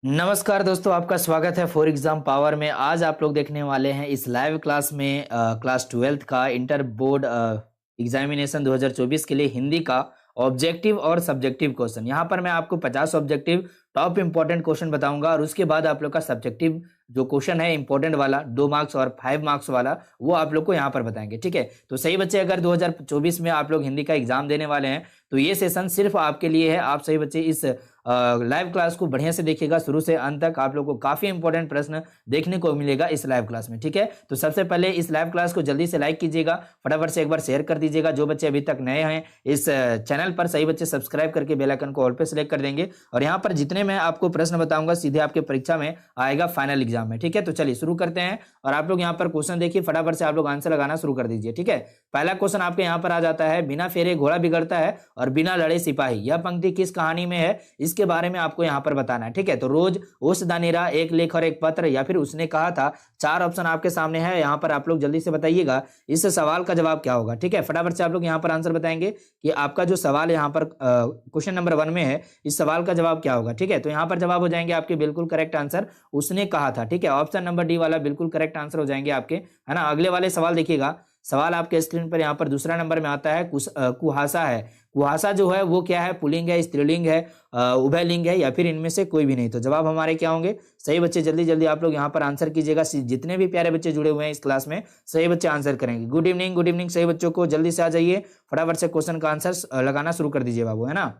नमस्कार दोस्तों, आपका स्वागत है फॉर एग्जाम पावर में। आज आप लोग देखने वाले हैं इस लाइव क्लास में क्लास 12th का इंटर बोर्ड एग्जामिनेशन 2024 के लिए हिंदी का ऑब्जेक्टिव और सब्जेक्टिव क्वेश्चन। यहाँ पर मैं आपको 50 ऑब्जेक्टिव टॉप इंपॉर्टेंट क्वेश्चन बताऊंगा और उसके बाद आप लोग का सब्जेक्टिव जो क्वेश्चन है इंपॉर्टेंट वाला 2 मार्क्स और 5 मार्क्स वाला वो आप लोग को यहाँ पर बताएंगे। ठीक है, तो सही बच्चे, अगर 2024 में आप लोग हिंदी का एग्जाम देने वाले हैं तो ये सेशन सिर्फ आपके लिए है। आप सही बच्चे इस लाइव क्लास को बढ़िया से देखिएगा शुरू से अंत तक। आप लोग को काफी इंपॉर्टेंट प्रश्न देखने को मिलेगा इस लाइव क्लास में। ठीक है, तो सबसे पहले इस लाइव क्लास को जल्दी से लाइक कीजिएगा, फटाफट से एक बार शेयर कर दीजिएगा। जो बच्चे अभी तक नए हैं इस चैनल पर, सही बच्चे सब्सक्राइब करके बेल आइकन को ऑल पे सेलेक्ट कर देंगे। और यहाँ पर जितने मैं आपको प्रश्न बताऊंगा सीधे आपके परीक्षा में आएगा फाइनल एग्जाम में। ठीक है, तो चलिए शुरू करते हैं। और आप लोग यहाँ पर क्वेश्चन देखिए, फटाफट से आप लोग आंसर लगाना शुरू कर दीजिए। ठीक है, पहला क्वेश्चन आपके यहाँ पर आ जाता है, बिना फेरे घोड़ा बिगड़ता है और बिना लड़े सिपाही। यह पंक्ति किस कहानी में है, इसके बारे में आपको यहाँ पर बताना है। ठीक है, तो रोज, ओस दानेरा, एक लेख और एक पत्र, या फिर उसने कहा था। 4 ऑप्शन आपके सामने है, यहाँ पर आप लोग जल्दी से बताइएगा इस सवाल का जवाब क्या होगा। ठीक है, फटाफट से आप लोग यहाँ पर आंसर बताएंगे कि आपका जो सवाल यहाँ पर क्वेश्चन नंबर 1 में है, इस सवाल का जवाब क्या होगा। ठीक है, तो यहाँ पर जवाब हो जाएंगे आपके बिल्कुल करेक्ट आंसर, उसने कहा था। ठीक है, ऑप्शन नंबर डी वाला बिल्कुल करेक्ट आंसर हो जाएंगे आपके, है ना। अगले वाले सवाल देखिएगा, सवाल आपके स्क्रीन पर यहाँ पर दूसरा नंबर में आता है, कुहासा है। कुहासा जो है वो क्या है, पुल्लिंग है, स्त्रीलिंग है, उभयलिंग है, या फिर इनमें से कोई भी नहीं। तो जवाब हमारे क्या होंगे, सही बच्चे जल्दी जल्दी आप लोग यहाँ पर आंसर कीजिएगा। जितने भी प्यारे बच्चे जुड़े हुए हैं इस क्लास में, सही बच्चे आंसर करेंगे। गुड इवनिंग, गुड इवनिंग सही बच्चों को, जल्दी से आ जाइए, फटाफट से क्वेश्चन का आंसर लगाना शुरू कर दीजिए बाबू, है ना।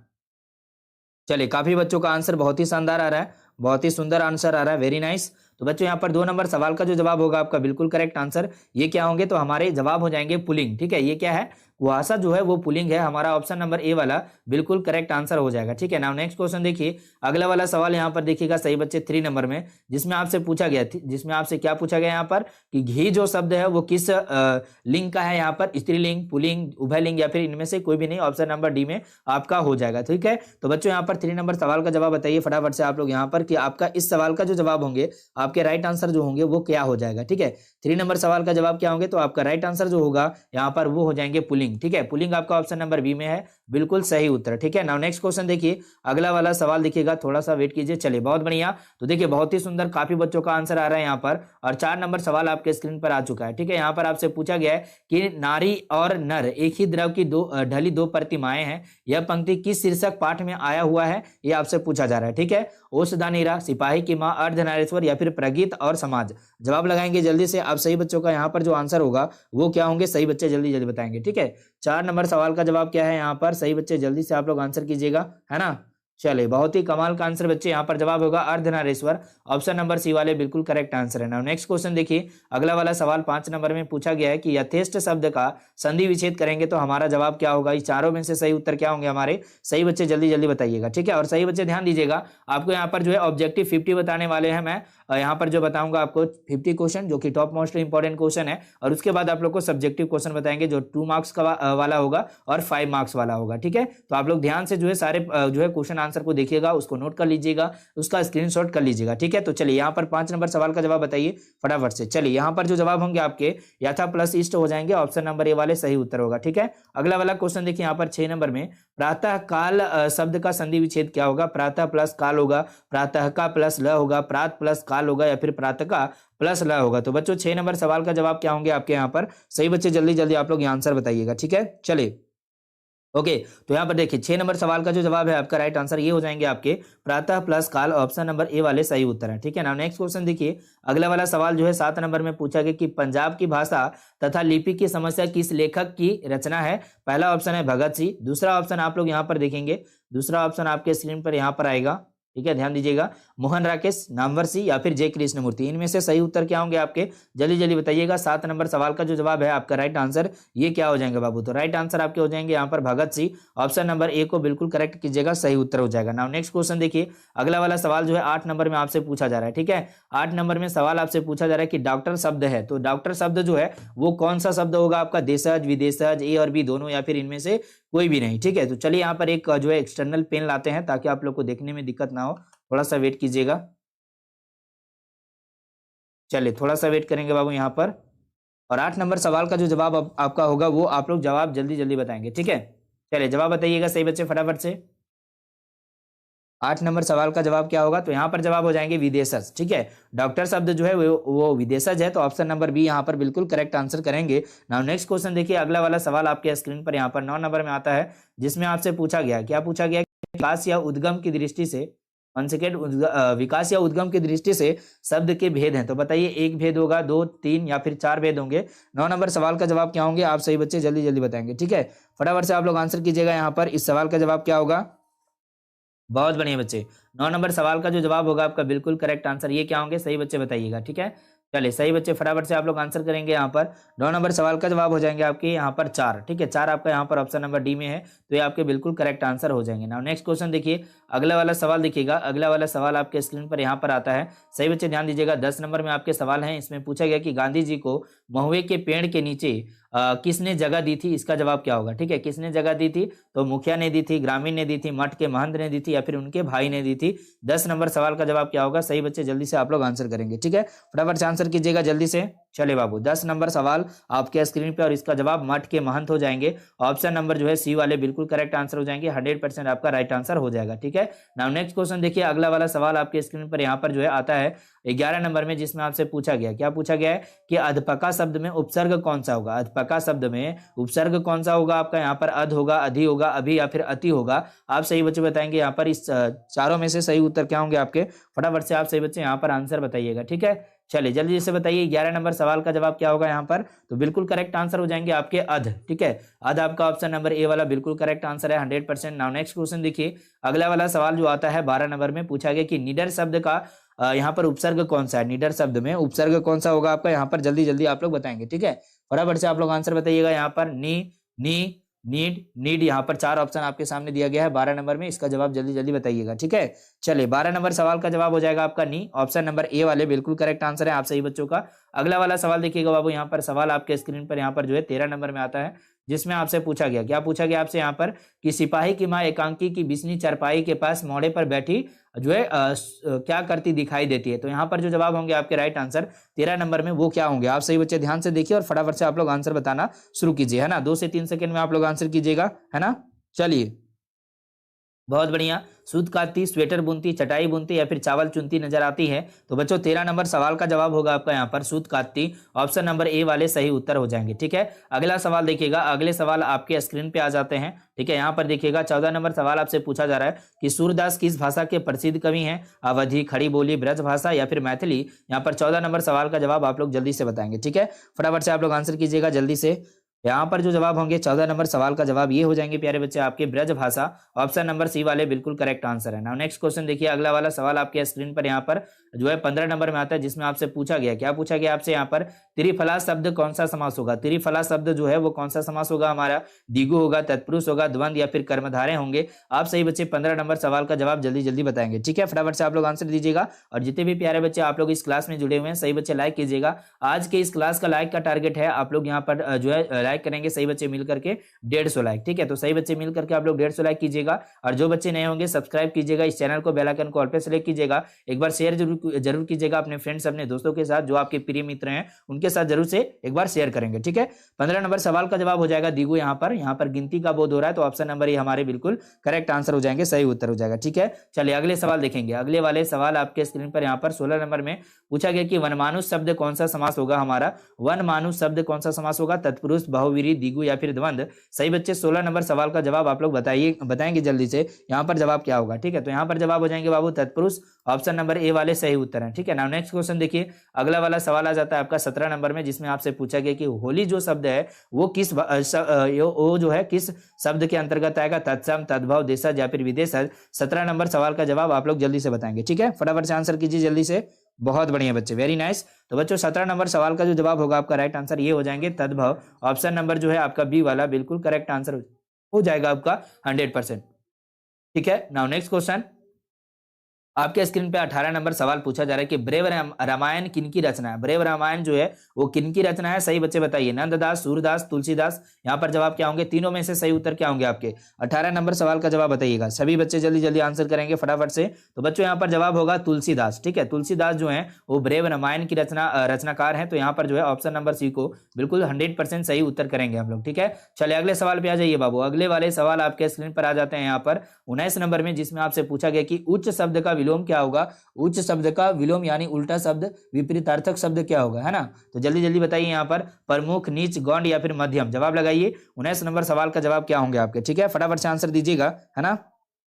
चलिए, काफी बच्चों का आंसर बहुत ही शानदार आ रहा है, बहुत ही सुंदर आंसर आ रहा है, वेरी नाइस। तो बच्चों यहाँ पर 2 नंबर सवाल का जो जवाब होगा आपका बिल्कुल करेक्ट आंसर, ये क्या होंगे, तो हमारे जवाब हो जाएंगे पुलिंग। ठीक है, ये क्या है, कुहासा जो है वो पुलिंग है। हमारा ऑप्शन नंबर ए वाला बिल्कुल करेक्ट आंसर हो जाएगा। ठीक है, नाउ नेक्स्ट क्वेश्चन देखिए, अगला वाला सवाल यहाँ पर देखिएगा सही बच्चे 3 नंबर में, जिसमें आपसे पूछा गया, जिसमें आपसे क्या पूछा गया यहाँ पर कि घी जो शब्द है वो किस लिंग का है, यहाँ पर स्त्रीलिंग, पुलिंग, उभयलिंग, या फिर इनमें से कोई भी नहीं। ऑप्शन नंबर डी में आपका हो जाएगा। ठीक है, तो बच्चों यहाँ पर 3 नंबर सवाल का जवाब बताइए फटाफट से आप लोग यहाँ पर कि आपका इस सवाल का जो जवाब होंगे, आपके राइट आंसर जो होंगे वो क्या हो जाएगा। ठीक है, 3 नंबर सवाल का जवाब क्या होंगे, तो आपका राइट आंसर जो होगा यहाँ पर वो हो जाएंगे पुलिंग। ठीक है, पुलिंग आपका ऑप्शन नंबर बी में है, बिल्कुल सही उत्तर। ठीक है, नाउ नेक्स्ट क्वेश्चन देखिए, अगला वाला सवाल देखिएगा, थोड़ा सा वेट कीजिए। चलिए, बहुत बढ़िया। तो देखिए, बहुत ही सुंदर, काफी बच्चों का आंसर आ रहा है यहाँ पर, और 4 नंबर सवाल आपके स्क्रीन पर आ चुका है। ठीक है, यहाँ पर आपसे पूछा गया है कि नारी और नर एक ही द्रव की ढली 2 प्रतिमाएं हैं। यह पंक्ति किस शीर्षक पाठ में आया हुआ है, यह आपसे पूछा जा रहा है। ठीक है, ओसदानीरा, सिपाही की मां, अर्धनारीश्वर, या फिर प्रगीत और समाज। जवाब लगाएंगे जल्दी से आप। सही बच्चों का यहाँ पर जो आंसर होगा वो क्या होंगे, सही बच्चे जल्दी जल्दी बताएंगे। ठीक है, 4 नंबर सवाल का जवाब क्या है यहाँ पर, सही बच्चे जल्दी से आप लोग आंसर कीजिएगा, है ना। चलिए, बहुत ही कमाल का आंसर बच्चे, यहाँ पर जवाब होगा अर्धनारीश्वर, ऑप्शन नंबर सी वाले बिल्कुल करेक्ट आंसर है। नाउ नेक्स्ट क्वेश्चन देखिए, अगला वाला सवाल 5 नंबर में पूछा गया है कि यथेष्ट शब्द का संधि विच्छेद करेंगे तो हमारा जवाब क्या होगा। इस चारों में से सही उत्तर क्या होंगे हमारे, सही बच्चे जल्दी जल्दी बताइएगा। ठीक है, और सही बच्चे ध्यान दीजिएगा, आपको यहाँ पर जो है ऑब्जेक्टिव 50 बताने वाले हैं। मैं यहाँ पर जो बताऊंगा आपको 50 क्वेश्चन, जो कि टॉप मोस्ट इंपॉर्टेंट क्वेश्चन है, और उसके बाद आप लोग को सब्जेक्टिव क्वेश्चन बताएंगे जो 2 मार्क्स का वाला होगा और 5 मार्क्स वाला होगा। ठीक है, तो आप लोग ध्यान से जो है सारे जो है क्वेश्चन आंसर को देखिएगा, उसको नोट कर लीजिएगा, उसका स्क्रीनशॉट कर लीजिएगा। ठीक है, तो चलिए यहाँ पर 5 नंबर सवाल का जवाब बताइए फटाफट से। चलिए, यहाँ पर जो जवाब होंगे आपके यथा प्लस इष्ट हो जाएंगे, ऑप्शन नंबर ए वाले सही उत्तर होगा। ठीक है, अगला वाला क्वेश्चन देखिए यहाँ पर 6 नंबर में, प्रातः काल शब्द का संधि विच्छेद क्या होगा। प्रातः प्लस काल होगा, प्रातः का प्लस ल होगा, प्रात प्लस काल होगा, या फिर प्रातः का प्लस ल होगा। तो बच्चों 6 नंबर सवाल का जवाब क्या होंगे आपके यहाँ पर, सही बच्चे जल्दी जल्दी आप लोग ये आंसर बताइएगा। ठीक है, चलिए ओके, तो यहाँ पर देखिए 6 नंबर सवाल का जो जवाब है आपका राइट आंसर ये हो जाएंगे आपके प्रातः प्लस काल, ऑप्शन नंबर ए वाले सही उत्तर है। ठीक है ना, नेक्स्ट क्वेश्चन देखिए, अगला वाला सवाल जो है 7 नंबर में पूछा गया कि पंजाब की भाषा तथा लिपि की समस्या किस लेखक की रचना है। पहला ऑप्शन है भगत सिंह, दूसरा ऑप्शन आप लोग यहाँ पर देखेंगे, दूसरा ऑप्शन आपके स्क्रीन पर यहाँ पर आएगा। ठीक है, ध्यान दीजिएगा, मोहन राकेश, नामवर सिंह, या फिर जय कृष्णमूर्ति। इनमें से सही उत्तर क्या होंगे आपके, जल्दी जल्दी बताइएगा। 7 नंबर सवाल का जो जवाब है आपका राइट आंसर ये क्या हो जाएंगे बाबू, तो राइट आंसर आपके हो जाएंगे यहाँ पर Bhagat Singh, option number A को बिल्कुल करेक्ट कीजिएगा, सही उत्तर हो जाएगा। नाउ नेक्स्ट क्वेश्चन देखिए, अगला वाला सवाल जो है 8 नंबर में आपसे पूछा जा रहा है। ठीक है, 8 नंबर में सवाल आपसे पूछा जा रहा है कि डॉक्टर शब्द है, तो डॉक्टर शब्द जो है वो कौन सा शब्द होगा आपका, देशज, विदेशज, ए और बी दोनों, या फिर इनमें से कोई भी नहीं। ठीक है, तो चलिए यहाँ पर एक जो है एक्सटर्नल पेन लाते हैं ताकि आप लोग को देखने में दिक्कत ना हो, थोड़ा सा वेट कीजिएगा। चलिए, थोड़ा सा वेट करेंगे बाबू यहाँ पर, और 8 नंबर सवाल का जो जवाब आपका होगा वो आप लोग जवाब जल्दी जल्दी बताएंगे। ठीक है, चलिए जवाब बताइएगा सही बच्चे फटाफट से। 8 नंबर सवाल का जवाब क्या होगा? तो यहाँ पर जवाब हो जाएंगे विदेशज। ठीक है, डॉक्टर शब्द जो है वो विदेशज है, तो ऑप्शन नंबर बी यहाँ पर बिल्कुल करेक्ट आंसर करेंगे। नाउ नेक्स्ट क्वेश्चन देखिए, अगला वाला सवाल आपके स्क्रीन पर यहाँ पर 9 नंबर में आता है, जिसमें आपसे पूछा गया, क्या पूछा गया? विकास या उद्गम की दृष्टि से, वन सेकेंड, विकास या उद्गम की दृष्टि से शब्द के भेद हैं, तो बताइए एक भेद होगा, 2, 3 या फिर 4 भेद होंगे? 9 नंबर सवाल का जवाब क्या होंगे? आप सही बच्चे जल्दी जल्दी बताएंगे। ठीक है, फटाफट से आप लोग आंसर कीजिएगा। यहाँ पर इस सवाल का जवाब क्या होगा? बहुत बढ़िया बच्चे, 9 नंबर सवाल का जो जवाब होगा आपका बिल्कुल करेक्ट आंसर, ये क्या होंगे? सही बच्चे बताइएगा। ठीक है, चलिए सही बच्चे फटाफट से आप लोग आंसर करेंगे। यहाँ पर 9 नंबर सवाल का जवाब हो जाएंगे आपके यहाँ पर 4। ठीक है, 4 आपका यहाँ पर ऑप्शन नंबर डी में है, तो ये आपके बिल्कुल करेक्ट आंसर हो जाएंगे। नाउ नेक्स्ट क्वेश्चन देखिए, अगला वाला सवाल देखिएगा, अगला वाला सवाल आपके स्क्रीन पर यहाँ पर आता है। सही बच्चे ध्यान दीजिएगा, 10 नंबर में आपके सवाल है। इसमें पूछा गया कि गांधी जी को महुए के पेड़ के नीचे किसने जगह दी थी? इसका जवाब क्या होगा? ठीक है, किसने जगह दी थी? तो मुखिया ने दी थी, ग्रामीण ने दी थी, मठ के महंत ने दी थी, या फिर उनके भाई ने दी थी? 10 नंबर सवाल का जवाब क्या होगा? सही बच्चे जल्दी से आप लोग आंसर करेंगे। ठीक है, फटाफट से आंसर कीजिएगा जल्दी से। चले बाबू, 10 नंबर सवाल आपके स्क्रीन पे, और इसका जवाब मठ के महंत हो जाएंगे। ऑप्शन नंबर जो है सी वाले बिल्कुल करेक्ट आंसर हो जाएंगे, 100% आपका राइट आंसर हो जाएगा। ठीक है, नाउ नेक्स्ट क्वेश्चन देखिए, अगला वाला सवाल आपके स्क्रीन पर यहाँ पर जो है आता है 11 नंबर में, जिसमें आपसे पूछा गया, क्या पूछा गया है कि अधपका शब्द में उपसर्ग कौन सा होगा? अधपका शब्द में उपसर्ग कौन सा होगा आपका? यहाँ पर अध होगा, अधि होगा, अभी या फिर अति होगा? आप सही बच्चे बताएंगे। यहाँ पर इस चारों में से सही उत्तर क्या होंगे आपके? फटाफट से आप सही बच्चे यहाँ पर आंसर बताइएगा। ठीक है, चलिए जल्दी से बताइए 11 नंबर सवाल का जवाब क्या होगा यहाँ पर? तो बिल्कुल करेक्ट आंसर हो जाएंगे आपके अध। ठीक है, अध आपका ऑप्शन नंबर ए वाला बिल्कुल करेक्ट आंसर है, 100%। नाउ नेक्स्ट क्वेश्चन देखिए, अगला वाला सवाल जो आता है 12 नंबर में, पूछा गया कि निडर शब्द का यहाँ पर उपसर्ग कौन सा है? निडर शब्द में उपसर्ग कौन सा होगा आपका? यहाँ पर जल्दी जल्दी आप लोग बताएंगे। ठीक है, फटाफट से आप लोग आंसर बताइएगा। यहाँ पर नी, नीड, नीड, यहाँ पर 4 ऑप्शन आपके सामने दिया गया है 12 नंबर में, इसका जवाब जल्दी जल्दी बताइएगा। ठीक है, चलिए 12 नंबर सवाल का जवाब हो जाएगा आपका नी, ऑप्शन नंबर ए वाले बिल्कुल करेक्ट आंसर है आप सही बच्चों का। अगला वाला सवाल देखिएगा बाबू, यहाँ पर सवाल आपके स्क्रीन पर यहाँ पर जो है 13 नंबर में आता है, जिसमें आपसे पूछा गया, क्या पूछा गया आपसे यहाँ पर कि सिपाही की माँ एकांकी की बिस्नी चरपाई के पास मोड़े पर बैठी जो है क्या करती दिखाई देती है? तो यहाँ पर जो जवाब होंगे आपके राइट आंसर 13 नंबर में, वो क्या होंगे? आप सही बच्चे ध्यान से देखिए और फटाफट से आप लोग आंसर बताना शुरू कीजिए, है ना। 2 से 3 सेकंड में आप लोग आंसर कीजिएगा, है ना। चलिए, बहुत बढ़िया। सूत काटती, स्वेटर बुनती, चटाई बुनती या फिर चावल चुनती नजर आती है? तो बच्चों 13 नंबर सवाल का जवाब होगा आपका यहाँ पर सूत काटती, ऑप्शन नंबर ए वाले सही उत्तर हो जाएंगे। ठीक है, अगला सवाल देखिएगा, अगले सवाल आपके स्क्रीन पे आ जाते हैं। ठीक है, यहाँ पर देखिएगा 14 नंबर सवाल आपसे पूछा जा रहा है कि सूरदास किस भाषा के प्रसिद्ध कवि हैं? अवधी, खड़ी बोली, ब्रज भाषा या फिर मैथिली? यहाँ पर 14 नंबर सवाल का जवाब आप लोग जल्दी से बताएंगे। ठीक है, फटाफट से आप लोग आंसर कीजिएगा जल्दी से। यहाँ पर जो जवाब होंगे 14 नंबर सवाल का जवाब ये हो जाएंगे प्यारे बच्चे आपके ब्रज भाषा, ऑप्शन नंबर सी वाले बिल्कुल करेक्ट आंसर है। नाउ नेक्स्ट क्वेश्चन देखिए, अगला वाला सवाल आपके स्क्रीन पर यहाँ पर जो है 15 नंबर में आता है, जिसमें आपसे पूछा गया, क्या पूछा गया आपसे यहाँ पर? त्रिफला शब्द कौन सा समास होगा? त्रिफला शब्द जो है वो कौन सा समास होगा हमारा? द्विगु होगा, तत्पुरुष होगा, द्वंद्व या फिर कर्मधारय होंगे? आप सही बच्चे 15 नंबर सवाल का जवाब जल्दी जल्दी बताएंगे। ठीक है, फटाफट से आप लोग आंसर दीजिएगा, और जितने भी प्यारे बच्चे आप लोग इस क्लास में जुड़े हुए हैं सही बच्चे लाइक कीजिएगा। आज के इस क्लास का लाइक का टारगेट है, आप लोग यहाँ पर जो है लाइक करेंगे सही बच्चे मिल करके 150 लाइक। ठीक है, तो सही बच्चे मिल करके आप लोग 150 लाइक कीजिएगा, और जो बच्चे नए होंगे सब्सक्राइब कीजिएगा, इस चैनल को बेल आइकन को ऑल पे सेलेक्ट कीजिएगा, एक बार शेयर जरूर कीजिएगा अपने फ्रेंड्स, अपने दोस्तों के साथ, जो आपके प्रिय मित्र हैं उनके साथ जरूर से एक बार शेयर करेंगे। ठीक है, 15 नंबर सवाल का जवाब हो जाएगा दिगु। यहाँ पर गिनती का बोध हो रहा है, तो ऑप्शन नंबर ये हमारे बिल्कुल करेक्ट आंसर हो जाएंगे, सही उत्तर हो जाएगा। ठीक है, चलिए अगले सवाल देखेंगे। अगले वाले सवाल आपके स्क्रीन पर यहाँ पर 16 नंबर में पूछा गया कि वनमानुष शब्द कौन सा समास होगा हमारा? वनमानुष शब्द कौन सा समास होगा? तत्पुरुष, बहुवीरी, द्विगु या फिर द्वंद्व? सही बच्चे 16 नंबर सवाल का जवाब आप लोग बताएंगे जल्दी से, यहाँ पर जवाब क्या होगा? ठीक है, तो यहाँ पर जवाब हो जाएंगे बाबू तत्पुरुष, ऑप्शन नंबर ए वाले सही उत्तर है। ठीक है, नाउ नेक्स्ट क्वेश्चन देखिए, अगला वाला सवाल आ जाता है आपका 17 नंबर में, जिसमें आपसे पूछा गया कि होली जो शब्द है वो वो जो है किस शब्द के अंतर्गत आएगा? तत्सम, तद्भव, देशज या फिर विदेशज? 17 नंबर सवाल का जवाब आप लोग जल्दी से बताएंगे। ठीक है, फटाफट से आंसर कीजिए जल्दी से। बहुत बढ़िया बच्चे, वेरी नाइस। तो बच्चों 17 नंबर सवाल का जो जवाब होगा आपका राइट आंसर ये हो जाएंगे तद्भव, ऑप्शन नंबर जो है आपका बी वाला बिल्कुल करेक्ट आंसर हो जाएगा आपका 100%। ठीक है, नाउ नेक्स्ट क्वेश्चन आपके स्क्रीन पे 18 नंबर सवाल पूछा जा रहा है कि ब्रेव रामायण किनकी रचना है। ब्रेव रामायण जो है वो किनकी रचना है, सही बच्चे बताइए। नंददास, सूरदास, तुलसीदास। यहाँ पर जवाब क्या होंगे, तीनों में से सही उत्तर क्या होंगे आपके। 18 नंबर सवाल का जवाब बताइएगा। सभी बच्चे जल्दी जल्दी आंसर करेंगे फटाफट से। तो बच्चों यहाँ पर जवाब होगा तुलसीदास। ठीक है, तुलसीदास जो है वो ब्रेव रामायण की रचनाकार है। तो यहाँ पर जो है ऑप्शन नंबर सी को बिल्कुल 100% सही उत्तर करेंगे हम लोग। ठीक है, चलिए अगले सवाल पे आ जाइए बाबू। अगले वाले सवाल आपके स्क्रीन पर आ जाते हैं यहाँ पर 19 नंबर में, जिसमें आपसे पूछा गया कि उच्च शब्द का विलोम क्या होगा। उच्च शब्द का विलोम यानी उल्टा शब्द, विपरीतार्थक शब्द क्या होगा, है ना। तो जल्दी जल्दी बताइए यहाँ पर प्रमुख, नीच, गौण या फिर मध्यम। जवाब लगाइए। 19 नंबर सवाल का जवाब क्या होंगे आपके। ठीक है, फटाफट से आंसर दीजिएगा, है ना।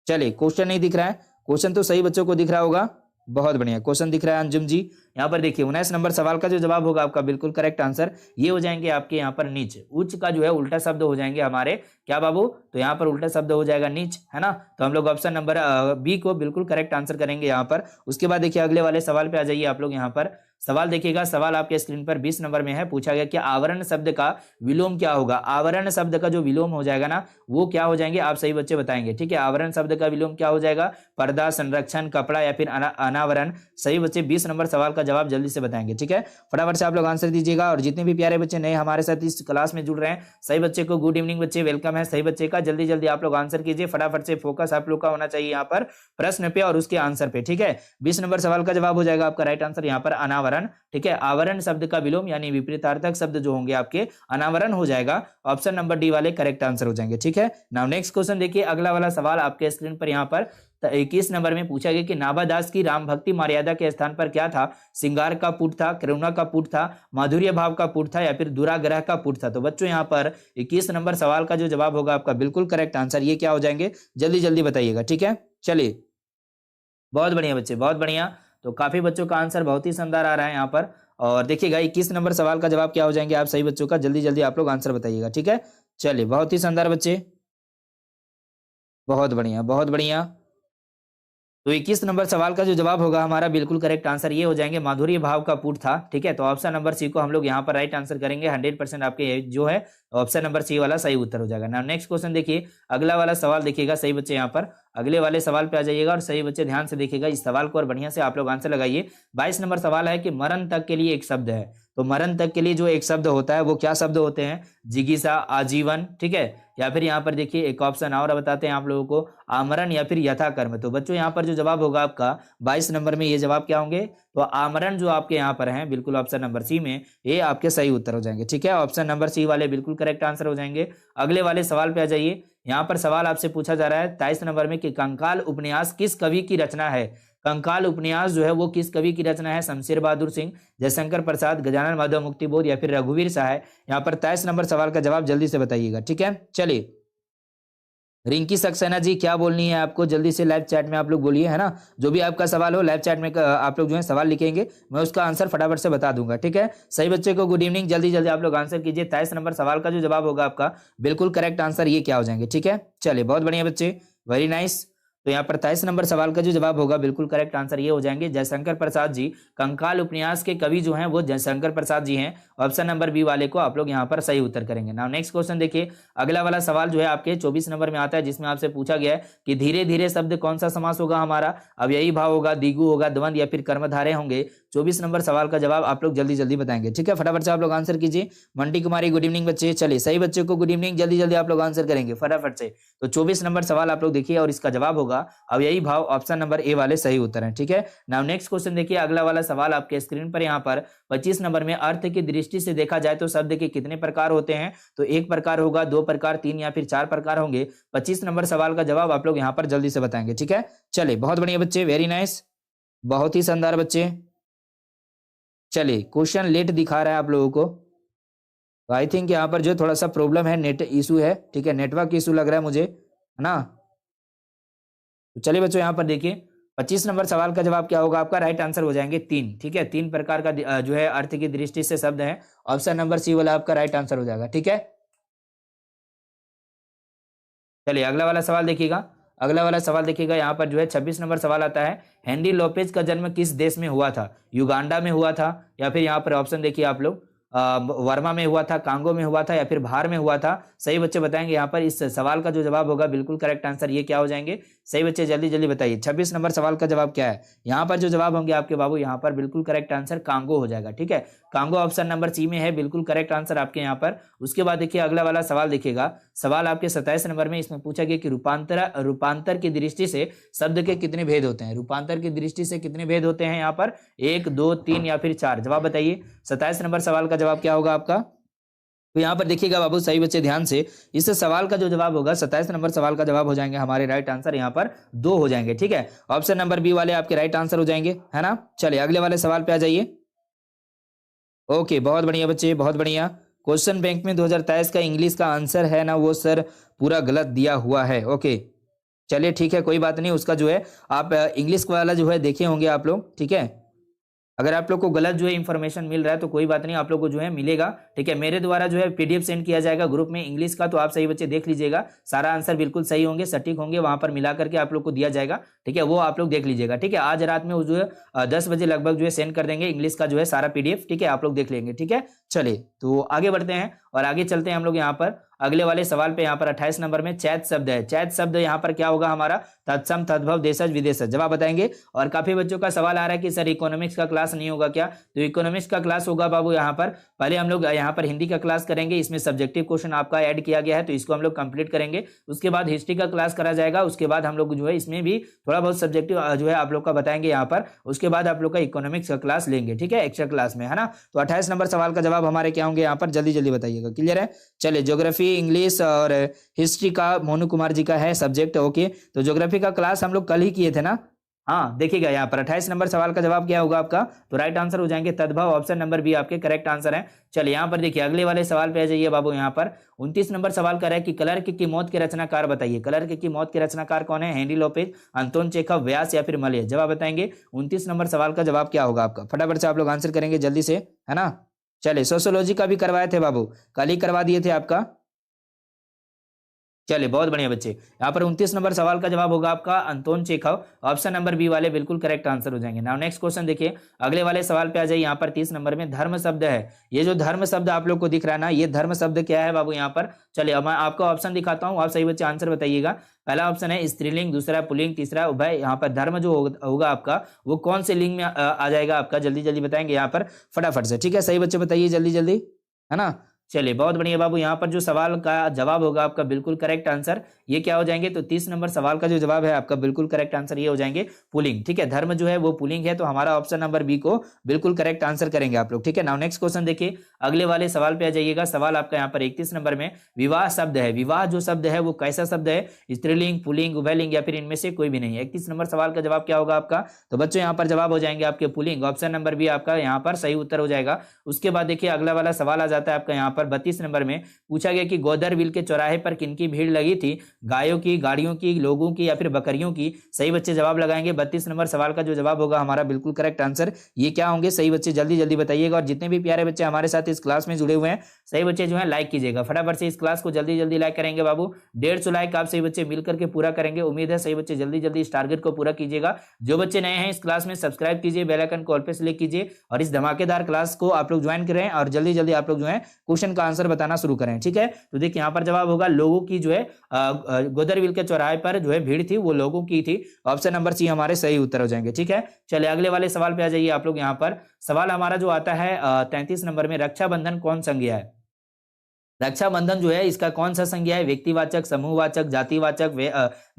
चलिए, क्वेश्चन नहीं दिख रहा है, क्वेश्चन तो सही बच्चों को दिख रहा होगा। बहुत बढ़िया, क्वेश्चन दिख रहा है अंजुम जी। यहाँ पर देखिए 19 नंबर सवाल का जो जवाब होगा आपका बिल्कुल करेक्ट आंसर ये हो जाएंगे आपके यहाँ पर नीच। उच्च का जो है उल्टा शब्द हो जाएंगे हमारे क्या बाबू, तो यहाँ पर उल्टा शब्द हो जाएगा नीच, है ना। तो हम लोग ऑप्शन नंबर बी को बिल्कुल करेक्ट आंसर करेंगे यहाँ पर। उसके बाद देखिए अगले वाले सवाल पे आ जाइए आप लोग। यहाँ पर सवाल देखिएगा, सवाल आपके स्क्रीन पर 20 नंबर में है। पूछा गया कि आवरण शब्द का विलोम क्या होगा। आवरण शब्द का जो विलोम हो जाएगा ना वो क्या हो जाएंगे, आप सही बच्चे बताएंगे। ठीक है, आवरण शब्द का विलोम क्या हो जाएगा, पर्दा, संरक्षण, कपड़ा या फिर अनावरण। सही बच्चे 20 नंबर सवाल का जवाब जल्दी से बताएंगे। ठीक है, फटाफट से आप लोग आंसर दीजिएगा। और जितने भी प्यारे बच्चे नए हमारे साथ इस क्लास में जुड़ रहे हैं, सही बच्चे को गुड इवनिंग बच्चे, वेलकम है सही बच्चे का। जल्दी जल्दी आप लोग आंसर कीजिए फटाफट से। फोकस आप लोग का होना चाहिए यहाँ पर प्रश्न पे और उसके आंसर पे। ठीक है, 20 नंबर सवाल का जवाब हो जाएगा आपका राइट आंसर यहाँ पर अनावरण। ठीक है, आवरण शब्द का विलोम यानी विपरीतार्थक शब्द जो होंगे आपके अनावरण हो जाएगा। ऑप्शन नंबर डी वाले करेक्ट आंसर हो जाएंगे। ठीक है, नाउ नेक्स्ट क्वेश्चन देखिए। अगला वाला सवाल आपके स्क्रीन पर यहाँ पर 21 नंबर में पूछा गया कि नाभादास की राम भक्ति मर्यादा के स्थान पर क्या था। श्रृंगार का पुट था, करुणा का पुट था, माधुर्य भाव का पुट था या फिर दुराग्रह का पुट था। तो बच्चों यहाँ पर 21 नंबर सवाल का जो जवाब होगा आपका बिल्कुल करेक्ट आंसर ये क्या हो जाएंगे, जल्दी जल्दी बताइएगा। ठीक है, चलिए बहुत बढ़िया बच्चे, बहुत बढ़िया। तो काफी बच्चों का आंसर बहुत ही शानदार आ रहा है यहाँ पर। और देखिएगा 21 नंबर सवाल का जवाब क्या हो जाएंगे आप सही बच्चों का, जल्दी जल्दी आप लोग आंसर बताइएगा। ठीक है, चलिए बहुत ही शानदार बच्चे, बहुत बढ़िया बहुत बढ़िया। तो 21 नंबर सवाल का जो जवाब होगा हमारा बिल्कुल करेक्ट आंसर ये हो जाएंगे माधुर्य भाव का पुट था। ठीक है, तो ऑप्शन नंबर सी को हम लोग यहाँ पर राइट आंसर करेंगे। 100% आपके जो है ऑप्शन नंबर सी वाला सही उत्तर हो जाएगा। ना नेक्स्ट क्वेश्चन देखिए, अगला वाला सवाल देखिएगा सही बच्चे। यहाँ पर अगले वाले सवाल पे आ जाइएगा और सही बच्चे ध्यान से देखिएगा इस सवाल को और बढ़िया से आप लोग आंसर लगाइए। 22 नंबर सवाल है कि मरण तक के लिए एक शब्द है। तो मरण तक के लिए जो एक शब्द होता है वो क्या शब्द होते हैं, जिज्ञासा, आजीवन, ठीक है, या फिर यहाँ पर देखिए एक ऑप्शन और बताते हैं आप लोगों को, आमरण या फिर यथा कर्म। तो बच्चों यहाँ पर जो जवाब होगा आपका 22 नंबर में ये जवाब क्या होंगे, तो आमरण जो आपके यहाँ पर हैं बिल्कुल ऑप्शन नंबर सी में ये आपके सही उत्तर हो जाएंगे। ठीक है, ऑप्शन नंबर सी वाले बिल्कुल करेक्ट आंसर हो जाएंगे। अगले वाले सवाल पे आ जाइए। यहाँ पर सवाल आपसे पूछा जा रहा है 23 नंबर में कि कंकाल उपन्यास किस कवि की रचना है। कंकाल उपन्यास जो है वो किस कवि की रचना है, शमशेर बहादुर सिंह, जयशंकर प्रसाद, गजानन माधव मुक्तिबोध या फिर रघुवीर सहाय। यहाँ पर 23 नंबर सवाल का जवाब जल्दी से बताइएगा। ठीक है, चलिए रिंकी सक्सेना जी क्या बोलनी है आपको, जल्दी से लाइव चैट में आप लोग बोलिए, है ना। जो भी आपका सवाल हो लाइव चैट में आप लोग जो है सवाल लिखेंगे, मैं उसका आंसर फटाफट से बता दूंगा। ठीक है, सही बच्चे को गुड इवनिंग, जल्दी जल्दी आप लोग आंसर कीजिए। 23 नंबर सवाल का जो जवाब होगा आपका बिल्कुल करेक्ट आंसर ये क्या हो जाएंगे। ठीक है, चलिए बहुत बढ़िया बच्चे, वेरी नाइस। तो यहाँ पर 23 नंबर सवाल का जो जवाब होगा बिल्कुल करेक्ट आंसर ये हो जाएंगे जयशंकर प्रसाद जी। कंकाल उपन्यास के कवि जो हैं वो जयशंकर प्रसाद जी हैं। ऑप्शन नंबर बी वाले को आप लोग यहाँ पर सही उत्तर करेंगे। नाउ नेक्स्ट क्वेश्चन देखिए, अगला वाला सवाल जो है आपके 24 नंबर में आता है, जिसमें आपसे पूछा गया है कि धीरे धीरे शब्द कौन सा समास होगा हमारा। अब यही भाव होगा, दिगु होगा, द्वंद या फिर कर्मधारय होंगे। 24 नंबर सवाल का जवाब आप लोग जल्दी जल्दी बताएंगे। ठीक है, फटाफट से आप लोग आंसर कीजिए। मंटी कुमारी गुड इवनिंग बच्चे, चलिए सही बच्चे को गुड इवनिंग, जल्दी जल्दी आप लोग आंसर करेंगे फटाफट से। तो 24 नंबर सवाल आप लोग देखिए और इसका जवाब होगा अब यही भाव, ऑप्शन नंबर ए वाले सही उत्तर हैं। ठीक है, नाउ नेक्स्ट क्वेश्चन देखिए, अगला वाला सवाल आपके स्क्रीन पर यहाँ पर 25 नंबर में अर्थ की दृष्टि से देखा जाए तो शब्द के कितने प्रकार होते हैं। तो एक प्रकार होगा, दो प्रकार, तीन या फिर चार प्रकार होंगे। 25 नंबर सवाल का जवाब आप लोग यहाँ पर जल्दी से बताएंगे। ठीक है, चलिए बहुत बढ़िया बच्चे, वेरी नाइस, बहुत ही शानदार बच्चे। चलिए क्वेश्चन लेट दिखा रहा है आप लोगों को, आई थिंक यहाँ पर जो थोड़ा सा प्रॉब्लम है, नेट इशू है। ठीक है, नेटवर्क इशू लग रहा है मुझे, है ना। तो चलिए बच्चों यहाँ पर देखिए 25 नंबर सवाल का जवाब क्या होगा आपका, राइट आंसर हो जाएंगे तीन। ठीक है, तीन प्रकार का जो है अर्थ की दृष्टि से शब्द है। ऑप्शन नंबर सी वाला आपका राइट आंसर हो जाएगा। ठीक है, चलिए अगला वाला सवाल देखिएगा। अगला वाला सवाल देखिएगा, यहाँ पर जो है 26 नंबर सवाल आता है, हेनरी लोपेज का जन्म किस देश में हुआ था। युगांडा में हुआ था या फिर यहाँ पर ऑप्शन देखिए आप लोग, वर्मा में हुआ था, कांगो में हुआ था या फिर भार में हुआ था? सही बच्चे बताएंगे यहाँ पर। इस सवाल का जो जवाब होगा बिल्कुल करेक्ट आंसर ये क्या हो जाएंगे? सही बच्चे जल्दी जल्दी बताइए। 26 नंबर सवाल का जवाब क्या है? यहाँ पर जो जवाब होंगे आपके बाबू, यहाँ पर बिल्कुल करेक्ट आंसर कांगो हो जाएगा। ठीक है, कांगो ऑप्शन नंबर सी में है, बिल्कुल करेक्ट आंसर आपके यहाँ पर। उसके बाद देखिए अगला वाला सवाल देखिएगा, सवाल आपके 27 नंबर में। इसमें पूछा गया कि रूपांतर की दृष्टि से शब्द के कितने भेद होते हैं? रूपांतर की दृष्टि से कितने भेद होते हैं यहाँ पर? 1, 2, 3 या फिर 4? जवाब बताइए। 27 नंबर सवाल का जवाब क्या होगा आपका? तो यहाँ पर देखिएगा बाबू, सही बच्चे ध्यान से, इस सवाल का जो जवाब होगा 27 नंबर सवाल का जवाब हो जाएंगे हमारे राइट आंसर यहाँ पर 2 हो जाएंगे। ठीक है, ऑप्शन नंबर बी वाले आपके राइट आंसर हो जाएंगे, है ना। चलिए अगले वाले सवाल पे आ जाइए। ओके, बहुत बढ़िया बच्चे, बहुत बढ़िया। क्वेश्चन बैंक में 2023 का इंग्लिश का आंसर है ना, वो सर पूरा गलत दिया हुआ है। ओके, चलिए ठीक है, कोई बात नहीं। उसका जो है आप इंग्लिश वाला जो है देखे होंगे आप लोग। ठीक है, अगर आप लोग को गलत जो है इन्फॉर्मेशन मिल रहा है तो कोई बात नहीं, आप लोग को जो है मिलेगा। ठीक है, मेरे द्वारा जो है पीडीएफ सेंड किया जाएगा ग्रुप में इंग्लिश का, तो आप सही बच्चे देख लीजिएगा, सारा आंसर बिल्कुल सही होंगे, सटीक होंगे, वहां पर मिला करके आप लोग को दिया जाएगा। ठीक है, वो आप लोग देख लीजिएगा। ठीक है, आज रात में वो जो है 10 बजे लगभग जो है सेंड कर देंगे इंग्लिश का जो है सारा पीडीएफ। ठीक है, आप लोग देख लेंगे। ठीक है, चलिए तो आगे बढ़ते हैं और आगे चलते हैं हम लोग यहाँ पर अगले वाले सवाल पे। यहाँ पर 28 नंबर में चैत शब्द है। चैत शब्द यहाँ पर क्या होगा हमारा? तत्सम, तद्भव, देशज, विदेशज। जवाब बताएंगे। और काफी बच्चों का सवाल आ रहा है कि सर इकोनॉमिक्स का क्लास नहीं होगा क्या? तो इकोनॉमिक्स का क्लास होगा बाबू। यहाँ पर पहले हम लोग यहाँ पर हिंदी का क्लास करेंगे, इसमें सब्जेक्टिव क्वेश्चन आपका ऐड किया गया है, तो इसको हम लोग कंप्लीट करेंगे। उसके बाद हिस्ट्री का क्लास करा जाएगा, उसके बाद हम लोग जो है इसमें भी थोड़ा बहुत सब्जेक्टिव जो है आप लोग का बताएंगे यहाँ पर। उसके बाद आप लोग का इकोनॉमिक्स का क्लास लेंगे। ठीक है, एक्स्ट्रा क्लास में, है ना। तो 28 नंबर सवाल का जवाब हमारे क्या होंगे यहाँ पर? जल्दी जल्दी बताइएगा। क्लियर है? चलिए, ज्योग्राफी, इंग्लिश और हिस्ट्री का मोनू कुमार जी का है सब्जेक्ट। ओके, तो ज्योग्राफी का क्लास हम लोग कल ही किए थे ना। हाँ, देखिएगा यहाँ पर 28 नंबर सवाल का जवाब क्या होगा आपका? तो राइट आंसर हो जाएंगे तद्भव, ऑप्शन नंबर बी आपके करेक्ट आंसर है। चलिए यहाँ पर देखिए अगले वाले सवाल पे आ जाइए बाबू। यहाँ पर 29 नंबर सवाल कर रहा है कि क्लर्क की मौत के रचनाकार बताइए। क्लर्क की मौत के रचनाकार कौन है? हेनरी लोपेज, अंतोन चेखव, व्यास या फिर मलय? जवाब बताएंगे। 29 नंबर सवाल का जवाब क्या होगा आपका? फटाफट से आप लोग आंसर करेंगे जल्दी से, है ना। चलिए, सोशियोलॉजी का भी करवाए थे बाबू, कल ही करवा दिए थे आपका। चलिए, बहुत बढ़िया बच्चे। यहाँ पर 29 नंबर सवाल का जवाब होगा आपका Anton Chekhov, option number B वाले बिल्कुल करेक्ट आंसर हो जाएंगे। नाउ नेक्स्ट क्वेश्चन देखिए, अगले वाले सवाल पे आ जाइए। यहाँ पर 30 नंबर में धर्म शब्द है। ये जो धर्म शब्द आप लोग को दिख रहा है ना, ये धर्म शब्द क्या है बाबू यहाँ पर? चलिए अब मैं आपको ऑप्शन दिखाता हूँ, आप सही बच्चे आंसर बताइएगा। पहला ऑप्शन है स्त्रीलिंग, दूसरा पुल्लिंग, तीसरा उभय। यहाँ पर धर्म जो होगा आपका वो कौन से लिंग में आ जाएगा आपका? जल्दी जल्दी बताएंगे यहाँ पर फटाफट से। ठीक है, सही बच्चे बताइए जल्दी जल्दी, है ना। चलिए, बहुत बढ़िया बाबू। यहाँ पर जो सवाल का जवाब होगा आपका बिल्कुल करेक्ट आंसर ये क्या हो जाएंगे? तो 30 नंबर सवाल का जो जवाब है आपका बिल्कुल करेक्ट आंसर ये हो जाएंगे पुलिंग। ठीक है, धर्म जो है वो पुलिंग है, तो हमारा ऑप्शन नंबर बी को बिल्कुल करेक्ट आंसर करेंगे आप लोग। ठीक है, नाउ नेक्स्ट क्वेश्चन देखिए, अगले वाले सवाल पे आ जाइएगा। सवाल आपका यहाँ पर 31 नंबर में विवाह शब्द है। विवाह जो शब्द है वो कैसा शब्द है? स्त्रीलिंग, पुलिंग, उभयलिंग या फिर इनमें से कोई भी नहीं है। 31 नंबर सवाल का जवाब क्या होगा आपका? तो बच्चों यहाँ पर जवाब हो जाएंगे आपके पुलिंग, ऑप्शन नंबर बी आपका यहाँ पर सही उत्तर हो जाएगा। उसके बाद देखिए अगला वाला सवाल आ जाता है आपका यहाँ पर 32 नंबर में। पूछा गया कि गोदरविल के चौराहे पर किनकी भीड़ लगी थी? गायों की, गाड़ियों की, लोगों की या फिर बकरियों की? सही बच्चे जवाब लगाएंगे। 32 नंबर सवाल का जो जवाब होगा हमारा बिल्कुल करेक्ट आंसर ये क्या होंगे? सही बच्चे जल्दी जल्दी बताइएगा। और जितने भी प्यारे बच्चे हमारे साथ इस क्लास में जुड़े हुए हैं सही बच्चे जो है लाइक कीजिएगा फटाफट से। इस क्लास को जल्दी जल्दी लाइक करेंगे बाबू। 150 लाइक आप सही बच्चे मिलकर के पूरा करेंगे। उम्मीद है सही बच्चे जल्दी जल्दी इस टारगेट को पूरा कीजिएगा। जो बच्चे नए हैं इस क्लास में सब्सक्राइब कीजिए, बेल आइकन को ऑल पे सेलेक्ट कीजिए और इस धमाकेदार क्लास को आप लोग ज्वाइन करें और जल्दी जल्दी आप लोग जो है क्वेश्चन का आंसर बताना शुरू करें। ठीक है, तो देखिए यहाँ पर जवाब होगा लोगों की जो है गोदरविल के चौराहे पर जो है भीड़ थी वो लोगों की थी। ऑप्शन नंबर सी हमारे सही उत्तर हो जाएंगे। ठीक है, चलिए अगले वाले सवाल पे आ जाइए आप लोग। यहाँ पर सवाल हमारा जो आता है 33 नंबर में, रक्षाबंधन कौन संज्ञा है? रक्षाबंधन जो है इसका कौन सा संज्ञा है? व्यक्तिवाचक, समूहवाचक, जातिवाचक,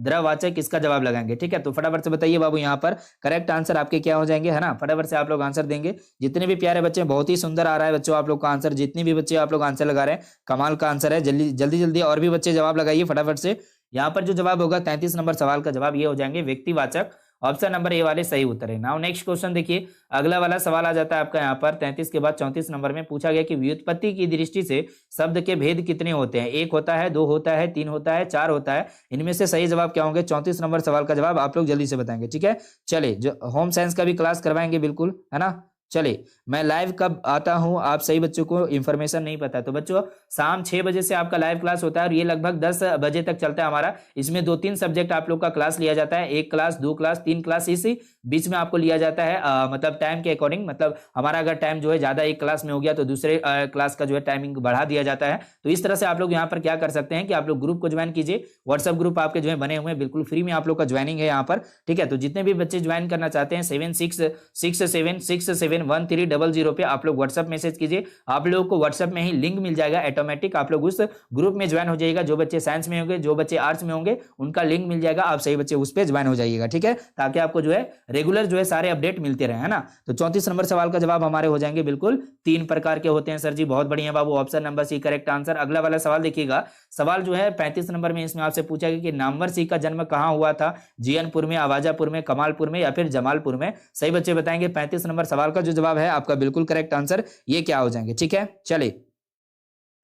द्रववाचक? इसका जवाब लगाएंगे। ठीक है, तो फटाफट से बताइए बाबू यहाँ पर करेक्ट आंसर आपके क्या हो जाएंगे, है ना। फटाफट से आप लोग आंसर देंगे। जितने भी प्यारे बच्चे, बहुत ही सुंदर आ रहा है बच्चों आप लोग का आंसर। जितने भी बच्चे आप लोग आंसर लगा रहे हैं कमाल का आंसर है। जल्दी जल्दी जल्दी और भी बच्चे जवाब लगाइए फटाफट से। यहाँ पर जो जवाब होगा 33 नंबर सवाल का जवाब ये हो जाएंगे व्यक्तिवाचक, ऑप्शन नंबर ए वाले सही उत्तर है। नाउ नेक्स्ट क्वेश्चन देखिए, अगला वाला सवाल आ जाता है आपका यहाँ पर 33 के बाद 34 नंबर में। पूछा गया कि व्युत्पत्ति की दृष्टि से शब्द के भेद कितने होते हैं? 1 होता है, 2 होता है, 3 होता है, 4 होता है? इनमें से सही जवाब क्या होंगे? 34 नंबर सवाल का जवाब आप लोग जल्दी से बताएंगे। ठीक है, चलिए जो होम साइंस का भी क्लास करवाएंगे बिल्कुल, है ना। चलिए, मैं लाइव कब आता हूं, आप सही बच्चों को इन्फॉर्मेशन नहीं पता। तो बच्चों शाम 6 बजे से आपका लाइव क्लास होता है और ये लगभग 10 बजे तक चलता है हमारा। इसमें 2-3 सब्जेक्ट आप लोग का क्लास लिया जाता है, 1 क्लास, 2 क्लास, 3 क्लास, इसी बीच में आपको लिया जाता है। मतलब टाइम के अकॉर्डिंग, मतलब हमारा अगर टाइम जो है ज्यादा एक क्लास में हो गया तो दूसरे क्लास का जो है टाइमिंग बढ़ा दिया जाता है। तो इस तरह से आप लोग यहाँ पर क्या कर सकते हैं कि आप लोग ग्रुप को ज्वाइन कीजिए। व्हाट्सएप ग्रुप आपके जो है बने हुए हैं, बिल्कुल फ्री में आप लोग का ज्वाइनिंग है यहाँ पर, ठीक है। तो जितने भी बच्चे ज्वाइन करना चाहते हैं 7667671300 पे आप लोग व्हाट्सएप मैसेज कीजिए। आप लोगों को व्हाट्सएप में ही लिंक मिल जाएगा ऑटोमेटिक, आप लोग उस ग्रुप में ज्वाइन हो जाइएगा। जो बच्चे साइंस में होंगे, जो बच्चे आर्ट्स में होंगे, उनका लिंक मिल जाएगा, आप सही बच्चे उस पर ज्वाइन हो जाइएगा, ठीक है, ताकि आपको जो है रेगुलर जो है सारे अपडेट मिलते रहे, है ना। तो 34 नंबर सवाल का जवाब हमारे हो जाएंगे बिल्कुल 3 प्रकार के होते हैं सर जी, बहुत बढ़िया बाबू, option number C correct answer. अगला वाला सवाल देखिएगा, सवाल जो है 35 नंबर में, इसमें आपसे पूछा गया कि नामवर सिंह का जन्म कहां हुआ था, जीयनपुर में, आवाजापुर में, कमालपुर में या फिर जमालपुर में। सही बच्चे बताएंगे। 35 नंबर सवाल का जो जवाब है आपका बिल्कुल करेक्ट आंसर ये क्या हो जाएंगे, ठीक है। चलिए,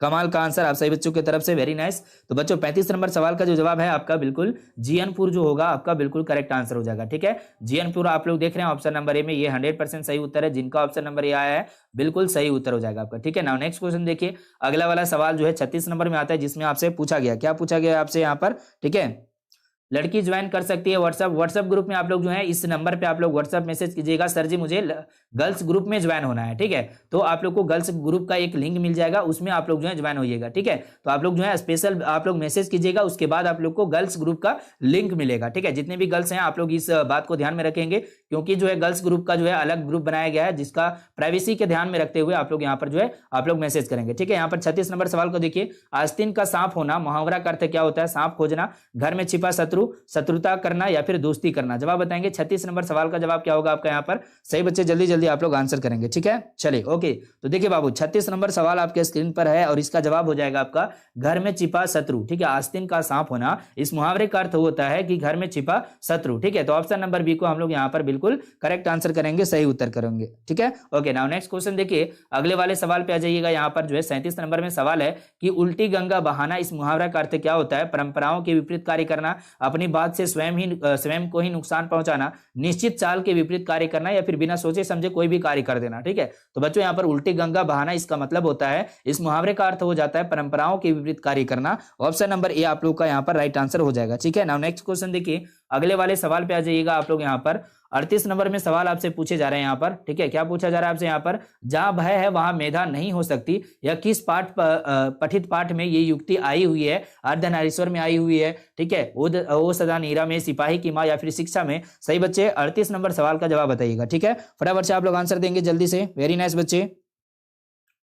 कमाल का आंसर आप सही बच्चों की तरफ से, वेरी नाइस। तो बच्चों 35 नंबर सवाल का जो जवाब है आपका बिल्कुल जीयनपुर जो होगा आपका बिल्कुल करेक्ट आंसर हो जाएगा, ठीक है। जीयनपुर आप लोग देख रहे हैं ऑप्शन नंबर ए में, ये 100% सही उत्तर है। जिनका ऑप्शन नंबर ए आया है बिल्कुल सही उत्तर हो जाएगा आपका, ठीक है। नाउ नेक्स्ट क्वेश्चन देखिए, अगला वाला सवाल जो है 36 नंबर में आता है, जिसमें आपसे पूछा गया, क्या पूछा गया आपसे यहाँ पर, ठीक है। लड़की ज्वाइन कर सकती है व्हाट्सएप ग्रुप में। आप लोग जो है इस नंबर पे आप लोग व्हाट्सएप मैसेज कीजिएगा, सर जी मुझे गर्ल्स ग्रुप में ज्वाइन होना है, ठीक है। तो आप लोग को गर्ल्स ग्रुप का एक लिंक मिल जाएगा, उसमें आप लोग जो है ज्वाइन होइएगा, ठीक है। तो आप लोग जो है स्पेशल आप लोग मैसेज कीजिएगा, उसके बाद आप लोग को गर्ल्स ग्रुप का लिंक मिलेगा, ठीक है। जितने भी गर्ल्स हैं आप लोग इस बात को ध्यान में रखेंगे, क्योंकि जो है गर्ल्स ग्रुप का जो है अलग ग्रुप बनाया गया है, जिसका प्राइवेसी के ध्यान में रखते हुए आप लोग यहाँ पर जो है आप लोग मैसेज करेंगे, ठीक है। यहाँ पर 36 नंबर सवाल को देखिए, आस्तीन का सांप होना, मुहावरा का अर्थ क्या होता है, सांप खोजना, घर में छिपा शत्रु, शत्रुता करना या फिर दोस्ती करना। जवाब बताएंगे। 36 नंबर सवाल का जवाब क्या होगा आपका यहाँ पर, सही बच्चे जल्दी जल्दी आप लोग आंसर करेंगे, ठीक है। चलिए ओके, तो देखिए बाबू 36 नंबर सवाल आपके स्क्रीन पर है और इसका जवाब हो जाएगा आपका घर में छिपा शत्रु, ठीक है। आस्तीन का सांप होना, इस मुहावरे का अर्थ होता है कि घर में छिपा शत्रु, ठीक है। तो ऑप्शन नंबर बी को हम लोग यहाँ पर बिल्कुल करेक्ट आंसर करेंगे, सही उत्तर करेंगे, ठीक है। ओके, नाउ नेक्स्ट क्वेश्चन देखिए, अगले वाले सवाल पे आ जाइएगा। यहाँ पर जो है 37 नंबर में सवाल है कि उल्टी गंगा बहाना, इस मुहावरा का अर्थ क्या होता है, परंपराओं के विपरीत कार्य करना, अपनी बात से स्वयं को ही नुकसान पहुंचाना, निश्चित चाल के विपरीत कार्य करना या फिर बिना सोचे समझे कोई भी कार्य कर देना, ठीक है। तो बच्चों यहाँ पर उल्टी गंगा बहाना इसका मतलब होता है, इस मुहावरे का अर्थ हो जाता है परंपराओं के विपरीत कार्य करना। ऑप्शन नंबर ए आप लोग का यहाँ पर राइट आंसर हो जाएगा, ठीक है। नाउ नेक्स्ट क्वेश्चन देखिए, अगले वाले सवाल पे आ जाइएगा आप लोग। यहाँ पर 38 नंबर में सवाल आपसे पूछे जा रहे हैं यहाँ पर, ठीक है। क्या पूछा जा रहा है आपसे यहाँ पर, जहां भय है वहां मेधा नहीं हो सकती, यह किस पठित पाठ में ये युक्ति आई हुई है, अर्धनारीश्वर में आई हुई है, ठीक है, ओ सदा नीरा में, सिपाही की माँ या फिर शिक्षा में। सही बच्चे 38 नंबर सवाल का जवाब बताइएगा, ठीक है। फटाफट से आप लोग आंसर देंगे जल्दी से, वेरी नाइस बच्चे,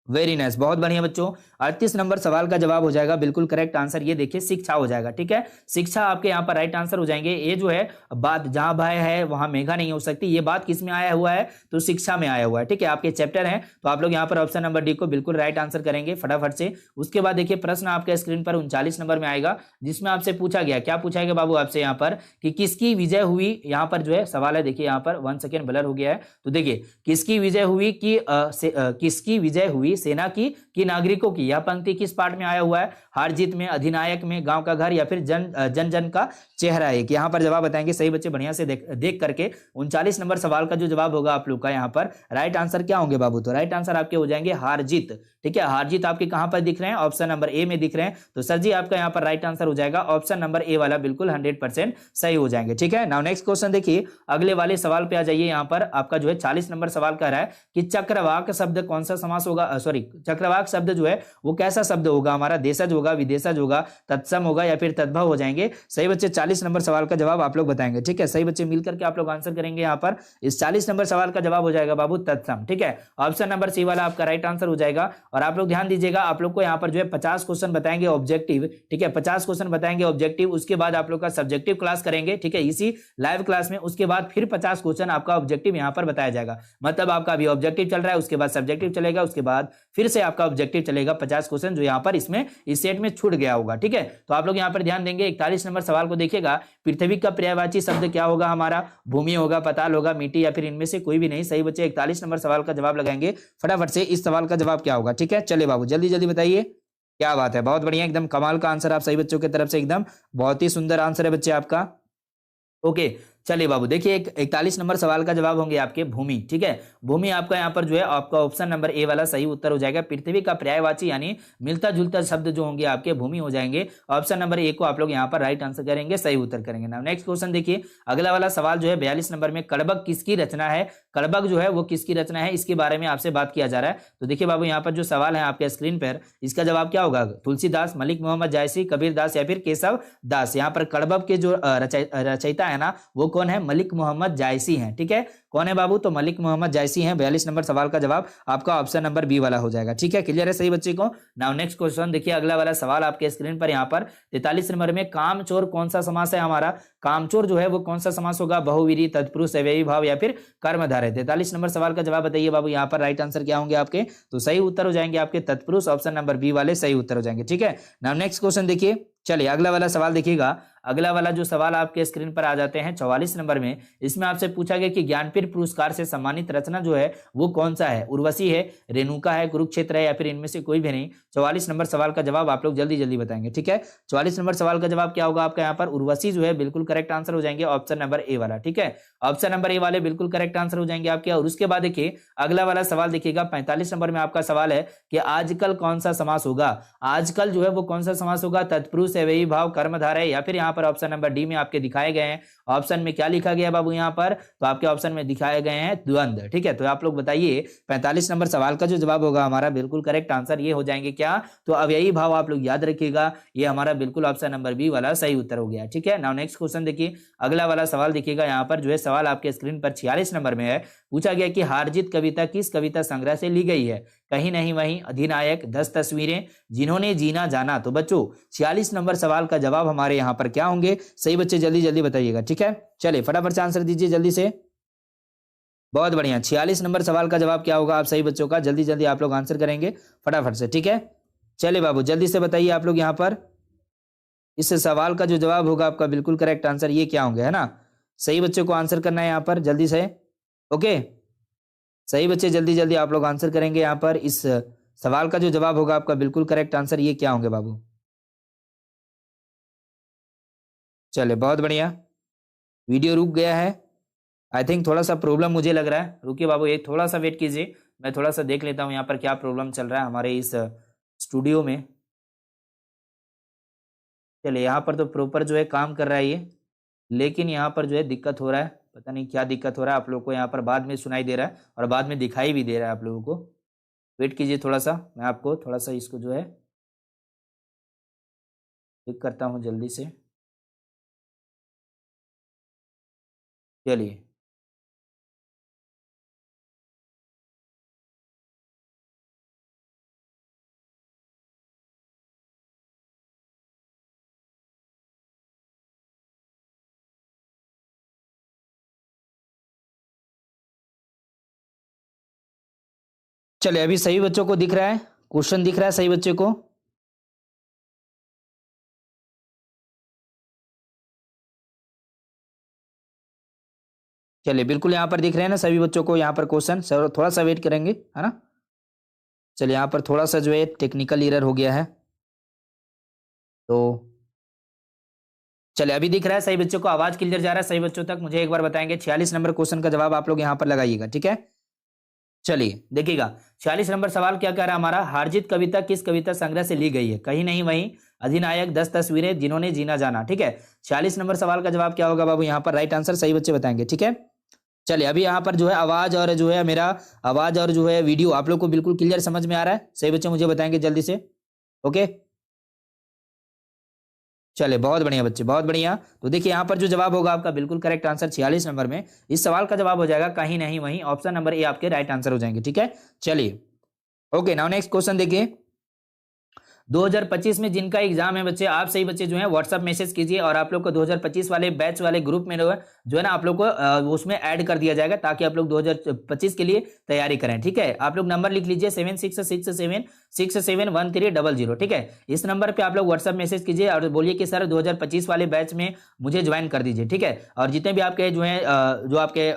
वेरी नाइस, बहुत बढ़िया बच्चों। 38 नंबर सवाल का जवाब हो जाएगा बिल्कुल करेक्ट आंसर, ये देखिए शिक्षा हो जाएगा, ठीक है। शिक्षा आपके यहाँ पर राइट आंसर हो जाएंगे। ये जो है बात, जहां भय है वहां मेघा नहीं हो सकती, ये बात किस में आया हुआ है, तो शिक्षा में आया हुआ है, ठीक है। आपके चैप्टर है, तो आप लोग यहाँ पर ऑप्शन नंबर डी को बिल्कुल राइट आंसर करेंगे फटाफट से। उसके बाद देखिए प्रश्न आपके स्क्रीन पर 39 नंबर में आएगा, जिसमें आपसे पूछा गया, क्या पूछा गया बाबू आपसे यहाँ पर, कि किसकी विजय हुई। यहाँ पर जो है सवाल है, देखिए यहाँ पर 1 सेकेंड ब्लर हो गया है, तो देखिए किसकी विजय हुई, किसकी विजय हुई, सेना की कि नागरिकों की। यह पंक्ति किस पार्ट में आया हुआ है, हार जीत में, अधिनायक में, गांव का घर या फिर जन जन का चेहरा एक। यहाँ पर जवाब बताएंगे सही बच्चे बढ़िया से देख करके। 39 नंबर सवाल का जो जवाब होगा आप लोग का यहाँ पर राइट आंसर क्या होंगे बाबू, तो राइट आंसर आपके हो जाएंगे हार जीत, ठीक है। हार जीत आपके कहां पर दिख रहे हैं, ऑप्शन नंबर ए में दिख रहे हैं, तो सर जी आपका यहाँ पर राइट आंसर हो जाएगा ऑप्शन नंबर ए वाला, बिल्कुल 100% सही हो जाएंगे, ठीक है। नाउ नेक्स्ट क्वेश्चन देखिए, अगले वाले सवाल पे आ जाइए। यहाँ पर आपका जो है 40 नंबर सवाल कह रहा है कि चक्रवाक शब्द कौन सा समास होगा, सॉरी चक्रवाक शब्द जो है वो कैसा शब्द होगा हमारा, देशज होगा, विदेशज होगा, तत्सम होगा या फिर तद्भव हो जाएंगे। सही बच्चे 40 नंबर सवाल का जवाब आप लोग बताएंगे, ठीक है। सही बच्चे मिलकर के आप लोग आंसर करेंगे। यहाँ पर इस 40 नंबर सवाल का जवाब हो जाएगा बाबू तत्सम, ठीक है। ऑप्शन नंबर सी वाला आपका राइट आंसर हो जाएगा। और आप लोग ध्यान दीजिएगा, आप लोग को यहाँ पर जो है 50 क्वेश्चन बताएंगे ऑब्जेक्टिव, ठीक है, 50 क्वेश्चन बताएंगे ऑब्जेक्टिव। उसके बाद आप लोग का सब्जेक्टिव क्लास करेंगे, ठीक है, इसी लाइव क्लास में। उसके बाद फिर 50 क्वेश्चन आपका ऑब्जेक्टिव यहाँ पर बताया जाएगा। मतलब आपका अभी ऑब्जेक्टिव चल रहा है, उसके बाद सब्जेक्टिव चलेगा, उसके बाद फिर से आपका ऑब्जेक्टिव चलेगा 50 क्वेश्चन, जो यहाँ पर इसमें इस सेट में छूट गया होगा, ठीक है। तो आप लोग यहाँ पर ध्यान देंगे। 41 नंबर सवाल को देखिएगा, पृथ्वी का पर्यायवाची शब्द क्या होगा हमारा, भूमि होगा, पताल होगा, मिट्टी या फिर इनमें से कोई भी नहीं। सही बच्चे 41 नंबर सवाल का जवाब लगाएंगे फटाफट से। इस सवाल का जवाब क्या होगा, ठीक है। चलिए बाबू जल्दी जल्दी बताइए, क्या बात है, बहुत बढ़िया, एकदम कमाल का आंसर आप सही बच्चों की तरफ से, एकदम बहुत ही सुंदर आंसर है बच्चे आपका। ओके, चलिए बाबू देखिए 41 नंबर सवाल का जवाब होंगे आपके भूमि। ठीक है, भूमि आपका यहाँ पर जो है आपका ऑप्शन नंबर ए वाला सही उत्तर हो जाएगा। पृथ्वी का पर्यायवाची यानी मिलता जुलता शब्द जो होंगे आपके भूमि हो जाएंगे। ऑप्शन नंबर ए को आप लोग यहाँ पर राइट आंसर करेंगे, सही उत्तर करेंगे ना। नेक्स्ट क्वेश्चन देखिए, अगला वाला सवाल जो है 42 नंबर में, कड़बग किसकी रचना है? कड़बग जो है वो किसकी रचना है, इसके बारे में आपसे बात किया जा रहा है। तो देखिए बाबू यहाँ पर जो सवाल है आपके स्क्रीन पर, इसका जवाब क्या होगा? तुलसीदास, मलिक मोहम्मद जायसी, कबीर दास या फिर केशव दास। यहाँ पर कड़बग के जो रचयिता है ना वो कौन है? मलिक मोहम्मद जायसी हैं। ठीक है, कौन है बाबू? तो मलिक मोहम्मद जायसी हैं। 42 नंबर सवाल का जवाब आपका ऑप्शन नंबर बी वाला हो जाएगा। ठीक है, क्लियर है सही बच्चे को? नाउ नेक्स्ट क्वेश्चन देखिए, अगला वाला सवाल आपके स्क्रीन पर यहाँ पर 43 नंबर में, कामचोर कौन सा समास है हमारा? कामचोर जो है वो कौन सा समास होगा? बहुवीरी, तत्पुरुष, अव्ययी भाव या फिर कर्मधारय। 43 नंबर सवाल का जवाब बताइए बाबू, यहाँ पर राइट आंसर क्या होंगे आपके? तो सही उत्तर हो जाएंगे आपके तत्पुरुष, ऑप्शन नंबर बी वाले सही उत्तर हो जाएंगे। ठीक है, नाउ नेक्स्ट क्वेश्चन देखिए, चलिए अगला वाला सवाल देखिएगा। अगला वाला जो सवाल आपके स्क्रीन पर आ जाते हैं 44 नंबर में, इसमें आपसे पूछा गया कि ज्ञानपीठ पुरस्कार से सम्मानित रचना जो है वो कौन सा है? उर्वशी है, रेणुका है, कुरुक्षेत्र है या फिर इनमें से कोई भी नहीं। 44 नंबर सवाल का जवाब आप लोग जल्दी जल्दी बताएंगे। ठीक है, 44 नंबर सवाल का जवाब क्या होगा आपका? यहाँ पर उर्वशी जो है बिल्कुल करेक्ट आंसर हो जाएंगे, ऑप्शन नंबर ए वाला। ठीक है, ऑप्शन नंबर ए वाले बिल्कुल करेक्ट आंसर हो जाएंगे आपके। और उसके बाद देखिए अगला वाला सवाल देखिएगा, 45 नंबर में आपका सवाल है कि आजकल कौन सा समास होगा? आजकल जो है वो कौन सा समास होगा? तत्पुरुष, अव्ययी भाव, कर्मधारय या फिर यहाँ पर ऑप्शन नंबर डी में आपके दिखाए गए हैं। ऑप्शन में क्या लिखा गया है बाबू यहाँ पर? तो आपके ऑप्शन में दिखाए गए हैं द्वंद्व। ठीक है, तो आप लोग बताइए 45 नंबर सवाल का जो जवाब होगा हमारा बिल्कुल करेक्ट आंसर ये हो जाएंगे क्या? तो अव्ययी भाव आप लोग याद रखिएगा, ये हमारा बिल्कुल ऑप्शन नंबर बी वाला सही उत्तर हो गया। ठीक है, नाउ नेक्स्ट क्वेश्चन देखिए, अगला वाला सवाल देखिएगा। यहाँ पर जो है सवाल आपके स्क्रीन पर 46 नंबर में है, पूछा गया कि हार जीत कविता किस कविता संग्रह से ली गई है? कहीं नहीं वहीं, अधिनायक, 10 तस्वीरें, जिन्होंने जीना जाना। तो बच्चों 46 नंबर सवाल का जवाब हमारे यहाँ पर क्या होंगे? सही बच्चे जल्दी जल्दी बताइएगा। ठीक है, चलिए फटाफट से आंसर दीजिए जल्दी से। बहुत बढ़िया, 46 नंबर सवाल का जवाब क्या होगा आप सही बच्चों का? जल्दी जल्दी आप लोग आंसर करेंगे फटाफट से। ठीक है, चलिए बाबू जल्दी से बताइए आप लोग यहाँ पर इस सवाल का जो जवाब होगा आपका बिल्कुल करेक्ट आंसर ये क्या होंगे, है ना? सही बच्चों को आंसर करना है यहाँ पर जल्दी से। ओके, सही बच्चे जल्दी जल्दी आप लोग आंसर करेंगे यहाँ पर। इस सवाल का जो जवाब होगा आपका बिल्कुल करेक्ट आंसर ये क्या होंगे बाबू? चलिए बहुत बढ़िया, वीडियो रुक गया है, आई थिंक थोड़ा सा प्रॉब्लम मुझे लग रहा है। रुकिए बाबू एक थोड़ा सा वेट कीजिए, मैं थोड़ा सा देख लेता हूँ यहाँ पर क्या प्रॉब्लम चल रहा है हमारे इस स्टूडियो में। चलिए यहाँ पर तो प्रॉपर जो है काम कर रहा है ये, लेकिन यहाँ पर जो है दिक्कत हो रहा है, पता नहीं क्या दिक्कत हो रहा है। आप लोग को यहाँ पर बाद में सुनाई दे रहा है और बाद में दिखाई भी दे रहा है आप लोगों को। वेट कीजिए थोड़ा सा, मैं आपको थोड़ा सा इसको जो है ठीक करता हूँ जल्दी से। चलिए चलिए अभी सही बच्चों को दिख रहा है, क्वेश्चन दिख रहा है सही बच्चे को? चलिए बिल्कुल यहाँ पर दिख रहे हैं ना सभी बच्चों को यहाँ पर क्वेश्चन? सर थोड़ा सा वेट करेंगे, है ना? चलिए यहाँ पर थोड़ा सा जो है टेक्निकल एरर हो गया है, तो चलिए अभी दिख रहा है सही बच्चों को, आवाज क्लियर जा रहा है सही बच्चों तक? मुझे एक बार बताएंगे। 46 नंबर क्वेश्चन का जवाब आप लोग यहाँ पर लगाइएगा। ठीक है, चलिए देखिएगा 46 नंबर सवाल क्या कह रहा है हमारा? हारजीत कविता किस कविता संग्रह से ली गई है? कहीं नहीं वहीं, अधिनायक, 10 तस्वीरें, जिन्होंने जीना जाना। ठीक है, 46 नंबर सवाल का जवाब क्या होगा बाबू? यहाँ पर राइट आंसर सही बच्चे बताएंगे। ठीक है, चलिए अभी यहाँ पर जो है आवाज और जो है मेरा आवाज और जो है वीडियो आप लोग को बिल्कुल क्लियर समझ में आ रहा है? सही बच्चे मुझे बताएंगे जल्दी से। ओके, चले बहुत बढ़िया बच्चे, बहुत बढ़िया। तो देखिए यहाँ पर जो जवाब होगा आपका बिल्कुल करेक्ट आंसर 46 नंबर में इस सवाल का जवाब हो जाएगा कहीं नहीं वहीं, ऑप्शन नंबर ए आपके राइट आंसर हो जाएंगे। ठीक है, चलिए ओके, नाउ नेक्स्ट क्वेश्चन देखिए। 2025 में जिनका एग्जाम है बच्चे, आप सही बच्चे जो है व्हाट्सएप मैसेज कीजिए और आप लोग को 2025 वाले बैच वाले ग्रुप में जो है ना आप लोग को उसमें ऐड कर दिया जाएगा ताकि आप लोग 2025 के लिए तैयारी करें। ठीक है, आप लोग नंबर लिख लीजिए 7667 671300। ठीक है, इस नंबर पे आप लोग व्हाट्सएप मैसेज कीजिए और बोलिए कि सर 2025 वाले बैच में मुझे ज्वाइन कर दीजिए। ठीक है, और जितने भी आपके जो है जो आपके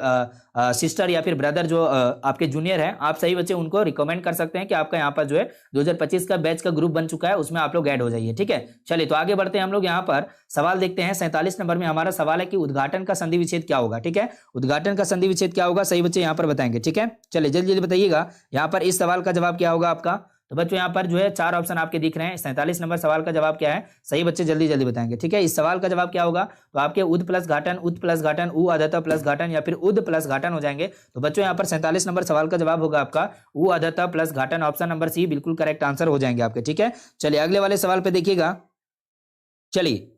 सिस्टर या फिर ब्रदर जो आपके जूनियर हैं, आप सही बच्चे उनको रिकमेंड कर सकते हैं कि आपका यहाँ पर जो है 2025 का बैच का ग्रुप बन चुका है, उसमें आप लोग ऐड हो जाइए। ठीक है, चलिए तो आगे बढ़ते हैं हम लोग। यहाँ पर सवाल देखते हैं 47 नंबर में हमारा सवाल है कि उद्घाटन का संधि विच्छेद क्या होगा। ठीक है, उद्घाटन का संधि विच्छेद क्या होगा, सही बच्चे यहाँ पर बताएंगे। ठीक है, चलिए जल्दी जल्दी बताइएगा यहाँ पर इस सवाल का जवाब क्या होगा आपका। तो बच्चों यहाँ पर जो है 4 ऑप्शन आपके दिख रहे हैं। 47 नंबर सवाल का जवाब क्या है, सही बच्चे जल्दी जल्दी बताएंगे। ठीक है, इस सवाल का जवाब क्या होगा, तो आपके उद प्लस घाटन, उद प्लस घाटन, उ अधता प्लस घाटन या फिर उद प्लस घाटन हो जाएंगे। तो बच्चों यहाँ पर 47 नंबर सवाल का जवाब होगा आपका उ अधता प्लस घाटन, ऑप्शन नंबर सी बिल्कुल करेक्ट आंसर हो जाएंगे आपके। ठीक है, चलिए अगले वाले सवाल पे देखिएगा। चलिए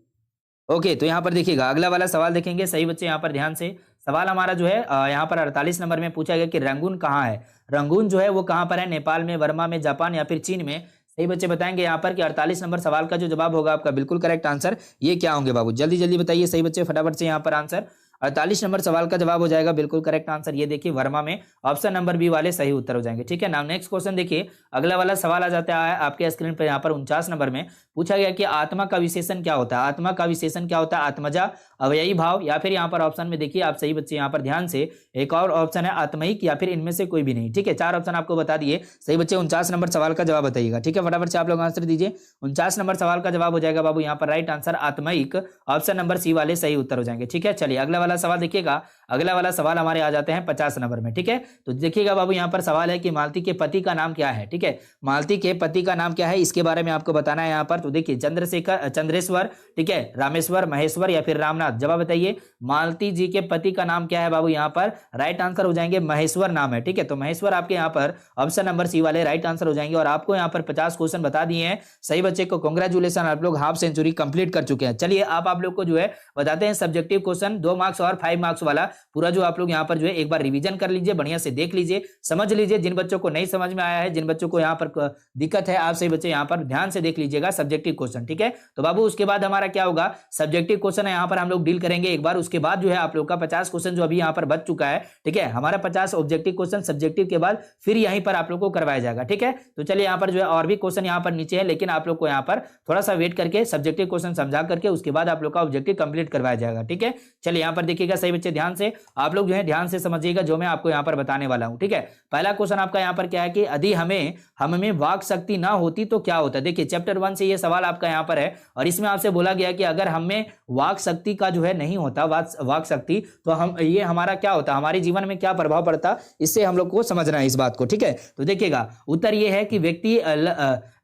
ओके, तो यहाँ पर देखिएगा अगला वाला सवाल देखेंगे। सही बच्चे यहाँ पर ध्यान से, सवाल हमारा जो है यहाँ पर 48 नंबर में पूछा गया कि रंगून कहाँ है। रंगून जो है वो कहाँ पर है, नेपाल में, बर्मा में, जापान या फिर चीन में। सही बच्चे बताएंगे यहाँ पर कि 48 नंबर सवाल का जो जवाब होगा आपका बिल्कुल करेक्ट आंसर ये क्या होंगे बाबू, जल्दी जल्दी बताइए सही बच्चे फटाफट से यहाँ पर आंसर। 48 नंबर सवाल का जवाब हो जाएगा बिल्कुल करेक्ट आंसर ये देखिए वर्मा में, ऑप्शन नंबर बी वाले सही उत्तर हो जाएंगे। ठीक है, नाउ नेक्स्ट क्वेश्चन देखिए, अगला वाला सवाल आ जाता है आपके स्क्रीन पर। यहाँ पर 49 नंबर में पूछा गया कि आत्मा का विशेषण क्या होता है। आत्मा का विशेषण क्या होता है, आत्मजा, अवयवी भाव या फिर यहाँ पर ऑप्शन में देखिए आप सही बच्चे यहाँ पर ध्यान से, एक और ऑप्शन है आत्मयिक या फिर इनमें से कोई भी नहीं। ठीक है, 4 ऑप्शन आपको बता दिए। सही बच्चे 49 नंबर सवाल का जवाब बताइएगा। ठीक है, फटाफट से आप लोग आंसर दीजिए। 49 नंबर सवाल का जवाब हो जाएगा बाबू यहाँ पर राइट आंसर आत्मयिक, ऑप्शन नंबर सी वाले सही उत्तर हो जाएंगे। ठीक है, चलिए अगला वाला सवाल देखिएगा। अगला वाला सवाल हमारे आ जाते हैं 50 नंबर में। ठीक है, तो देखिएगा बाबू यहाँ पर सवाल है कि मालती के पति का नाम क्या है। ठीक है, मालती के पति का नाम क्या है, इसके बारे में आपको बताना है यहाँ पर। तो देखिए चंद्रशेखर, चंद्रेश्वर, ठीक है, रामेश्वर, महेश्वर या फिर रामनाथ। जवाब बताइए मालती जी के पति का नाम क्या है बाबू, यहाँ पर राइट आंसर हो जाएंगे महेश्वर नाम है। ठीक है, तो महेश्वर आपके यहाँ पर ऑप्शन नंबर सी वाले राइट आंसर हो जाएंगे। और आपको यहाँ पर 50 क्वेश्चन बता दिए हैं। सही बच्चे को कांग्रेचुलेशन, आप लोग हाफ सेंचुरी कंप्लीट कर चुके हैं। चलिए आप लोग को जो है बताते हैं सब्जेक्टिव क्वेश्चन 2 मार्क्स और 5 मार्क्स वाला पूरा जो आप लोग यहाँ पर जो है एक बार रिवीजन कर लीजिए, बढ़िया से देख लीजिए, समझ लीजिए। जिन बच्चों को नहीं समझ में आया है, जिन बच्चों को यहाँ पर दिक्कत है, आप सही बच्चे यहाँ पर ध्यान से देख लीजिएगा सब्जेक्टिव क्वेश्चन। ठीक है, तो बाबू उसके बाद हमारा क्या होगा, सब्जेक्टिव क्वेश्चन है यहाँ पर हम लोग डील करेंगे एक बार। उसके बाद जो है आप लोग का 50 क्वेश्चन जो अभी यहाँ पर बच चुका है। ठीक है, हमारा 50 ऑब्जेक्टिव क्वेश्चन सब्जेक्टिव के बाद फिर यहीं पर आप लोग को करवाया जाएगा। ठीक है, तो चलिए यहाँ पर जो है और भी क्वेश्चन यहाँ पर नीचे है, लेकिन आप लोग को यहाँ पर थोड़ा सा वेट करके सब्जेक्टिव क्वेश्चन समझा करके उसके बाद आप लोग का ऑब्जेक्टिव कंप्लीट करवाया जाएगा। ठीक है, चलिए यहाँ पर देखिएगा सही बच्चे ध्यान से, आप लोग जो है ध्यान से समझिएगा जो मैं आपको यहाँ पर बताने वाला हूँ। ठीक है, पहला क्वेश्चन आपका यहाँ पर क्या है कि यदि हमें वाक शक्ति ना होती तो क्या होता। देखिए चैप्टर 1 से ये सवाल आपका यहाँ पर है और इसमें आपसे बोला गया कि अगर हमें वाक शक्ति का जो है नहीं होता वाक शक्ति, तो ये हमारा क्या होता, हमारे जीवन में क्या प्रभाव पड़ता, इससे हम लोग को समझना है इस बात को। ठीक है, तो देखिएगा उत्तर ये है कि व्यक्ति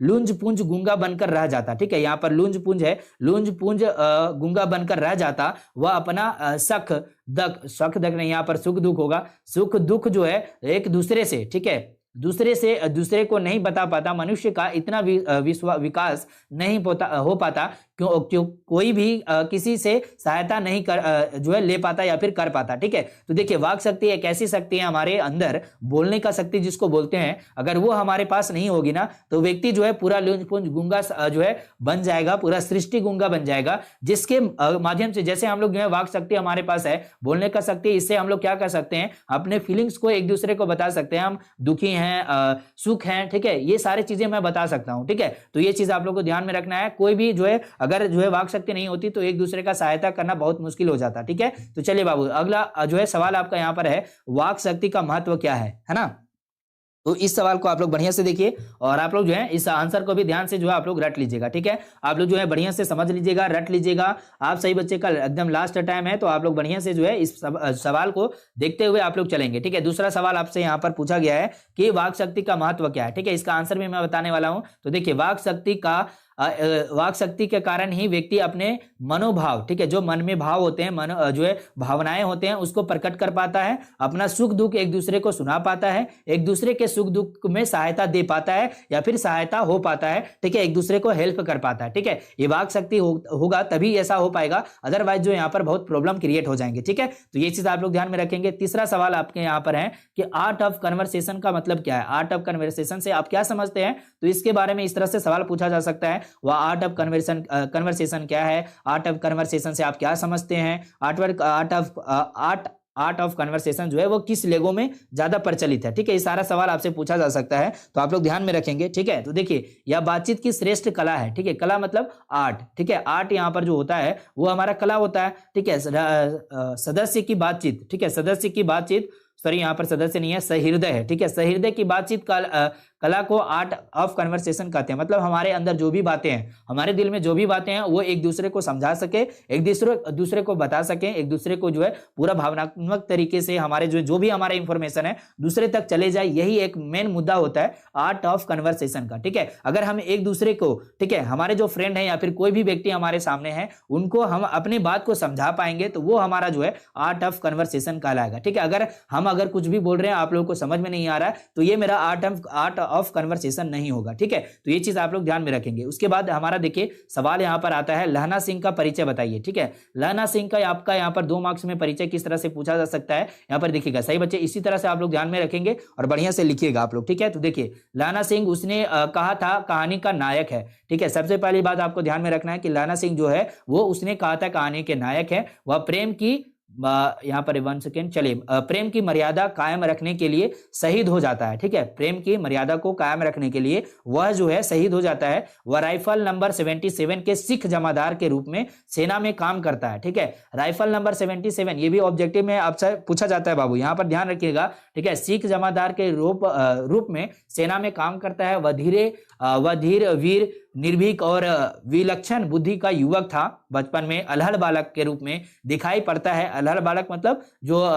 लुंज पुंज गूंगा बनकर रह जाता। ठीक है, यहाँ पर लुंज पुंज है, लुंज पुंज गूंगा बनकर रह जाता, वह अपना सख दख नहीं, यहाँ पर सुख दुख होगा, सुख दुख जो है एक दूसरे से, ठीक है, दूसरे को नहीं बता पाता। मनुष्य का इतना विकास नहीं हो पाता क्यों कोई भी किसी से सहायता नहीं जो है ले पाता या फिर कर पाता। ठीक है, तो देखिए वाक शक्ति एक ऐसी शक्ति है हमारे अंदर, बोलने का शक्ति जिसको बोलते हैं, अगर वो हमारे पास नहीं होगी ना तो व्यक्ति जो है पूरा लुंज पुंज गूंगा जो है बन जाएगा, पूरा सृष्टि गूंगा बन जाएगा। जिसके माध्यम से जैसे हम लोग जो है वाक शक्ति हमारे पास है, बोलने का शक्ति, इससे हम लोग क्या कर सकते हैं, अपने फीलिंग्स को एक दूसरे को बता सकते हैं। हम दुखी हैं, सुख हैं, ठीक है, ये सारी चीजें मैं बता सकता हूं। ठीक है, तो ये चीज आप लोग को ध्यान में रखना है। कोई भी जो है अगर जो है वाक शक्ति नहीं होती तो एक दूसरे का सहायता करना बहुत मुश्किल हो जाता। ठीक है, तो चलिए बाबू अगला जो है सवाल आपका यहाँ पर है, वाक शक्ति का महत्व क्या है ना। तो इस सवाल को आप लोग बढ़िया से देखिए और आप लोग जो है इस आंसर को भी ध्यान से जो है आप लोग रट लीजिएगा। ठीक है, आप लोग जो है बढ़िया से समझ लीजिएगा, रट लीजिएगा। आप सही बच्चे का एकदम लास्ट टाइम है, तो आप लोग बढ़िया से जो है इस सवाल को देखते हुए आप लोग चलेंगे। ठीक है, दूसरा सवाल आपसे यहाँ पर पूछा गया है कि वाक शक्ति का महत्व क्या है। ठीक है, इसका आंसर भी मैं बताने वाला हूँ। तो देखिए वाक शक्ति के कारण ही व्यक्ति अपने मनोभाव, ठीक है, जो मन में भाव होते हैं, जो है भावनाएं होते हैं, उसको प्रकट कर पाता है, अपना सुख दुख एक दूसरे को सुना पाता है, एक दूसरे के सुख दुख में सहायता दे पाता है या फिर सहायता हो पाता है। ठीक है, एक दूसरे को हेल्प कर पाता है। ठीक है, ये वाक शक्ति होगा तभी ऐसा हो पाएगा, अदरवाइज जो यहाँ पर बहुत प्रॉब्लम क्रिएट हो जाएंगे। ठीक है, तो ये चीज आप लोग ध्यान में रखेंगे। तीसरा सवाल आपके यहाँ पर है कि आर्ट ऑफ कन्वर्सेशन का मतलब क्या है। आर्ट ऑफ कन्वर्सेशन से आप क्या समझते हैं, तो इसके बारे में इस तरह से सवाल पूछा जा सकता है, वह आर्ट ऑफ कन्वर्सेशन क्या है, आर्ट ऑफ कन्वर्सेशन से आप क्या समझते हैं, आर्ट आर्ट ऑफ कन्वर्सेशन जो है वो किस लेगो में ज्यादा प्रचलित है। ठीक है, ये सारा सवाल आपसे पूछा जा सकता है, तो आप लोग ध्यान में रखेंगे। ठीक है, तो देखिए यह बातचीत की श्रेष्ठ कला है। ठीक है, कला मतलब आर्ट। ठीक है, आर्ट यहाँ पर जो होता है वो हमारा कला होता है। ठीक है, सदस्य की बातचीत, ठीक है, सदस्य की बातचीत, सॉरी यहाँ पर सदस्य नहीं है, सहृदय है। ठीक है, सहृदय की बातचीत कला को आर्ट ऑफ कन्वर्सेशन कहते हैं। मतलब हमारे अंदर जो भी बातें हैं, हमारे दिल में जो भी बातें हैं, वो एक दूसरे को समझा सके, एक दूसरे को बता सके, एक दूसरे को जो है पूरा भावनात्मक तरीके से हमारे जो भी हमारा इंफॉर्मेशन है दूसरे तक चले जाए, यही एक मेन मुद्दा होता है आर्ट ऑफ कन्वर्सेशन का। ठीक है, अगर हम एक दूसरे को, ठीक है, हमारे जो फ्रेंड है या फिर कोई भी व्यक्ति हमारे सामने है, उनको हम अपनी बात को समझा पाएंगे तो वो हमारा जो है आर्ट ऑफ कन्वर्सेशन कहलाएगा। ठीक है, अगर कुछ भी बोल रहे हैं आप लोगों को समझ में नहीं आ रहा है तो ये मेरा आर्ट ऑफ कन्वर्सेशन नहीं होगा। ठीक है, तो ये चीज आप लोग ध्यान में रखेंगे। उसके बाद हमारा देखिए सवाल यहां पर आता है, लहना सिंह का परिचय बताइए। ठीक है, लहना सिंह का आपका यहां पर 2 मार्क्स में परिचय किस तरह से पूछा जा सकता है, यहां पर देखिएगा। सही बच्चे, इसी तरह से आप लोग ध्यान में रखेंगे और बढ़िया से लिखिएगा आप लोग। ठीक है, तो देखिए लहना सिंह उसने कहा था कहानी का नायक है। ठीक है, सबसे पहली बात आपको ध्यान में रखना है कि लहना सिंह जो है वो उसने कहा था कहानी के नायक है। वह प्रेम की, यहां पर 1 सेकेंड, चलिए, प्रेम की मर्यादा कायम रखने के लिए शहीद हो जाता है। ठीक है, प्रेम की मर्यादा को कायम रखने के लिए वह जो है शहीद हो जाता है। वह राइफल नंबर 77 के सिख जमादार के रूप में सेना में काम करता है। ठीक है, राइफल नंबर 77 ये भी ऑब्जेक्टिव में आपसे पूछा जाता है बाबू, यहां पर ध्यान रखिएगा। ठीक है, सिख जमादार के रूप में सेना में काम करता है। वह धीर, वीर, निर्भीक और विलक्षण बुद्धि का युवक था। बचपन में अल्हड़ बालक के रूप में दिखाई पड़ता है। अल्हड़ बालक मतलब जो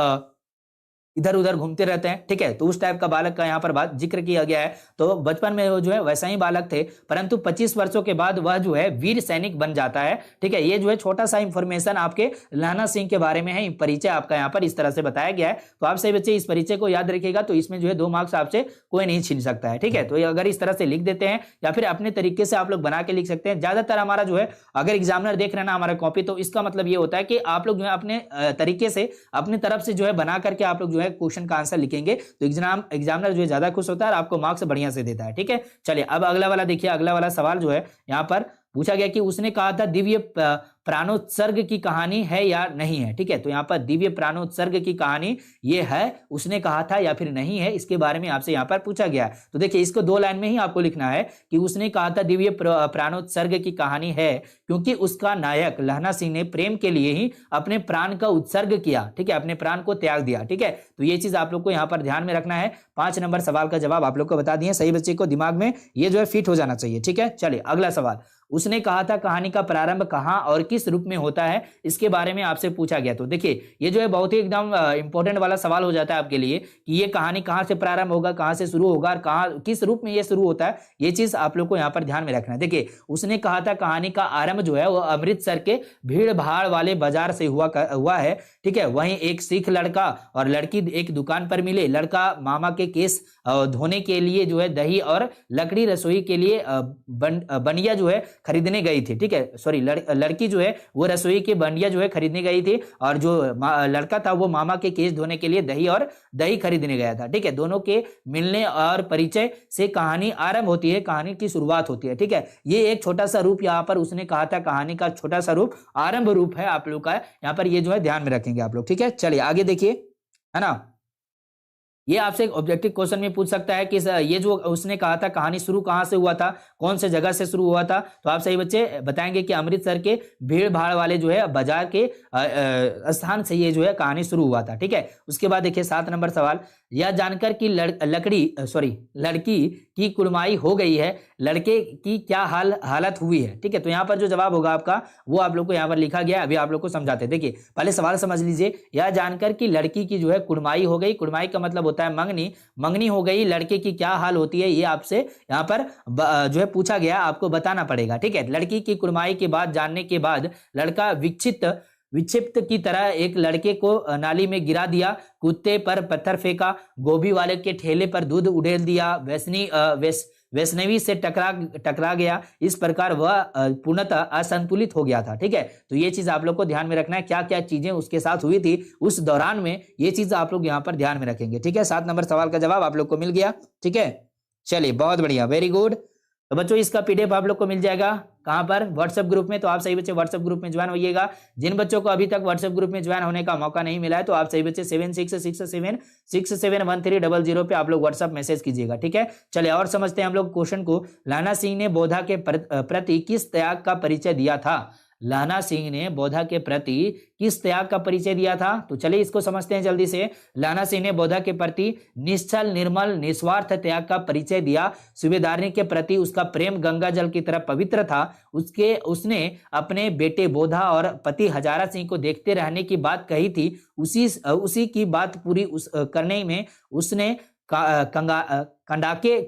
इधर उधर घूमते रहते हैं। ठीक है, तो उस टाइप का बालक का यहाँ पर बात जिक्र किया गया है। तो बचपन में वो जो है वैसा ही बालक थे, परंतु 25 वर्षों के बाद वह जो है वीर सैनिक बन जाता है। ठीक है, ये जो है छोटा सा इंफॉर्मेशन आपके लहना सिंह के बारे में है। परिचय आपका यहाँ पर इस तरह से बताया गया है। तो आप सही बच्चे इस परिचय को याद रखिएगा, तो इसमें जो है 2 मार्क्स आपसे कोई नहीं छीन सकता है। ठीक है, तो अगर इस तरह से लिख देते हैं या फिर अपने तरीके से आप लोग बना के लिख सकते हैं। ज्यादातर हमारा जो है अगर एग्जामिनर देख रहे हैं ना हमारा कॉपी, तो इसका मतलब ये होता है कि आप लोग जो है अपने तरीके से अपनी तरफ से जो है बना करके आप लोग जो है क्वेश्चन का आंसर लिखेंगे, तो एग्जामिनर जो है ज्यादा खुश होता है और आपको मार्क्स बढ़िया से देता है। ठीक है, चलिए अब अगला वाला देखिए। अगला वाला सवाल जो है यहाँ पर पूछा गया कि उसने कहा था दिव्य प्राणोत्सर्ग की कहानी है या नहीं है। ठीक है, तो यहाँ पर दिव्य प्राणोत्सर्ग की कहानी ये है, उसने कहा था या फिर नहीं है, इसके बारे में आपसे यहाँ पर पूछा गया। तो देखिए इसको 2 लाइन में ही आपको लिखना है कि उसने कहा था दिव्य प्राणोत्सर्ग की कहानी है क्योंकि उसका नायक लहना सिंह ने प्रेम के लिए ही अपने प्राण का उत्सर्ग किया। ठीक है, अपने प्राण को त्याग दिया। ठीक है, तो ये चीज आप लोग को यहाँ पर ध्यान में रखना है। 5 नंबर सवाल का जवाब आप लोग को बता दिए। सही बच्चे को दिमाग में ये जो है फिट हो जाना चाहिए। ठीक है, चलिए अगला सवाल। उसने कहा था कहानी का प्रारंभ कहाँ और किस रूप में होता है, इसके बारे में आपसे पूछा गया। तो देखिए ये जो है बहुत ही एकदम इंपॉर्टेंट वाला सवाल हो जाता है आपके लिए कि ये कहानी कहाँ से प्रारंभ होगा, कहाँ से शुरू होगा और कहाँ किस रूप में ये शुरू होता है। ये चीज आप लोग को यहाँ पर ध्यान में रखना है। देखिए उसने कहा था कहानी का आरंभ जो है वो अमृतसर के भीड़ भाड़ वाले बाजार से हुआ है। ठीक है, वहीं एक सिख लड़का और लड़की एक दुकान पर मिले। लड़का मामा के केस धोने के लिए जो है दही और लकड़ी रसोई के लिए बंडिया जो है खरीदने गई थी। ठीक है, सॉरी, लड़की जो है वो रसोई के बंडिया जो है खरीदने गई थी और जो लड़का था वो मामा के केस धोने के लिए दही खरीदने गया था। ठीक है, दोनों के मिलने और परिचय से कहानी आरंभ होती है, कहानी की शुरुआत होती है। ठीक है, ये एक छोटा सा रूप यहाँ पर उसने कहा था कहानी का छोटा सा रूप आरंभ रूप है आप लोग का, यहाँ पर ये जो है ध्यान में रखेंगे आप लोग। ठीक है, चलिए आगे देखिए, है ना। ये आपसे एक ऑब्जेक्टिव क्वेश्चन में पूछ सकता है कि ये जो उसने कहा था कहानी शुरू कहां से हुआ था, कौन से जगह से शुरू हुआ था। तो आप सही बच्चे बताएंगे कि अमृतसर के भीड़ भाड़ वाले जो है बाजार के स्थान से ये जो है कहानी शुरू हुआ था। ठीक है, उसके बाद देखिए 7 नंबर सवाल। यह जानकर कि लड़की की कुड़माई हो गई है, लड़के की क्या हालत हुई है। ठीक है, तो यहाँ पर जो जवाब होगा आपका वो आप लोग को यहाँ पर लिखा गया, अभी आप लोग को समझाते हैं। देखिए पहले सवाल समझ लीजिए। यह जानकर कि लड़की की जो है कुड़माई हो गई, कुड़माई का मतलब होता है मंगनी हो गई, लड़के की क्या हाल होती है ये आपसे यहाँ पर जो है पूछा गया, आपको बताना पड़ेगा। ठीक है, लड़की की कुड़माई के बाद जानने के बाद लड़का विक्षिप्त की तरह एक लड़के को नाली में गिरा दिया, कुत्ते पर पत्थर फेंका, गोभी वाले के ठेले पर दूध उड़ेल दिया, वैष्णवी से टकरा गया। इस प्रकार वह पूर्णतः असंतुलित हो गया था। ठीक है, तो ये चीज आप लोग को ध्यान में रखना है, क्या क्या चीजें उसके साथ हुई थी उस दौरान में, ये चीज आप लोग यहाँ पर ध्यान में रखेंगे। ठीक है, 7 नंबर सवाल का जवाब आप लोग को मिल गया। ठीक है, चलिए बहुत बढ़िया, वेरी गुड। तो बच्चों इसका पीडीएफ आप लोग को मिल जाएगा कहाँ पर, व्हाट्सएप ग्रुप में। तो आप सही बच्चे व्हाट्सएप ग्रुप में ज्वाइन होइएगा। जिन बच्चों को अभी तक व्हाट्सएप ग्रुप में ज्वाइन होने का मौका नहीं मिला है तो आप सही बच्चे 7667671300 पे आप लोग व्हाट्सएप मैसेज कीजिएगा, ठीक है। चलिए और समझते हैं हम लोग क्वेश्चन को। लाना सिंह ने बौद्धा के प्रति किस त्याग का परिचय दिया था? लाना सिंह ने बौद्धा के प्रति किस त्याग का परिचय दिया था? तो चलिए इसको समझते हैं जल्दी से। लाना सिंह ने बौद्धा के प्रति निश्चल निर्मल निस्वार्थ त्याग का परिचय दिया। सूबेदारनी के प्रति उसका प्रेम गंगा जल की तरह पवित्र था। उसने अपने बेटे बौद्धा और पति हजारा सिंह को देखते रहने की बात कही थी। उसी की बात पूरी करने में उसने कड़ाके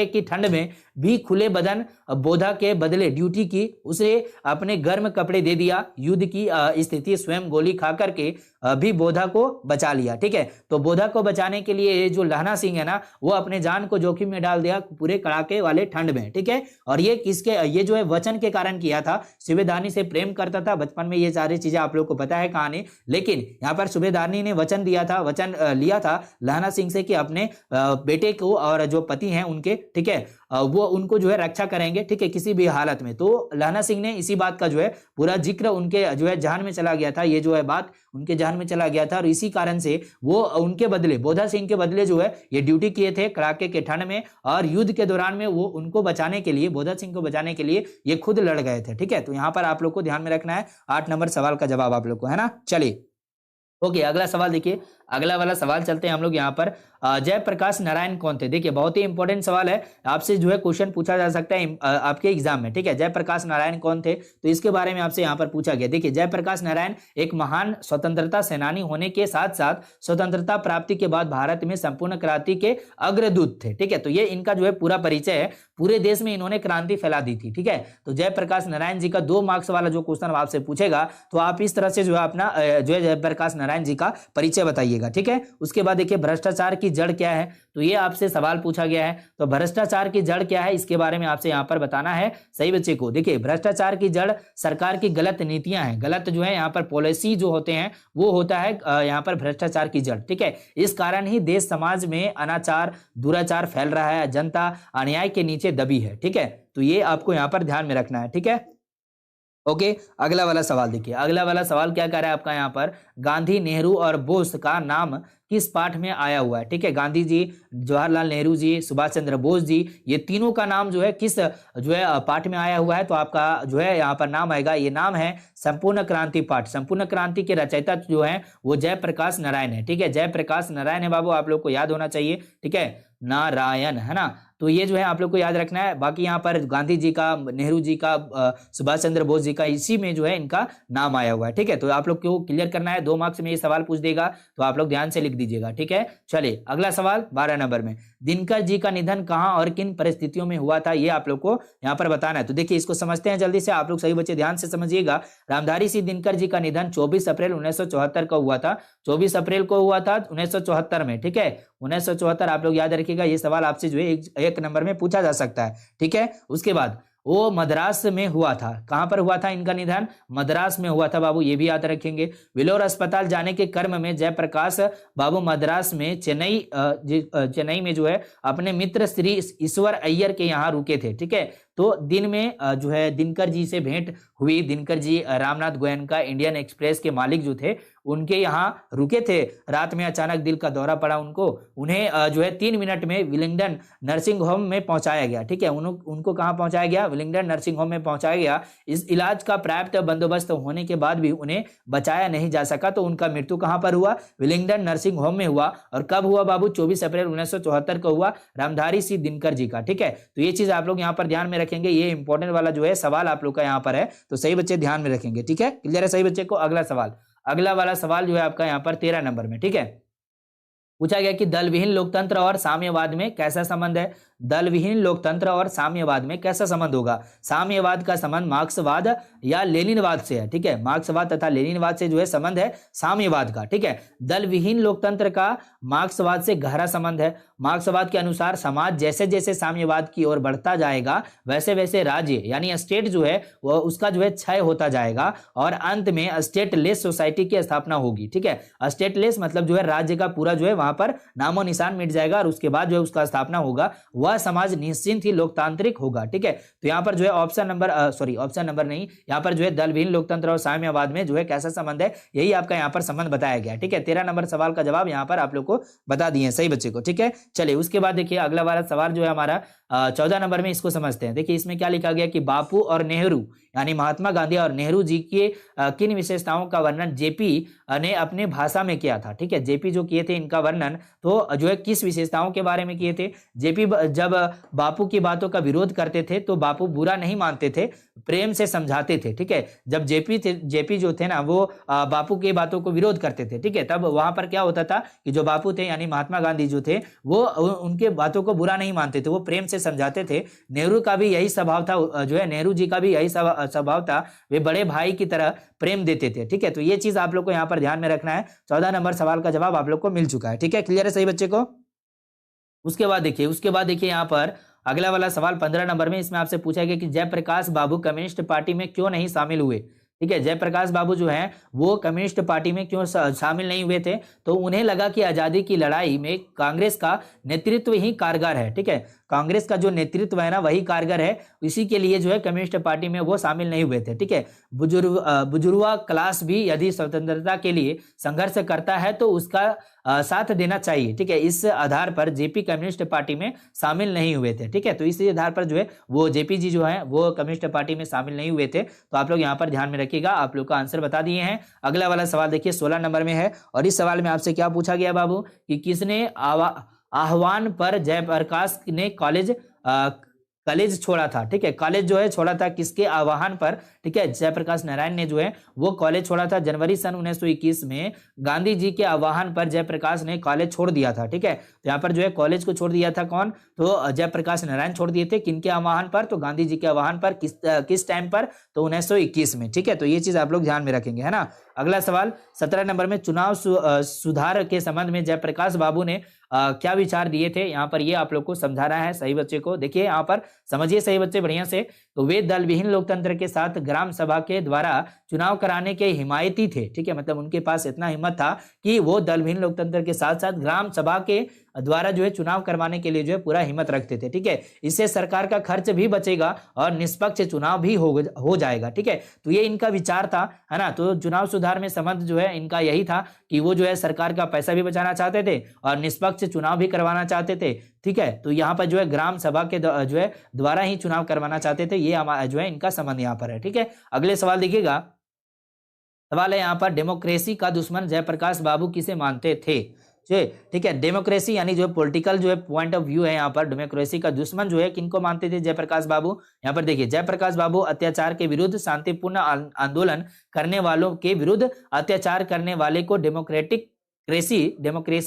की ठंड में भी खुले बदन बौद्धा के बदले ड्यूटी की। उसे अपने गर्म कपड़े दे दिया। युद्ध की स्थिति स्वयं गोली खा करके भी बौद्धा को बचा लिया, ठीक है। तो बौद्धा को बचाने के लिए जो लाना सिंह है ना, वो अपने जान को जोखिम में डाल दिया पूरे कड़ाके वाले ठंड में, ठीक है। और ये जो है वचन के कारण किया था। सूबेदारनी से प्रेम करता था बचपन में, ये सारी चीजें आप लोग को पता है कहानी। लेकिन यहाँ पर सूबेदारनी ने वचन लिया था लाना सिंह से कि अपने बेटे को और जो पति हैं उनके, ठीक है, वो उनको जो है रक्षा करेंगे, ठीक है, किसी भी हालत में। तो लाना सिंह ने इसी बात का जो है पूरा जिक्र उनके जो है जहन में चला गया था। ये जो है बात उनके जहन में चला गया था और इसी कारण से वो उनके बदले, बौद्धा सिंह के बदले जो है ये ड्यूटी किए थे कड़ाके के ठंड में। और युद्ध के दौरान में वो उनको बचाने के लिए, बौद्धा सिंह को बचाने के लिए ये खुद लड़ गए थे, ठीक है। तो यहाँ पर आप लोग को ध्यान में रखना है 8 नंबर सवाल का जवाब आप लोग को, है ना। चलिए ओके, अगला सवाल देखिए। अगला वाला सवाल चलते हैं हम लोग यहाँ पर। जयप्रकाश नारायण कौन थे? देखिए बहुत ही इंपॉर्टेंट सवाल है, आपसे जो है क्वेश्चन पूछा जा सकता है आपके एग्जाम में, ठीक है। जयप्रकाश नारायण कौन थे? तो इसके बारे में आपसे यहाँ पर पूछा गया। देखिए जयप्रकाश नारायण एक महान स्वतंत्रता सेनानी होने के साथ साथ स्वतंत्रता प्राप्ति के बाद भारत में संपूर्ण क्रांति के अग्रदूत थे, ठीक है। तो ये इनका जो है पूरा परिचय है। पूरे देश में इन्होंने क्रांति फैला दी थी, ठीक है। तो जयप्रकाश नारायण जी का 2 मार्क्स वाला जो क्वेश्चन आपसे पूछेगा तो आप इस तरह से जो है अपना जो है जयप्रकाश नारायण जी का परिचय बताइएगा, ठीक है। उसके बाद देखिए भ्रष्टाचार की जड़ क्या है? तो ये आपसे सवाल पूछा गया है। तो भ्रष्टाचार की जड़ क्या है, इसके बारे में आपसे यहाँ पर बताना है सही बच्चे को। देखिए भ्रष्टाचार की जड़ सरकार की गलत नीतियां हैं, गलत जो है यहाँ पर पॉलिसी जो होते हैं वो होता है यहाँ पर भ्रष्टाचार की जड़, ठीक है। इस कारण ही देश समाज में अनाचार दुराचार फैल रहा है, जनता अन्याय के नीचे दबी है, ठीक है। तो ये आपको यहाँ पर ध्यान में रखना है, ठीक है। ओके, अगला वाला सवाल देखिए। अगला वाला सवाल क्या कर रहा है आपका यहाँ पर, गांधी नेहरू और बोस का नाम किस पाठ में आया हुआ है? ठीक है, गांधी जी, जवाहरलाल नेहरू जी, सुभाष चंद्र बोस जी, ये तीनों का नाम जो है किस जो है पाठ में आया हुआ है? तो आपका जो है यहाँ पर नाम आएगा, ये नाम है संपूर्ण क्रांति पाठ। संपूर्ण क्रांति के रचयिता जो है वो जयप्रकाश नारायण है, ठीक है। जयप्रकाश नारायण है बाबू, आप लोग को याद होना चाहिए, ठीक है, नारायण, है ना। तो ये जो है आप लोग को याद रखना है। बाकी यहाँ पर गांधी जी का, नेहरू जी का, सुभाष चंद्र बोस जी का, इसी में जो है इनका नाम आया हुआ है, ठीक है। तो आप लोग को क्लियर करना है, 2 मार्क्स में ये सवाल पूछ देगा तो आप लोग ध्यान से लिख दीजिएगा, ठीक है। चलिए अगला सवाल 12 नंबर में, दिनकर जी का निधन कहाँ और किन परिस्थितियों में हुआ था, ये आप लोग को यहाँ पर बताना है। तो देखिए इसको समझते हैं जल्दी से, आप लोग सही बच्चे ध्यान से समझिएगा। रामधारी सिंह दिनकर जी का निधन 24 अप्रैल 1974 को हुआ था। 24 अप्रैल को हुआ था 1974 में, ठीक है। 1974 आप लोग याद रखिएगा, ये सवाल आपसे जो है एक नंबर में पूछा जा सकता है, ठीक है। उसके बाद वो मद्रास में हुआ था। कहां पर हुआ था इनका निधन? मद्रास में हुआ था बाबू, ये भी याद रखेंगे। विलोर अस्पताल जाने के क्रम में जयप्रकाश बाबू मद्रास में चेन्नई में जो है अपने मित्र श्री ईश्वर अय्यर के यहाँ रुके थे, ठीक है। तो दिन में जो है दिनकर जी से भेंट हुई। दिनकर जी रामनाथ गोयनका इंडियन एक्सप्रेस के मालिक जो थे उनके यहाँ रुके थे। रात में अचानक दिल का दौरा पड़ा उनको, उन्हें जो है 3 मिनट में विलिंगडन नर्सिंग होम में पहुंचाया गया, ठीक है। उनको कहाँ पहुंचाया गया? विलिंगडन नर्सिंग होम में पहुंचाया गया। इस इलाज का पर्याप्त बंदोबस्त होने के बाद भी उन्हें बचाया नहीं जा सका, तो उनका मृत्यु कहाँ पर हुआ? विलिंगडन नर्सिंग होम में हुआ। और कब हुआ बाबू? 24 अप्रैल 1974 को हुआ, रामधारी सिंह दिनकर जी का, ठीक है। तो ये चीज आप लोग यहाँ पर ध्यान में रखेंगे, ये इंपॉर्टेंट वाला जो है सवाल आप लोग का यहाँ पर है, तो सही बच्चे ध्यान में रखेंगे, ठीक है। क्लियर है सही बच्चे को? अगला सवाल, अगला वाला सवाल जो है आपका यहाँ पर 13 नंबर में, ठीक है। पूछा गया कि दल विहीन लोकतंत्र और साम्यवाद में कैसा संबंध है? दल विहीन लोकतंत्र और साम्यवाद में कैसा संबंध होगा? साम्यवाद का संबंध मार्क्सवाद या लेनिनवाद से है, ठीक है। मार्क्सवाद तथा लेनिनवाद से जो है संबंध है साम्यवाद का, ठीक है। दल विहीन लोकतंत्र का मार्क्सवाद से गहरा संबंध है। मार्क्सवाद के अनुसार समाज जैसे जैसे साम्यवाद की ओर बढ़ता जाएगा वैसे वैसे राज्य यानी स्टेट जो है वो उसका जो है क्षय होता जाएगा और अंत में स्टेटलेस सोसाइटी की स्थापना होगी, ठीक है। स्टेटलेस मतलब जो है राज्य का पूरा जो है वहां पर नामो निशान मिट जाएगा और उसके बाद जो है उसका स्थापना होगा। वह वह समाज निश्चिंत ही लोकतांत्रिक होगा। ठीक है, तो यहाँ पर जो है ऑप्शन नंबर नहीं, यहाँ पर जो है दल विहीन लोकतंत्र और साम्यवाद में जो है कैसा संबंध है, यही आपका यहाँ पर संबंध बताया गया। ठीक है, 13 नंबर सवाल का जवाब यहाँ पर आप लोग को बता दिए सही बच्चे को। ठीक है, चलिए उसके बाद देखिए अगला वाला सवाल जो है हमारा 14 नंबर में, इसको समझते हैं। देखिए इसमें क्या लिखा गया कि बापू और नेहरू यानी महात्मा गांधी और नेहरू जी के किन विशेषताओं का वर्णन जेपी ने अपने भाषा में किया था। ठीक है, जेपी जो किए थे इनका वर्णन तो जो है किस विशेषताओं के बारे में किए थे। जेपी जब बापू की बातों का विरोध करते थे तो बापू बुरा नहीं मानते थे, प्रेम से समझाते थे। ठीक है, जब जेपी जो थे ना वो बापू की बातों को विरोध करते थे। ठीक है, तब वहां पर क्या होता था कि जो बापू थे यानी महात्मा गांधी जो थे वो उनके बातों को बुरा नहीं मानते थे, वो प्रेम से समझाते थे। नेहरू का भी यही स्वभाव था, जो है नेहरू जी का भी यही स्वभाव था, वे बड़े भाई की तरह प्रेम देते थे। ठीक है, तो ये चीज आप लोग को यहाँ पर ध्यान में रखना है। 14 नंबर सवाल का जवाब आप लोग को मिल चुका है। ठीक है, क्लियर है सही बच्चे को। उसके बाद देखिए यहाँ पर अगला वाला सवाल 15 नंबर में, इसमें आपसे पूछा गया कि जयप्रकाश बाबू कम्युनिस्ट पार्टी में क्यों नहीं शामिल हुए। ठीक है, जयप्रकाश बाबू जो है वो कम्युनिस्ट पार्टी में क्यों शामिल नहीं हुए थे, तो उन्हें लगा कि आजादी की लड़ाई में कांग्रेस का नेतृत्व ही कारगर है। ठीक है, कांग्रेस का जो नेतृत्व है ना वही कारगर है, इसी के लिए जो है कम्युनिस्ट पार्टी में वो शामिल नहीं हुए थे। ठीक है, बुजुर्गा क्लास भी यदि स्वतंत्रता के लिए संघर्ष करता है तो उसका साथ देना चाहिए। ठीक है, इस आधार पर जेपी कम्युनिस्ट पार्टी में शामिल नहीं हुए थे। ठीक है, तो इसी आधार पर जो है वो जेपी जी जो है वो कम्युनिस्ट पार्टी में शामिल नहीं हुए थे। तो आप लोग यहाँ पर ध्यान में रखिएगा, आप लोग का आंसर बता दिए हैं। अगला वाला सवाल देखिए 16 नंबर में है, और इस सवाल में आपसे क्या पूछा गया बाबू कि आह्वान पर जयप्रकाश ने कॉलेज छोड़ा था। ठीक है, कॉलेज जो है छोड़ा था किसके आह्वान पर। ठीक है, जयप्रकाश नारायण ने जो है वो कॉलेज छोड़ा था जनवरी सन 1921 में। गांधी जी के आह्वान पर जयप्रकाश ने कॉलेज छोड़ दिया था। ठीक है, तो यहाँ पर जो है कॉलेज को छोड़ दिया था कौन, तो जयप्रकाश नारायण छोड़ दिए थे। किनके आह्वान पर, तो गांधी जी के आह्वान पर। किस टाइम पर, तो 1921 में। ठीक है, तो ये चीज आप लोग ध्यान में रखेंगे, है ना। अगला सवाल 17 नंबर में, चुनाव सुधार के संबंध में जयप्रकाश बाबू ने क्या विचार दिए थे, यहाँ पर ये आप लोग को समझाना है सही बच्चे को। देखिए यहाँ पर समझिए सही बच्चे बढ़िया से। तो वे दल विहीन लोकतंत्र के साथ ग्राम सभा के द्वारा चुनाव कराने के हिमायती थे। ठीक है, मतलब उनके पास इतना हिम्मत था कि वो दल विहीन लोकतंत्र के साथ साथ ग्राम सभा के द्वारा जो है चुनाव करवाने के लिए जो है पूरा हिम्मत रखते थे। ठीक है, इससे सरकार का खर्च भी बचेगा और निष्पक्ष चुनाव भी हो जाएगा। ठीक है, तो ये इनका विचार था, है ना। तो चुनाव सुधार में संबंध जो है इनका यही था कि वो जो है सरकार का पैसा भी बचाना चाहते थे और निष्पक्ष चुनाव भी करवाना चाहते थे। ठीक है, तो यहाँ पर जो है ग्राम सभा के जो है द्वारा ही चुनाव करवाना चाहते थे, ये हमारा जो है इनका संबंध यहाँ पर है। ठीक है, अगले सवाल देखिएगा, सवाल है यहाँ पर डेमोक्रेसी का दुश्मन जयप्रकाश बाबू किसे मानते थे। ठीक है, डेमोक्रेसी यानी जो पॉलिटिकल जो है पॉइंट ऑफ व्यू है, यहाँ पर डेमोक्रेसी का दुश्मन जो है किनको मानते थे जयप्रकाश बाबू। यहाँ पर देखिए जयप्रकाश बाबू अत्याचार के विरुद्ध शांतिपूर्ण आंदोलन करने वालों के विरुद्ध अत्याचार करने वाले को डेमोक्रेसी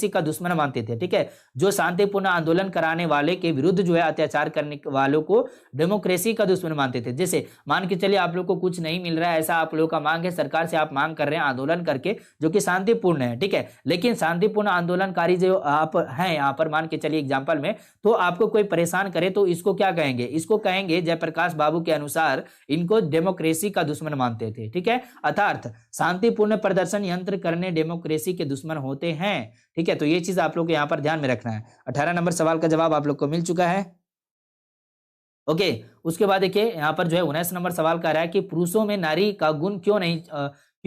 का दुश्मन मानते थे। ठीक है, जो शांतिपूर्ण आंदोलन कराने वाले के विरुद्ध जो है अत्याचार करने वालों को डेमोक्रेसी का दुश्मन मानते थे। जैसे मान के चलिए आप लोग को कुछ नहीं मिल रहा है, ऐसा आप लोग का मांग है, सरकार से आप मांग कर रहे हैं आंदोलन करके, जो कि शांतिपूर्ण है। ठीक है, लेकिन शांतिपूर्ण आंदोलनकारी जो आप हैं यहाँ पर मान के चलिए एग्जाम्पल में, तो आपको कोई परेशान करे तो इसको क्या कहेंगे, इसको कहेंगे जयप्रकाश बाबू के अनुसार इनको डेमोक्रेसी का दुश्मन मानते थे। ठीक है, अर्थात शांतिपूर्ण प्रदर्शन यंत्र करने डेमोक्रेसी के दुश्मन होते हैं। ठीक है, तो ये चीज आप लोग को यहाँ पर ध्यान में रखना है। 18 नंबर सवाल का जवाब आप लोग को मिल चुका है। ओके, उसके बाद देखिए यहाँ पर जो है 19 नंबर सवाल कह रहा है कि पुरुषों में नारी का गुण क्यों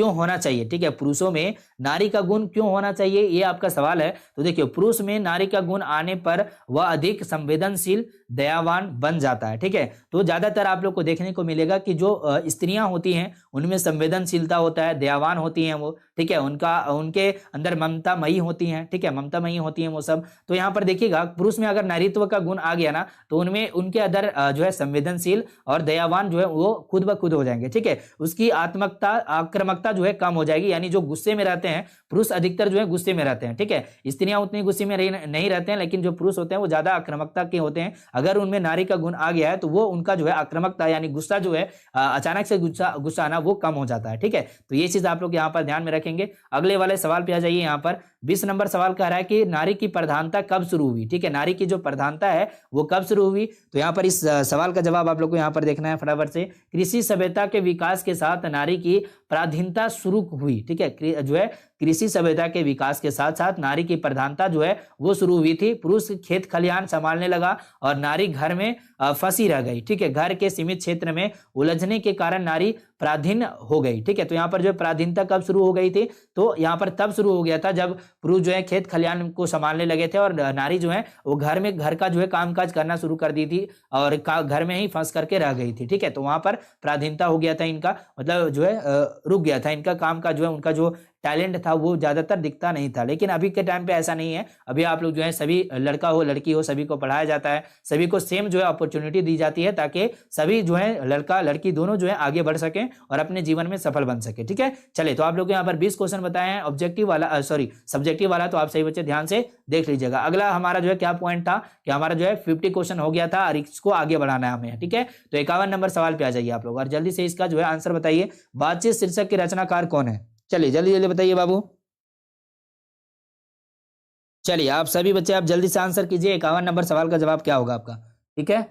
होना चाहिए। ठीक है, पुरुषों में नारी का गुण क्यों होना चाहिए, ये आपका सवाल है। तो देखिए पुरुष में नारी का गुण आने पर वह अधिक संवेदनशील दयावान बन जाता है। ठीक है, तो ज्यादातर आप लोग को देखने को मिलेगा कि जो स्त्रियां होती हैं उनमें संवेदनशीलता होता है, दयावान होती हैं वो। ठीक है, उनके अंदर ममतामयी होती हैं। ठीक है, ममतामयी होती हैं वो सब। तो यहाँ पर देखिएगा पुरुष में अगर नारीत्व का गुण आ गया ना तो उनमें उनके अंदर जो है संवेदनशील और दयावान जो है वो खुद ब खुद हो जाएंगे। ठीक है, उसकी आक्रामकता जो है कम हो जाएगी, यानी जो गुस्से में रहते हैं, पुरुष अधिकतर जो है गुस्से में रहते हैं। ठीक है, स्त्रियां उतनी गुस्से में नहीं रहते हैं, लेकिन जो पुरुष होते हैं वो ज्यादा आक्रामकता के होते हैं। अगर उनमें नारी का गुण आ गया है तो वो उनका जो है आक्रामकता यानी गुस्सा जो है अचानक से गुस्सा आना वो कम हो जाता है। ठीक है, तो ये चीज आप लोग यहाँ पर ध्यान में रखेंगे। अगले वाले सवाल पे आ जाइए। यहाँ पर 20 नंबर सवाल कह रहा है कि नारी की प्रधानता कब शुरू हुई। ठीक है, नारी की जो प्रधानता है वो कब शुरू हुई, तो यहाँ पर इस सवाल का जवाब आप लोग को यहाँ पर देखना है फटाफट से। कृषि सभ्यता के विकास के साथ नारी की प्राधीनता शुरू हुई। ठीक है, जो है कृषि सभ्यता के विकास के साथ साथ नारी की प्रधानता जो है वो शुरू हुई थी। पुरुष खेत खलिहान संभालने लगा और नारी घर में फंसी रह गई। ठीक है, घर के सीमित क्षेत्र में उलझने के कारण नारी पराधीन हो गई। ठीक है, तो यहाँ पर जो पराधीनता कब शुरू हो गई थी, तो यहाँ पर तब शुरू हो गया था जब पुरुष जो है खेत खलिहान को संभालने लगे थे और नारी जो है वो घर का जो है कामकाज करना शुरू कर दी थी और घर में ही फंस करके रह गई थी। ठीक है, तो वहां पर पराधीनता हो गया था इनका, मतलब जो है रुक गया था इनका काम का, जो है उनका जो टैलेंट था वो ज्यादातर दिखता नहीं था। लेकिन अभी के टाइम पे ऐसा नहीं है। अभी आप लोग जो है सभी, लड़का हो लड़की हो, सभी को पढ़ाया जाता है, सभी को सेम जो है अपॉर्चुनिटी दी जाती है ताकि सभी जो है लड़का लड़की दोनों जो है आगे बढ़ सके और अपने जीवन में सफल बन सके। ठीक है, चलिए तो आप लोग यहाँ पर 20 क्वेश्चन बताए हैं ऑब्जेक्टिव वाला, सब्जेक्टिव वाला, तो आप सही बच्चे ध्यान से देख लीजिएगा। अगला हमारा जो है क्या पॉइंट था कि हमारा जो है 50 क्वेश्चन हो गया था और इसको आगे बढ़ाना है हमें। ठीक है, तो 51 नंबर सवाल पे आ जाइए आप लोग और जल्दी से इसका जो है आंसर बताइए। बातचीत शीर्षक के रचनाकार कौन है? चलिए जल्दी जल्दी बताइए बाबू। चलिए आप सभी बच्चे आप जल्दी से आंसर कीजिए, 51 नंबर सवाल का जवाब क्या होगा आपका। ठीक है,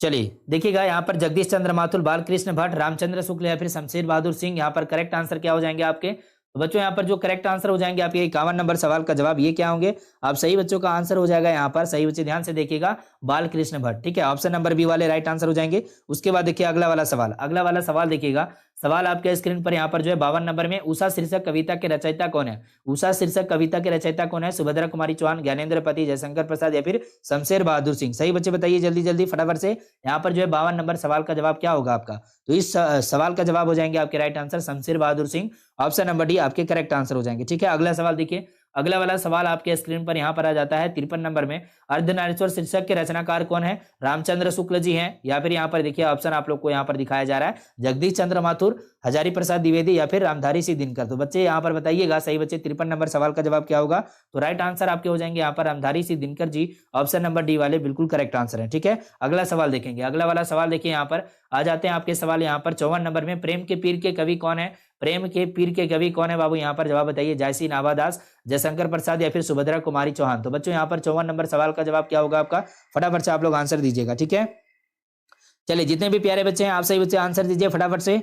चलिए देखिएगा यहाँ पर जगदीश चंद्र माथुर, बालकृष्ण भट्ट, रामचंद्र शुक्ल या फिर शमशेर बहादुर सिंह। यहाँ पर करेक्ट आंसर क्या हो जाएंगे आपके? तो बच्चों यहाँ पर जो करेक्ट आंसर हो जाएंगे आपके 51 नंबर सवाल का जवाब ये क्या होंगे? आप सही बच्चों का आंसर हो जाएगा यहाँ पर, सही बच्चे ध्यान से देखिएगा, बालकृष्ण भट्ट। ठीक है, ऑप्शन नंबर बी वाले राइट आंसर हो जाएंगे। उसके बाद देखिए अगला वाला सवाल, अगला वाला सवाल देखिएगा। सवाल आपके स्क्रीन पर यहाँ पर जो है 52 नंबर में, उषा शीर्षक कविता के रचयिता कौन है? उषा शीर्षक कविता के रचयिता कौन है? सुभद्रा कुमारी चौहान, ज्ञानेंद्र पति, जयशंकर प्रसाद या फिर शमशेर बहादुर सिंह। सही बच्चे बताइए जल्दी जल्दी फटाफट से। यहाँ पर जो है 52 नंबर सवाल का जवाब क्या होगा आपका? तो इस सवाल का जवाब हो जाएंगे आपके right answer Shamsher Bahadur Singh. Option number D आपके करेक्ट आंसर हो जाएंगे। ठीक है, अगला सवाल देखिए, अगला वाला सवाल आपके स्क्रीन पर यहाँ पर आ जाता है 53 नंबर में। अर्धनारीश्वर शीर्षक के रचनाकार कौन है? रामचंद्र शुक्ल जी हैं या फिर यहाँ पर देखिए ऑप्शन आप लोग को यहाँ पर दिखाया जा रहा है, जगदीश चंद्र माथुर, हजारी प्रसाद द्विवेदी या फिर रामधारी सिंह दिनकर। तो बच्चे यहाँ पर बताइएगा सही बच्चे 53 नंबर सवाल का जवाब क्या होगा? तो राइट आंसर आपके हो जाएंगे यहाँ पर Ramdhari Singh Dinkar ji. Option number D वाले बिल्कुल करेक्ट आंसर है। ठीक है, अगला सवाल देखेंगे, अगला वाला सवाल देखिए यहाँ पर आ जाते हैं आपके सवाल यहाँ पर 54 नंबर में। प्रेम के पीर के कवि कौन है? प्रेम के पीर के कवि कौन है बाबू? यहाँ पर जवाब बताइए, जयसिंह नाभादास, जयशंकर प्रसाद या फिर सुभद्रा कुमारी चौहान। तो बच्चों यहाँ पर 54 नंबर सवाल का जवाब क्या होगा आपका? फटाफट से आप लोग आंसर दीजिएगा। ठीक है, चलिए जितने भी प्यारे बच्चे हैं आप सही बच्चे आंसर दीजिए फटाफट से,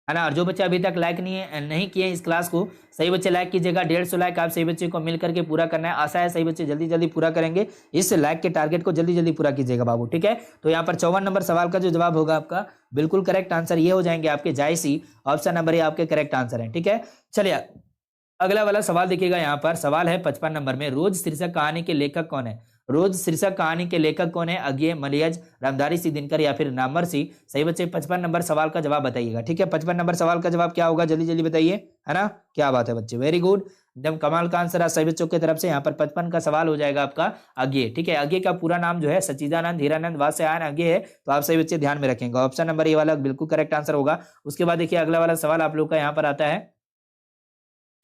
है ना। और जो बच्चे अभी तक लाइक नहीं किए इस क्लास को, सही बच्चे लाइक कीजिएगा। 150 लाइक आप सही बच्चे को मिल करके पूरा करना है। आशा है सही बच्चे जल्दी जल्दी पूरा करेंगे, इस लाइक के टारगेट को जल्दी जल्दी पूरा कीजिएगा बाबू। ठीक है, तो यहाँ पर 54 नंबर सवाल का जो जवाब होगा आपका बिल्कुल करेक्ट आंसर ये हो जाएंगे आपके जायसी। ऑप्शन नंबर ये आपके करेक्ट आंसर है। ठीक है, चलिए अगला वाला सवाल देखिएगा। यहाँ पर सवाल है 55 नंबर में, रोज शीर्षक कहानी के लेखक कौन है? रोज शीर्षक कहानी के लेखक कौन है? अज्ञे, मलयज, रामधारी सिंह दिनकर या फिर नामरसी। सही बच्चे 55 नंबर सवाल का जवाब बताइएगा। ठीक है, 55 नंबर सवाल का जवाब क्या होगा? जल्दी जल्दी बताइए, है ना। क्या बात है बच्चे, वेरी गुड, एकदम कमाल का आंसर है सही बच्चों की तरफ से। यहाँ पर 55 का सवाल हो जाएगा आपका अज्ञे। ठीक है, अज्ञे का पूरा नाम जो है सच्चिदानंद हीरानंद वात्स्यायन अज्ञे है, तो आप सही बच्चे ध्यान में रखेंगे। ऑप्शन नंबर ये वाला बिल्कुल करेक्ट आंसर होगा। उसके बाद देखिए अगला वाला सवाल आप लोग का यहाँ पर आता है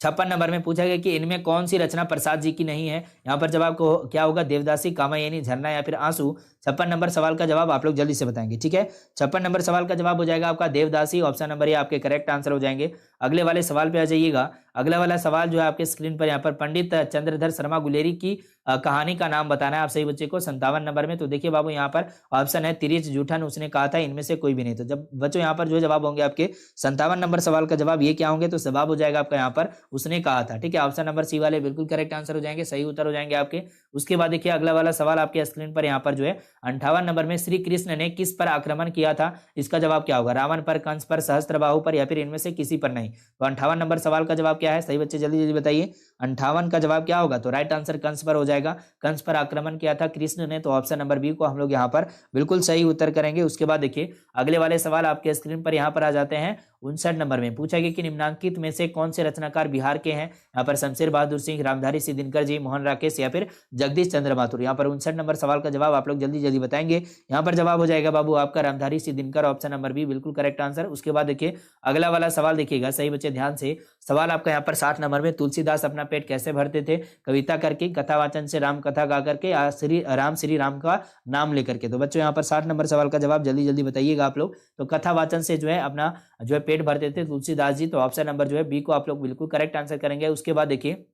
56 नंबर में। पूछा गया कि इनमें कौन सी रचना प्रसाद जी की नहीं है? यहाँ पर जवाब को क्या होगा? देवदासी, कामायनी, झरना या फिर आंसू। 56 नंबर सवाल का जवाब आप लोग जल्दी से बताएंगे। ठीक है, 56 नंबर सवाल का जवाब हो जाएगा आपका देवदासी। ऑप्शन नंबर ये आपके करेक्ट आंसर हो जाएंगे। अगले वाले सवाल पे आ जाइएगा। अगला वाला सवाल जो है आपके स्क्रीन पर यहाँ पर पंडित चंद्रधर शर्मा गुलेरी की कहानी का नाम बताना है आप सही बच्चे को 57 नंबर में। तो देखिए बाबू यहाँ पर ऑप्शन है तिरिच, जूठन, उसने कहा था, इनमें से कोई भी नहीं। तो जब बच्चों यहाँ पर जो जवाब होंगे आपके 57 नंबर सवाल का जवाब ये क्या होंगे? तो जवाब हो जाएगा आपका यहाँ पर उसने कहा था। ठीक है, ऑप्शन नंबर सी वाले बिल्कुल करेक्ट आंसर हो जाएंगे, सही उत्तर हो जाएंगे आपके। उसके बाद देखिए अगला वाला सवाल आपके स्क्रीन पर यहाँ पर जो है 58 नंबर में, श्री कृष्ण ने किस पर आक्रमण किया था? इसका जवाब क्या होगा? रावण पर, कंस पर, सहस्त्रबाहु पर या फिर इनमें से किसी पर नहीं। तो 58 नंबर सवाल का जवाब क्या है? सही बच्चे जल्दी जल्दी बताइए, 58 का जवाब क्या होगा? तो राइट आंसर कंस पर हो जाएगा। कंस पर आक्रमण किया था कृष्ण ने, तो ऑप्शन नंबर बी को हम लोग यहाँ पर बिल्कुल सही उत्तर करेंगे। उसके बाद देखिए अगले वाले सवाल आपके स्क्रीन पर यहाँ पर आ जाते हैं 59 नंबर में। पूछा गया कि निम्नांकित में से कौन से रचनाकार बिहार के हैं? यहाँ पर शमशेर बहादुर सिंह, रामधारी सिंह दिनकर जी, मोहन राकेश या फिर जगदीश चंद्र माथुर। यहाँ पर 59 नंबर सवाल का जवाब आप लोग जल्दी जल्दी बताएंगे। यहाँ पर जवाब हो जाएगा बाबू आपका Ramdhari Singh Dinkar. Option number B बिल्कुल करेक्ट आंसर। उसके बाद देखिए अगला वाला सवाल देखिएगा सही बच्चे ध्यान से। सवाल आपका यहाँ पर 60 नंबर में, तुलसीदास अपना पेट कैसे भरते थे? कविता करके, कथा वाचन से, राम कथा गा करके, श्री राम का नाम लेकर के। तो बच्चों यहाँ पर 60 नंबर सवाल का जवाब जल्दी जल्दी बताइएगा आप लोग। तो कथा वाचन से जो है अपना जो है पेट भरते थे तुलसीदास जी। तो ऑप्शन नंबर जो है बी को आप लोग बिल्कुल करेक्ट आंसर करेंगे। उसके बाद देखिए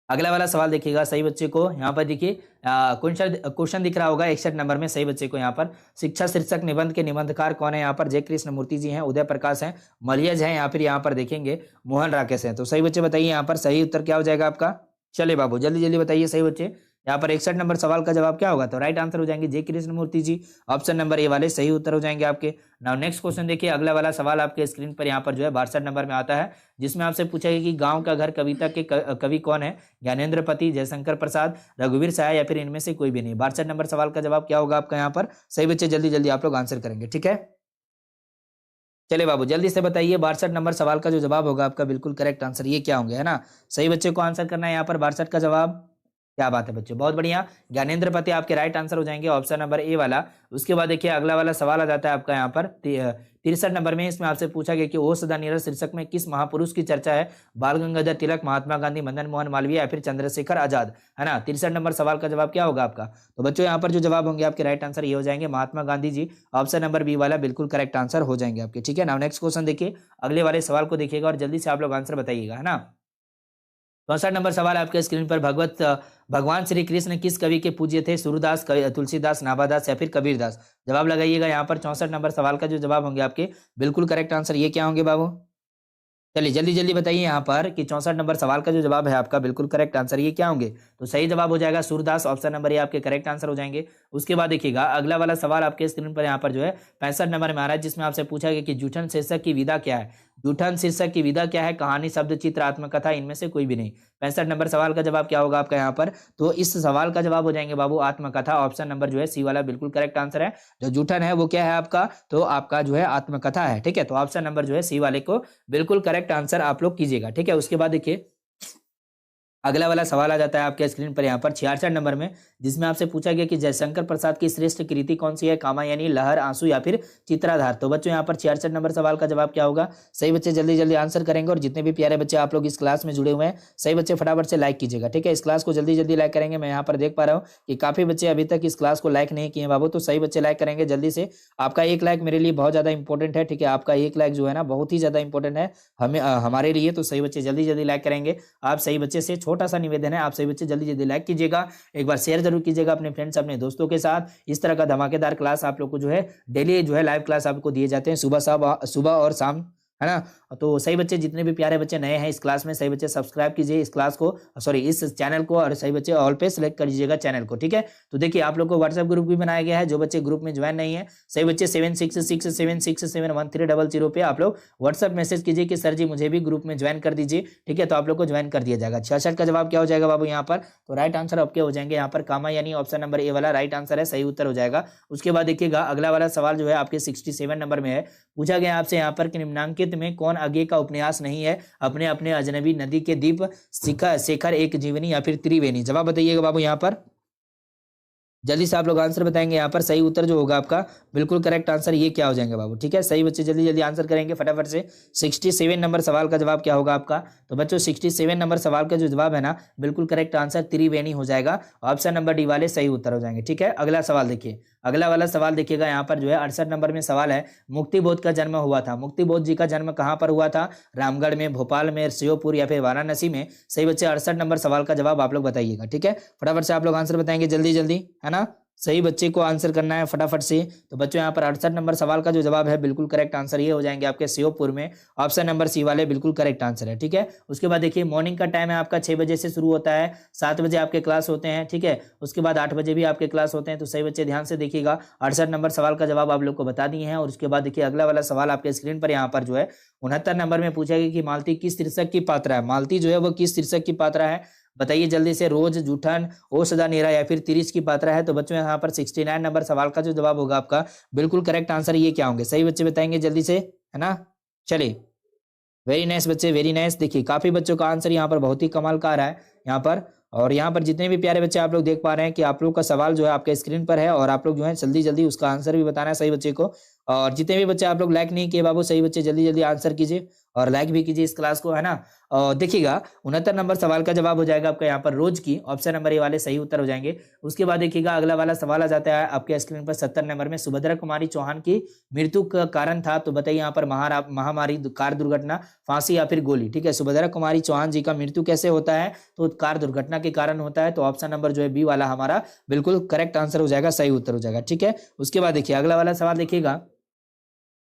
अगला वाला सवाल देखिएगा सही बच्चे को यहाँ पर देखिए क्वेश्चन दिख रहा होगा 61 नंबर में। सही बच्चे को यहाँ पर शिक्षा शीर्षक निबंध के निबंधकार कौन है? यहाँ पर जय कृष्ण मूर्ति जी हैं, उदय प्रकाश हैं, मलियज हैं, या फिर यहाँ पर देखेंगे मोहन राकेश हैं। तो सही बच्चे बताइए यहाँ पर सही उत्तर क्या हो जाएगा आपका? चले बाबू जल्दी जल्दी बताइए सही बच्चे। यहाँ पर 61 नंबर सवाल का जवाब क्या होगा? तो राइट आंसर हो जाएंगे जय कृष्ण मूर्ति जी। ऑप्शन नंबर ए वाले सही उत्तर हो जाएंगे आपके। नाउ नेक्स्ट क्वेश्चन देखिए, अगला वाला सवाल आपके स्क्रीन पर यहाँ पर जो है 62 नंबर में आता है, जिसमें आपसे पूछा गया कि गांव का घर कविता के कवि कौन है? ज्ञानेंद्र पति, जयशंकर प्रसाद, रघुवीर सहाय, या फिर इनमें से कोई भी नहीं। 62 नंबर सवाल का जवाब क्या होगा आपका यहाँ पर? सही बच्चे जल्दी जल्दी आप लोग आंसर करेंगे, ठीक है। चले बाबू जल्दी से बताइए 62 नंबर सवाल का जो जवाब होगा आपका बिल्कुल करेक्ट आंसर ये क्या होंगे, है ना। सही बच्चे को आंसर करना है यहाँ पर 62 का जवाब। क्या बात है बच्चों, बहुत बढ़िया। ज्ञानेंद्र पति आपके राइट आंसर हो जाएंगे, ऑप्शन नंबर ए वाला। उसके बाद देखिए अगला वाला सवाल आ जाता है आपका यहाँ पर 63 नंबर में। इसमें आपसे पूछा गया कि ओ सदा नीरज शीर्षक में किस महापुरुष की चर्चा है? बाल गंगाधर तिलक, महात्मा गांधी, मदन मोहन मालवीय, या फिर चंद्रशेखर आजाद, है ना। 63 नंबर सवाल का जवाब क्या होगा आपका? तो बच्चों यहाँ पर जो जवाब होंगे आपके राइट आंसर ये हो जाएंगे Mahatma Gandhi ji. Option number B वाला बिल्कुल करेक्ट आंसर हो जाएंगे आपके, ठीक है ना। नेक्स्ट क्वेश्चन देखिए, अगले वाले सवाल को देखिएगा और जल्दी से आप लोग आंसर बताइएगा, है ना। 64 नंबर सवाल आपके स्क्रीन पर भगवान श्री कृष्ण किस कवि के पूज्य थे? सूरदास, तुलसीदास, नाभादास, या फिर कबीरदास। जवाब लगाइएगा यहाँ पर 64 नंबर सवाल का जो जवाब होंगे आपके बिल्कुल करेक्ट आंसर ये क्या होंगे बाबू? चलिए जल्दी जल्दी बताइए यहाँ पर कि 64 नंबर सवाल का जो जवाब है आपका बिल्कुल करेक्ट आंसर ये क्या होंगे? तो सही जवाब हो जाएगा सूरदास। ऑप्शन नंबर ये आपके करेक्ट आंसर हो जाएंगे। उसके बाद देखिएगा अगला वाला सवाल आपके स्क्रीन पर यहाँ पर जो है 65 नंबर में आ रहा है, जिसमें आपसे पूछा गया कि जूठन शीर्षक की विधा क्या है? जूठन शीर्षक की विधा क्या है? कहानी, शब्द चित्र, आत्मकथा, इनमें से कोई भी नहीं। 65 नंबर सवाल का जवाब क्या होगा आपका यहाँ पर? तो इस सवाल का जवाब हो जाएंगे बाबू आत्मकथा। ऑप्शन नंबर जो है सी वाला बिल्कुल करेक्ट आंसर है। जो जूठन है वो क्या है आपका? तो आपका जो है आत्मकथा है, ठीक है। तो ऑप्शन नंबर जो है सी वाले को बिल्कुल करेक्ट आंसर आप लोग कीजिएगा, ठीक है। उसके बाद देखिए अगला वाला सवाल आ जाता है आपके स्क्रीन पर यहाँ पर 66 नंबर में, जिसमें आपसे पूछा गया कि जयशंकर प्रसाद की श्रेष्ठ कृति कौन सी है? कामायनी, लहर, आंसू, या फिर चित्राधार। तो बच्चों यहाँ पर 66 नंबर सवाल का जवाब क्या होगा? सही बच्चे जल्दी जल्दी आंसर करेंगे। और जितने भी प्यारे बच्चे आप लोग इस क्लास में जुड़े हुए हैं सही बच्चे फटाफट से लाइक कीजिएगा, ठीक है। इस क्लास को जल्दी जल्दी लाइक करेंगे। मैं यहाँ पर देख पा रहा हूँ कि काफी बच्चे अभी तक इस क्लास को लाइक नहीं किए बाबू, तो सही बच्चे लाइक करेंगे जल्दी से। आपका एक लाइक मेरे लिए बहुत ज्यादा इंपॉर्टेंट है, ठीक है। आपका एक लाइक जो है ना बहुत ही ज्यादा इंपॉर्टेंट है हमारे लिए। तो सही बच्चे जल्दी जल्दी लाइक करेंगे। आप सही बच्चे से छोटा सा निवेदन है, आप सही बच्चे जल्दी जल्दी लाइक कीजिएगा, एक बार शेयर जरूर कीजिएगा अपने फ्रेंड्स, अपने दोस्तों के साथ। इस तरह का धमाकेदार क्लास आप लोग को जो है डेली जो है लाइव क्लास आपको दिए जाते हैं सुबह और शाम, है ना। तो सही बच्चे जितने भी प्यारे बच्चे नए हैं इस क्लास में सही बच्चे सब्सक्राइब कीजिए इस क्लास को, सॉरी इस चैनल को, और सही बच्चे ऑल पे सिलेक्ट कर लीजिएगा चैनल को, ठीक है। तो देखिए आप लोग को व्हाट्सएप ग्रुप भी बनाया गया है। जो बच्चे ग्रुप में ज्वाइन नहीं है सही बच्चे 7667671300 पे आप लोग व्हाट्सएप मैसेज कीजिए कि सर जी मुझे भी ग्रुप में ज्वाइन कर दीजिए, ठीक है। तो आप लोग को ज्वाइन कर दिया जाएगा। 66 का जवाब क्या हो जाएगा बाबू यहाँ पर? तो राइट आंसर आपके हो जाएंगे यहाँ पर कामा, यानी ऑप्शन नंबर ए वाला राइट आंसर है, सही उत्तर हो जाएगा। उसके बाद देखिएगा अगला वाला सवाल जो है आपके 67 नंबर में है। पूछा गया आपसे यहाँ पर कि निम्नांकित में कौन आगे का उपन्यास नहीं है? अपने अपने अजनबी, नदी के दीप, शेखर, एक जीवनी, या फिर त्रिवेणी। जवाब बताइएगा बाबू यहाँ पर। जल्दी से आप लोग आंसर बताएंगे यहाँ पर। सही उत्तर जो होगा आपका बिल्कुल करेक्ट आंसर ये क्या हो जाएंगे बाबू, ठीक है। सही बच्चे जल्दी जल्दी आंसर करेंगे फटाफट से। 67 नंबर सवाल का जवाब क्या होगा आपका? तो बच्चों 67 नंबर सवाल का जो जवाब है ना बिल्कुल करेक्ट आंसर त्रिवेणी हो जाएगा। ऑप्शन नंबर डी वाले सही उत्तर हो जाएंगे, ठीक है। अगला सवाल देखिए, अगला वाला सवाल देखिएगा यहाँ पर जो है 68 नंबर में सवाल है, मुक्तिबोध का जन्म हुआ था। मुक्तिबोध जी का जन्म कहाँ पर हुआ था? रामगढ़ में, भोपाल में, श्योपुर, या फिर वाराणसी में। सही बच्चे 68 नंबर सवाल का जवाब आप लोग बताइएगा, ठीक है। फटाफट से आप लोग आंसर बताएंगे जल्दी जल्दी, है ना। सही बच्चे को आंसर करना है फटाफट से। तो बच्चों यहाँ पर 68 नंबर सवाल का जो जवाब है बिल्कुल करेक्ट आंसर ये हो जाएंगे आपके श्योपुर में। ऑप्शन नंबर सी वाले बिल्कुल करेक्ट आंसर है, ठीक है। उसके बाद देखिए मॉर्निंग का टाइम है आपका 6 बजे से शुरू होता है, 7 बजे आपके क्लास होते हैं, ठीक है। उसके बाद 8 बजे भी आपके क्लास होते हैं। तो सही बच्चे ध्यान से देखिएगा। 68 नंबर सवाल का जवाब आप लोग को बता दिए हैं। और उसके बाद देखिए अगला वाला सवाल आपके स्क्रीन पर यहाँ पर जो है 69 नंबर में पूछा गया कि मालती किस शीर्षक की पात्रा है? मालती जो है वो किस शीर्षक की पात्रा है? बताइए जल्दी से। रोज, जूठन, ओ सदा नीरा, या फिर तिरिस की पात्रा है। तो बच्चों यहाँ पर 69 नंबर सवाल का जो जवाब होगा आपका बिल्कुल करेक्ट आंसर ये क्या होंगे? सही बच्चे बताएंगे जल्दी से, है ना। चलिए वेरी नाइस बच्चे, वेरी नाइस। देखिए काफी बच्चों का आंसर यहाँ पर बहुत ही कमाल का आ रहा है यहाँ पर। और यहाँ पर जितने भी प्यारे बच्चे आप लोग देख पा रहे हैं कि आप लोग का सवाल जो है आपके स्क्रीन पर है, और आप लोग जो है जल्दी जल्दी उसका आंसर भी बताना है सही बच्चे को। और जितने भी बच्चे आप लोग लाइक नहीं किए बाबू सही बच्चे जल्दी जल्दी आंसर कीजिए। और लाइक भी कीजिए इस क्लास को, है ना। और देखिएगा 69 नंबर सवाल का जवाब हो जाएगा आपका यहाँ पर रोज की, ऑप्शन नंबर ए वाले सही उत्तर हो जाएंगे। उसके बाद देखिएगा अगला वाला सवाल आ जाता है आपके स्क्रीन पर 70 नंबर में, सुभद्रा कुमारी चौहान की मृत्यु का कारण था, तो बताइए यहाँ पर महामारी, कार दुर्घटना, फांसी या फिर गोली। ठीक है, सुभद्रा कुमारी चौहान जी का मृत्यु कैसे होता है, तो कार दुर्घटना के कारण होता है, तो ऑप्शन नंबर जो है बी वाला हमारा बिल्कुल करेक्ट आंसर हो जाएगा, सही उत्तर हो जाएगा। ठीक है, उसके बाद देखिए अगला वाला सवाल देखिएगा,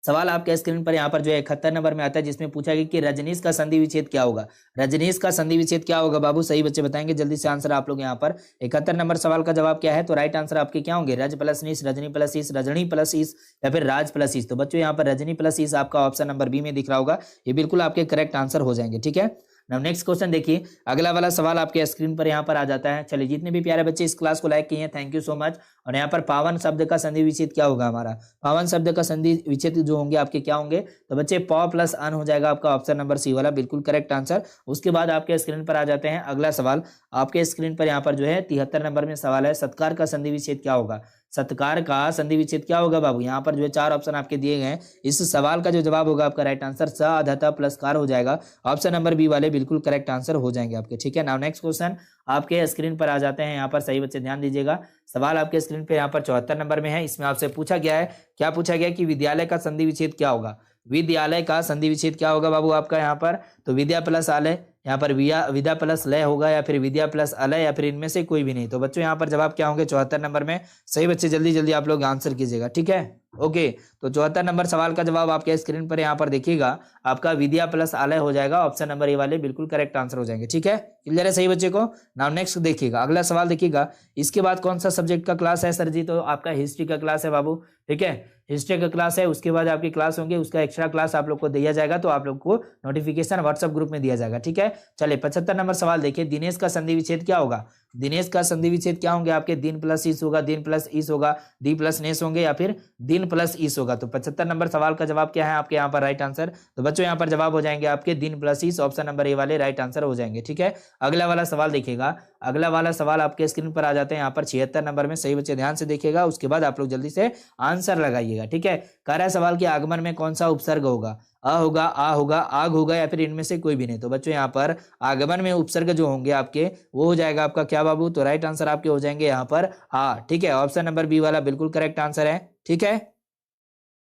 सवाल आपके स्क्रीन पर यहाँ पर जो है 71 नंबर में आता है, जिसमें पूछा गया कि रजनीश का संधि विच्छेद क्या होगा। रजनीश का संधि विच्छेद क्या होगा बाबू, सही बच्चे बताएंगे जल्दी से आंसर आप लोग यहाँ पर। 71 नंबर सवाल का जवाब क्या है, तो राइट आंसर आपके क्या होंगे, रज प्लस नीस, रजनी प्लस ईस, रजनी प्लस ईस या फिर राज प्लस ईस। तो बच्चों यहाँ पर रजनी प्लस ईस आपका ऑप्शन नंबर बी में दिख रहा होगा, ये बिल्कुल आपके करेक्ट आंसर हो जाएंगे। ठीक है, नेक्स्ट क्वेश्चन देखिए, अगला वाला सवाल आपके स्क्रीन पर यहाँ पर आ जाता है। चलिए, जितने भी प्यारे बच्चे इस क्लास को लाइक किए हैं थैंक यू सो मच। और यहाँ पर पावन शब्द का संधि विच्छेद क्या होगा हमारा, पावन शब्द का संधि विच्छेद जो होंगे आपके क्या होंगे, तो बच्चे प प्लस अन हो जाएगा आपका ऑप्शन नंबर सी वाला, बिल्कुल करेक्ट आंसर। उसके बाद आपके स्क्रीन पर आ जाते हैं अगला सवाल, आपके स्क्रीन पर यहाँ पर जो है 73 नंबर में सवाल है, सत्कार का संधि विच्छेद क्या होगा। सत्कार का संधि विच्छेद क्या होगा बाबू, यहाँ पर जो है 4 ऑप्शन आपके दिए गए हैं, इस सवाल का जो जवाब होगा आपका राइट आंसर स अधता प्लस कार हो जाएगा, ऑप्शन नंबर बी वाले बिल्कुल करेक्ट आंसर हो जाएंगे आपके। ठीक है, नाउ नेक्स्ट क्वेश्चन आपके स्क्रीन पर आ जाते हैं, यहाँ पर सही बच्चे ध्यान दीजिएगा, सवाल आपके स्क्रीन पे यहाँ पर 74 नंबर में है। इसमें आपसे पूछा गया है, क्या पूछा गया कि विद्यालय का संधि विच्छेद क्या होगा। विद्यालय का संधि विच्छेद क्या होगा बाबू आपका यहाँ पर, तो विद्या प्लस आलय, यहाँ पर विद्या प्लस लय होगा या फिर विद्या प्लस अलय या फिर इनमें से कोई भी नहीं। तो बच्चों यहाँ पर जवाब क्या होंगे 74 नंबर में, सही बच्चे जल्दी जल्दी आप लोग आंसर कीजिएगा। ठीक है, ओके, तो 74 नंबर सवाल का जवाब आपके स्क्रीन पर यहाँ पर देखिएगा, आपका विद्या प्लस आलय हो जाएगा, ऑप्शन नंबर ए वाले बिल्कुल करेक्ट आंसर हो जाएंगे। ठीक है, क्लियर है सही बच्चे को। नाउ नेक्स्ट देखिएगा अगला सवाल देखिएगा, इसके बाद कौन सा सब्जेक्ट का क्लास है सर जी, तो आपका हिस्ट्री का क्लास है बाबू। ठीक है, हिस्ट्री का क्लास है, उसके बाद आपकी क्लास होंगे, उसका एक्स्ट्रा क्लास आप लोग को दिया जाएगा, तो आप लोग को नोटिफिकेशन व्हाट्सएप ग्रुप में दिया जाएगा। ठीक है, चलिए 75 नंबर सवाल देखिए, दिनेश का संधि विच्छेद क्या होगा। दिनेश का संधि विच्छेद क्या होंगे आपके, दिन प्लस ईस होगा, दिन प्लस ईस होगा, दी प्लस नेस होंगे या फिर दिन प्लस ईस होगा। तो 75 नंबर सवाल का जवाब क्या है आपके यहाँ पर राइट आंसर, तो बच्चों यहाँ पर जवाब हो जाएंगे आपके दिन plus is, option number A वाले राइट आंसर हो जाएंगे। ठीक है, अगला वाला सवाल देखिएगा, अगला वाला सवाल आपके स्क्रीन पर आ जाते हैं यहाँ पर 76 नंबर में, सही बच्चे ध्यान से देखिएगा, उसके बाद आप लोग जल्दी से आंसर लगाइएगा। ठीक है, कह रहा है सवाल के आगमन में कौन सा उपसर्ग होगा, अ होगा, आ होगा, आग होगा या फिर इनमें से कोई भी नहीं। तो बच्चों यहाँ पर आगमन में उपसर्ग जो होंगे आपके वो हो जाएगा आपका क्या बाबू, तो राइट आंसर आपके हो जाएंगे यहाँ पर आ। ठीक है, ऑप्शन नंबर बी वाला बिल्कुल करेक्ट आंसर है। ठीक है,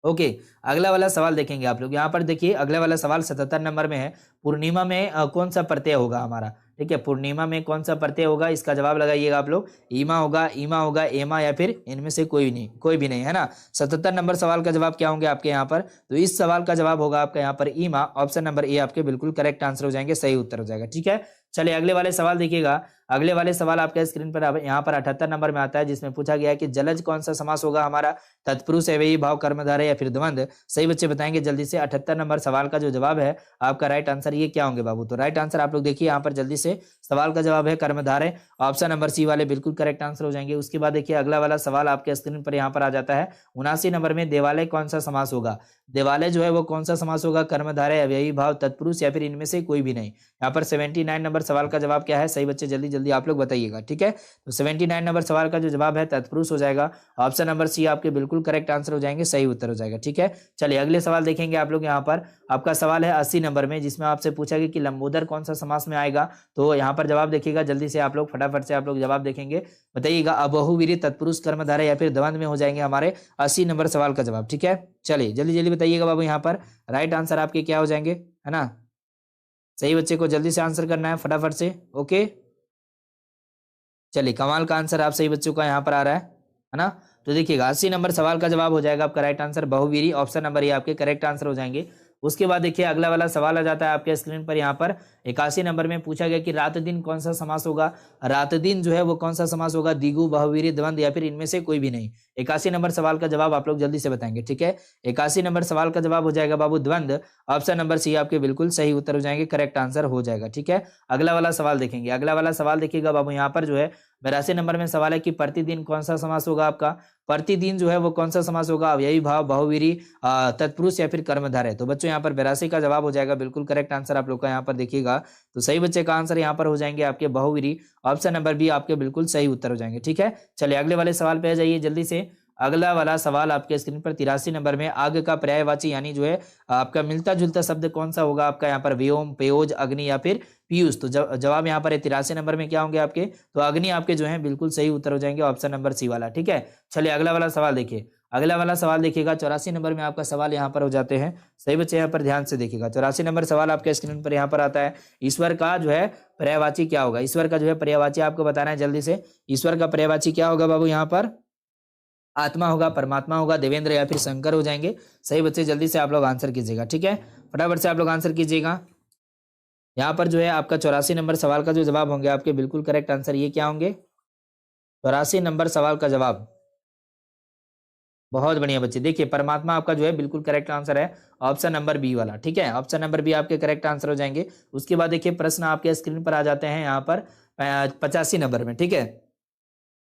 ओके, अगला वाला सवाल देखेंगे आप लोग, यहाँ पर देखिए अगला वाला सवाल 77 नंबर में है, पूर्णिमा में कौन सा प्रत्यय होगा हमारा। ठीक है, पूर्णिमा में कौन सा प्रत्यय होगा, इसका जवाब लगाइएगा आप लोग, ईमा होगा, ईमा होगा, एमा या फिर इनमें से कोई नहीं, कोई भी नहीं, है ना। 77 नंबर सवाल का जवाब क्या होंगे आपके यहाँ पर, तो इस सवाल का जवाब होगा आपका यहाँ पर ईमा, ऑप्शन नंबर ए आपके बिल्कुल करेक्ट आंसर हो जाएंगे, सही उत्तर हो जाएगा। ठीक है, चलिए अगले वाले सवाल देखिएगा, अगले वाले सवाल आपके स्क्रीन पर यहाँ पर 78 नंबर में आता है, जिसमें पूछा गया है कि जलज कौन सा समास होगा हमारा, तत्पुरुष, अव्ययी भाव, कर्मधारय या फिर द्वंद्व। सही बच्चे बताएंगे जल्दी से, 78 नंबर सवाल का जो जवाब है आपका राइट आंसर ये क्या होंगे बाबू, तो राइट आंसर आप लोग देखिए यहाँ पर जल्दी से, सवाल का जवाब है कर्मधारय, ऑप्शन नंबर सी वाले बिल्कुल करेक्ट आंसर हो जाएंगे। उसके बाद देखिए अगला वाला सवाल आपके स्क्रीन पर यहाँ पर आ जाता है 79 नंबर में, देवालय कौन सा समास होगा। देवालय जो है वो कौन सा समास होगा, कर्मधारय, अव्ययी भाव, तत्पुरुष या फिर इनमें से कोई भी नहीं। यहाँ पर 79 नंबर सवाल का जवाब क्या है, सही बच्चे जल्दी जल्दी आप लोग बताइएगा। ठीक है, तो 79 नंबर सवाल का जो जवाब है तत्पुरुष हो जाएगा, ऑप्शन नंबर सी आपके बिल्कुल करेक्ट आंसर हो जाएंगे, सही उत्तर हो जाएगा। ठीक है, चलिए अगले सवाल देखेंगे आप लोग, यहाँ पर आपका सवाल है 80 नंबर में, जिसमें आपसे पूछा गया कि लंबोदर कौन सा समास में आएगा। तो यहाँ पर जवाब देखिएगा जल्दी से आप लोग, फटाफट से आप लोग जवाब देखेंगे, बताइएगा, अबहुवीरी, तत्पुरुष, कर्मधारय या फिर द्वंद्व में हो जाएंगे हमारे 80 नंबर सवाल का जवाब। ठीक है, चलिए जल्दी जल्दी बताइएगा बाबू, यहाँ पर राइट आंसर आपके क्या हो जाएंगे, है ना। सही बच्चे को जल्दी से आंसर करना है फटाफट से। ओके, चलिए कमाल का आंसर आप सही बच्चों का यहाँ पर आ रहा है ना। तो देखिएगा 80 नंबर सवाल का जवाब हो जाएगा आपका राइट आंसर बहुवीरी, ऑप्शन नंबर ये आपके करेक्ट आंसर हो जाएंगे। उसके बाद देखिए अगला वाला सवाल आ जाता है आपके स्क्रीन पर, यहाँ पर 81 नंबर में पूछा गया कि रात दिन कौन सा समास होगा। रात दिन जो है वो कौन सा समास होगा, द्विगु, बहुवीरी, द्वंद्व या फिर इनमें से कोई भी नहीं। 81 नंबर सवाल का जवाब आप लोग जल्दी से बताएंगे। ठीक है, 81 नंबर सवाल का जवाब हो जाएगा बाबू द्वंद्व, ऑप्शन नंबर सी आपके बिल्कुल सही उत्तर हो जाएंगे, करेक्ट आंसर हो जाएगा। ठीक है, अगला वाला सवाल देखेंगे, अगला वाला सवाल देखिएगा बाबू, यहाँ पर जो है 82 नंबर में सवाल है कि प्रतिदिन कौन सा समास होगा आपका। प्रतिदिन जो है वो कौन सा समास होगा, अव्ययी भाव, बहुवीरी, तत्पुरुष या फिर कर्मधारय। तो बच्चों यहाँ पर 82 का जवाब हो जाएगा बिल्कुल करेक्ट आंसर आप लोग का यहाँ पर देखिएगा। तो सही बच्चे का आंसर यहाँ पर हो जाएंगे आपके बहुवीरी, ऑप्शन नंबर बी आपके बिल्कुल सही उत्तर हो जाएंगे। ठीक है, चलिए अगले वाले सवाल पे आ जाइए जल्दी से। अगला वाला सवाल आपके स्क्रीन पर 83 नंबर में आग का पर्यायवाची यानी जो है आपका मिलता जुलता शब्द कौन सा होगा आपका यहाँ पर व्योम, पेयोज, अग्नि या फिर पीयूष। तो जवाब यहाँ पर 83 नंबर में क्या होंगे आपके, तो अग्नि आपके जो है बिल्कुल सही उत्तर हो जाएंगे, ऑप्शन नंबर सी वाला। ठीक है, चलिए अगला वाला सवाल देखिए। अगला वाला सवाल देखिएगा 84 नंबर में आपका सवाल यहाँ पर हो जाते हैं। सही बच्चे यहाँ पर ध्यान से देखिएगा, 84 नंबर सवाल आपके स्क्रीन पर यहाँ पर आता है। ईश्वर का जो है पर्यायवाची क्या होगा, ईश्वर का जो है पर्यायवाची आपको बताना है जल्दी से। ईश्वर का पर्यायवाची क्या होगा बाबू, यहाँ पर आत्मा होगा, परमात्मा होगा, देवेंद्र या फिर शंकर हो जाएंगे। सही बच्चे जल्दी से आप लोग आंसर कीजिएगा। ठीक है, फटाफट से आप लोग आंसर कीजिएगा। यहाँ पर जो है आपका 84 नंबर सवाल का जो जवाब होंगे आपके बिल्कुल करेक्ट आंसर ये क्या होंगे, 84 नंबर सवाल का जवाब। बहुत बढ़िया बच्चे, देखिए परमात्मा आपका जो है बिल्कुल करेक्ट आंसर है, ऑप्शन नंबर बी वाला। ठीक है, ऑप्शन नंबर बी आपके करेक्ट आंसर हो जाएंगे। उसके बाद देखिए प्रश्न आपके स्क्रीन पर आ जाते हैं यहाँ पर 85 नंबर में। ठीक है,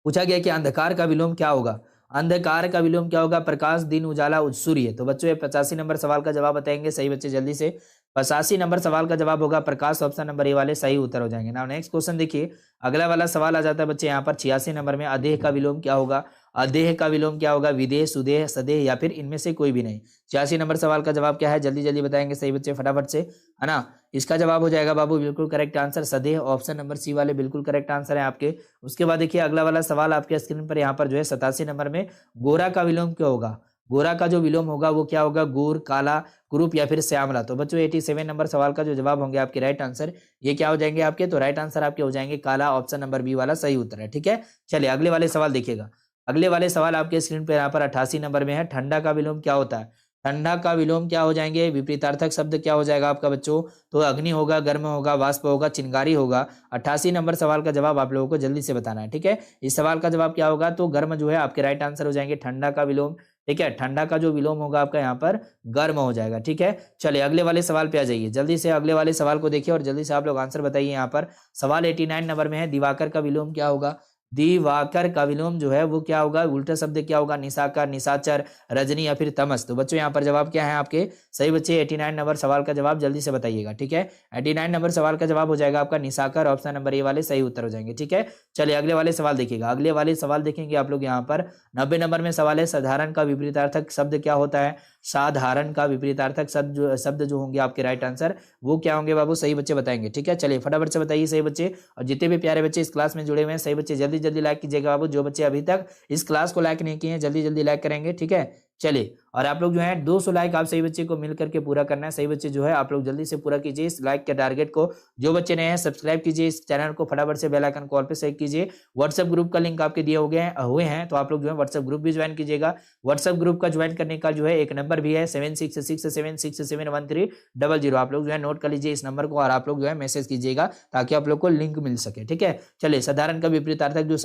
पूछा गया कि अंधकार का विलोम क्या होगा, अंधकार का विलोम क्या होगा, प्रकाश, दिन, उजाला, सूर्य। तो बच्चों ये 85 नंबर सवाल का जवाब बताएंगे। सही बच्चे जल्दी से, 85 नंबर सवाल का जवाब होगा प्रकाश, ऑप्शन नंबर ए वाले सही उत्तर हो जाएंगे। नाउ नेक्स्ट क्वेश्चन देखिए, अगला वाला सवाल आ जाता है बच्चे यहाँ पर 86 नंबर में, अदेह का विलोम क्या होगा, अदेह का विलोम क्या होगा, विदेह, सुदेह, सदेह या फिर इनमें से कोई भी नहीं। 86 नंबर सवाल का जवाब क्या है, जल्दी जल्दी बताएंगे सही बच्चे फटाफट से, है ना। इसका जवाब हो जाएगा बाबू बिल्कुल करेक्ट आंसर सदेह, ऑप्शन नंबर सी वाले बिल्कुल करेक्ट आंसर है आपके। उसके बाद देखिए अगला वाला सवाल आपके स्क्रीन पर यहाँ पर जो है 87 नंबर में, गोरा का विलोम क्या होगा, गोरा का जो विलोम होगा वो क्या होगा, गोर, काला, कुरूप या फिर श्यामला। तो बच्चों 87 नंबर सवाल का जो जवाब होंगे आपके राइट आंसर ये क्या हो जाएंगे आपके, तो राइट आंसर आपके हो जाएंगे काला, ऑप्शन नंबर बी वाला सही उत्तर है। ठीक है, चलिए अगले वाले सवाल देखिएगा। अगले वाले सवाल आपके स्क्रीन पर यहाँ पर 88 नंबर में है, ठंडा का विलोम क्या होता है, ठंडा का विलोम क्या हो जाएंगे, विपरीतार्थक शब्द क्या हो जाएगा आपका बच्चों, तो अग्नि होगा, गर्म होगा, वाष्प होगा, चिंगारी होगा। 88 नंबर सवाल का जवाब आप लोगों को जल्दी से बताना है। ठीक है, इस सवाल का जवाब क्या होगा, तो गर्म जो है आपके राइट आंसर हो जाएंगे, ठंडा का विलोम। ठीक है, ठंडा का जो विलोम होगा आपका यहाँ पर गर्म हो जाएगा। ठीक है, चलिए अगले वाले सवाल पे आ जाइए, जल्दी से अगले वाले सवाल को देखिए और जल्दी से आप लोग आंसर बताइए। यहाँ पर सवाल 89 नंबर में है, दिवाकर का विलोम क्या होगा, दिवाकर का विलोम जो है वो क्या होगा, उल्टा शब्द क्या होगा, निशाकर, निशाचर, रजनी या फिर तमस। तो बच्चों यहाँ पर जवाब क्या है आपके, सही बच्चे 89 नंबर सवाल का जवाब जल्दी से बताइएगा। ठीक है, 89 नंबर सवाल का जवाब हो जाएगा आपका निशाकर, ऑप्शन नंबर ए वाले सही उत्तर हो जाएंगे। ठीक है, चलिए अगले वाले सवाल देखिएगा। अगले वाले सवाल देखेंगे आप लोग यहाँ पर 90 नंबर में सवाल है, साधारण का विपरीतार्थक शब्द क्या होता है, साधारण का विपरीतार्थक शब्द जो होंगे आपके राइट आंसर वो क्या होंगे बाबू, सही बच्चे बताएंगे। ठीक है, चलिए फटाफट से बताइए सही बच्चे, और जितने भी प्यारे बच्चे इस क्लास में जुड़े हुए हैं सही बच्चे जल्दी जल्दी लाइक कीजिएगा बाबू। जो बच्चे अभी तक इस क्लास को लाइक नहीं किए हैं जल्दी जल्दी लाइक करेंगे। ठीक है, चलिए और आप लोग जो है 200 लाइक आप सही बच्चे को मिल करके पूरा करना है। सही बच्चे जो है आप लोग जल्दी से पूरा कीजिए इस लाइक के टारगेट को। जो बच्चे नए हैं सब्सक्राइब कीजिए इस चैनल को, फटाफट से बेल आइकन कॉल पे सेट कीजिए। व्हाट्सएप ग्रुप का लिंक आपके दिए हुए हैं तो आप लोग जो है व्हाट्सएप ग्रुप भी ज्वाइन कीजिएगा। व्हाट्सएप ग्रुप का ज्वाइन करने का जो है एक नंबर भी है 7667677000। आप लोग जो है नोट कर लीजिए इस नंबर को और आप लोग जो है मैसेज कीजिएगा ताकि आप लोग को लिंक मिल सके। ठीक है, चलिए साधारण का विपरीतार्थक जो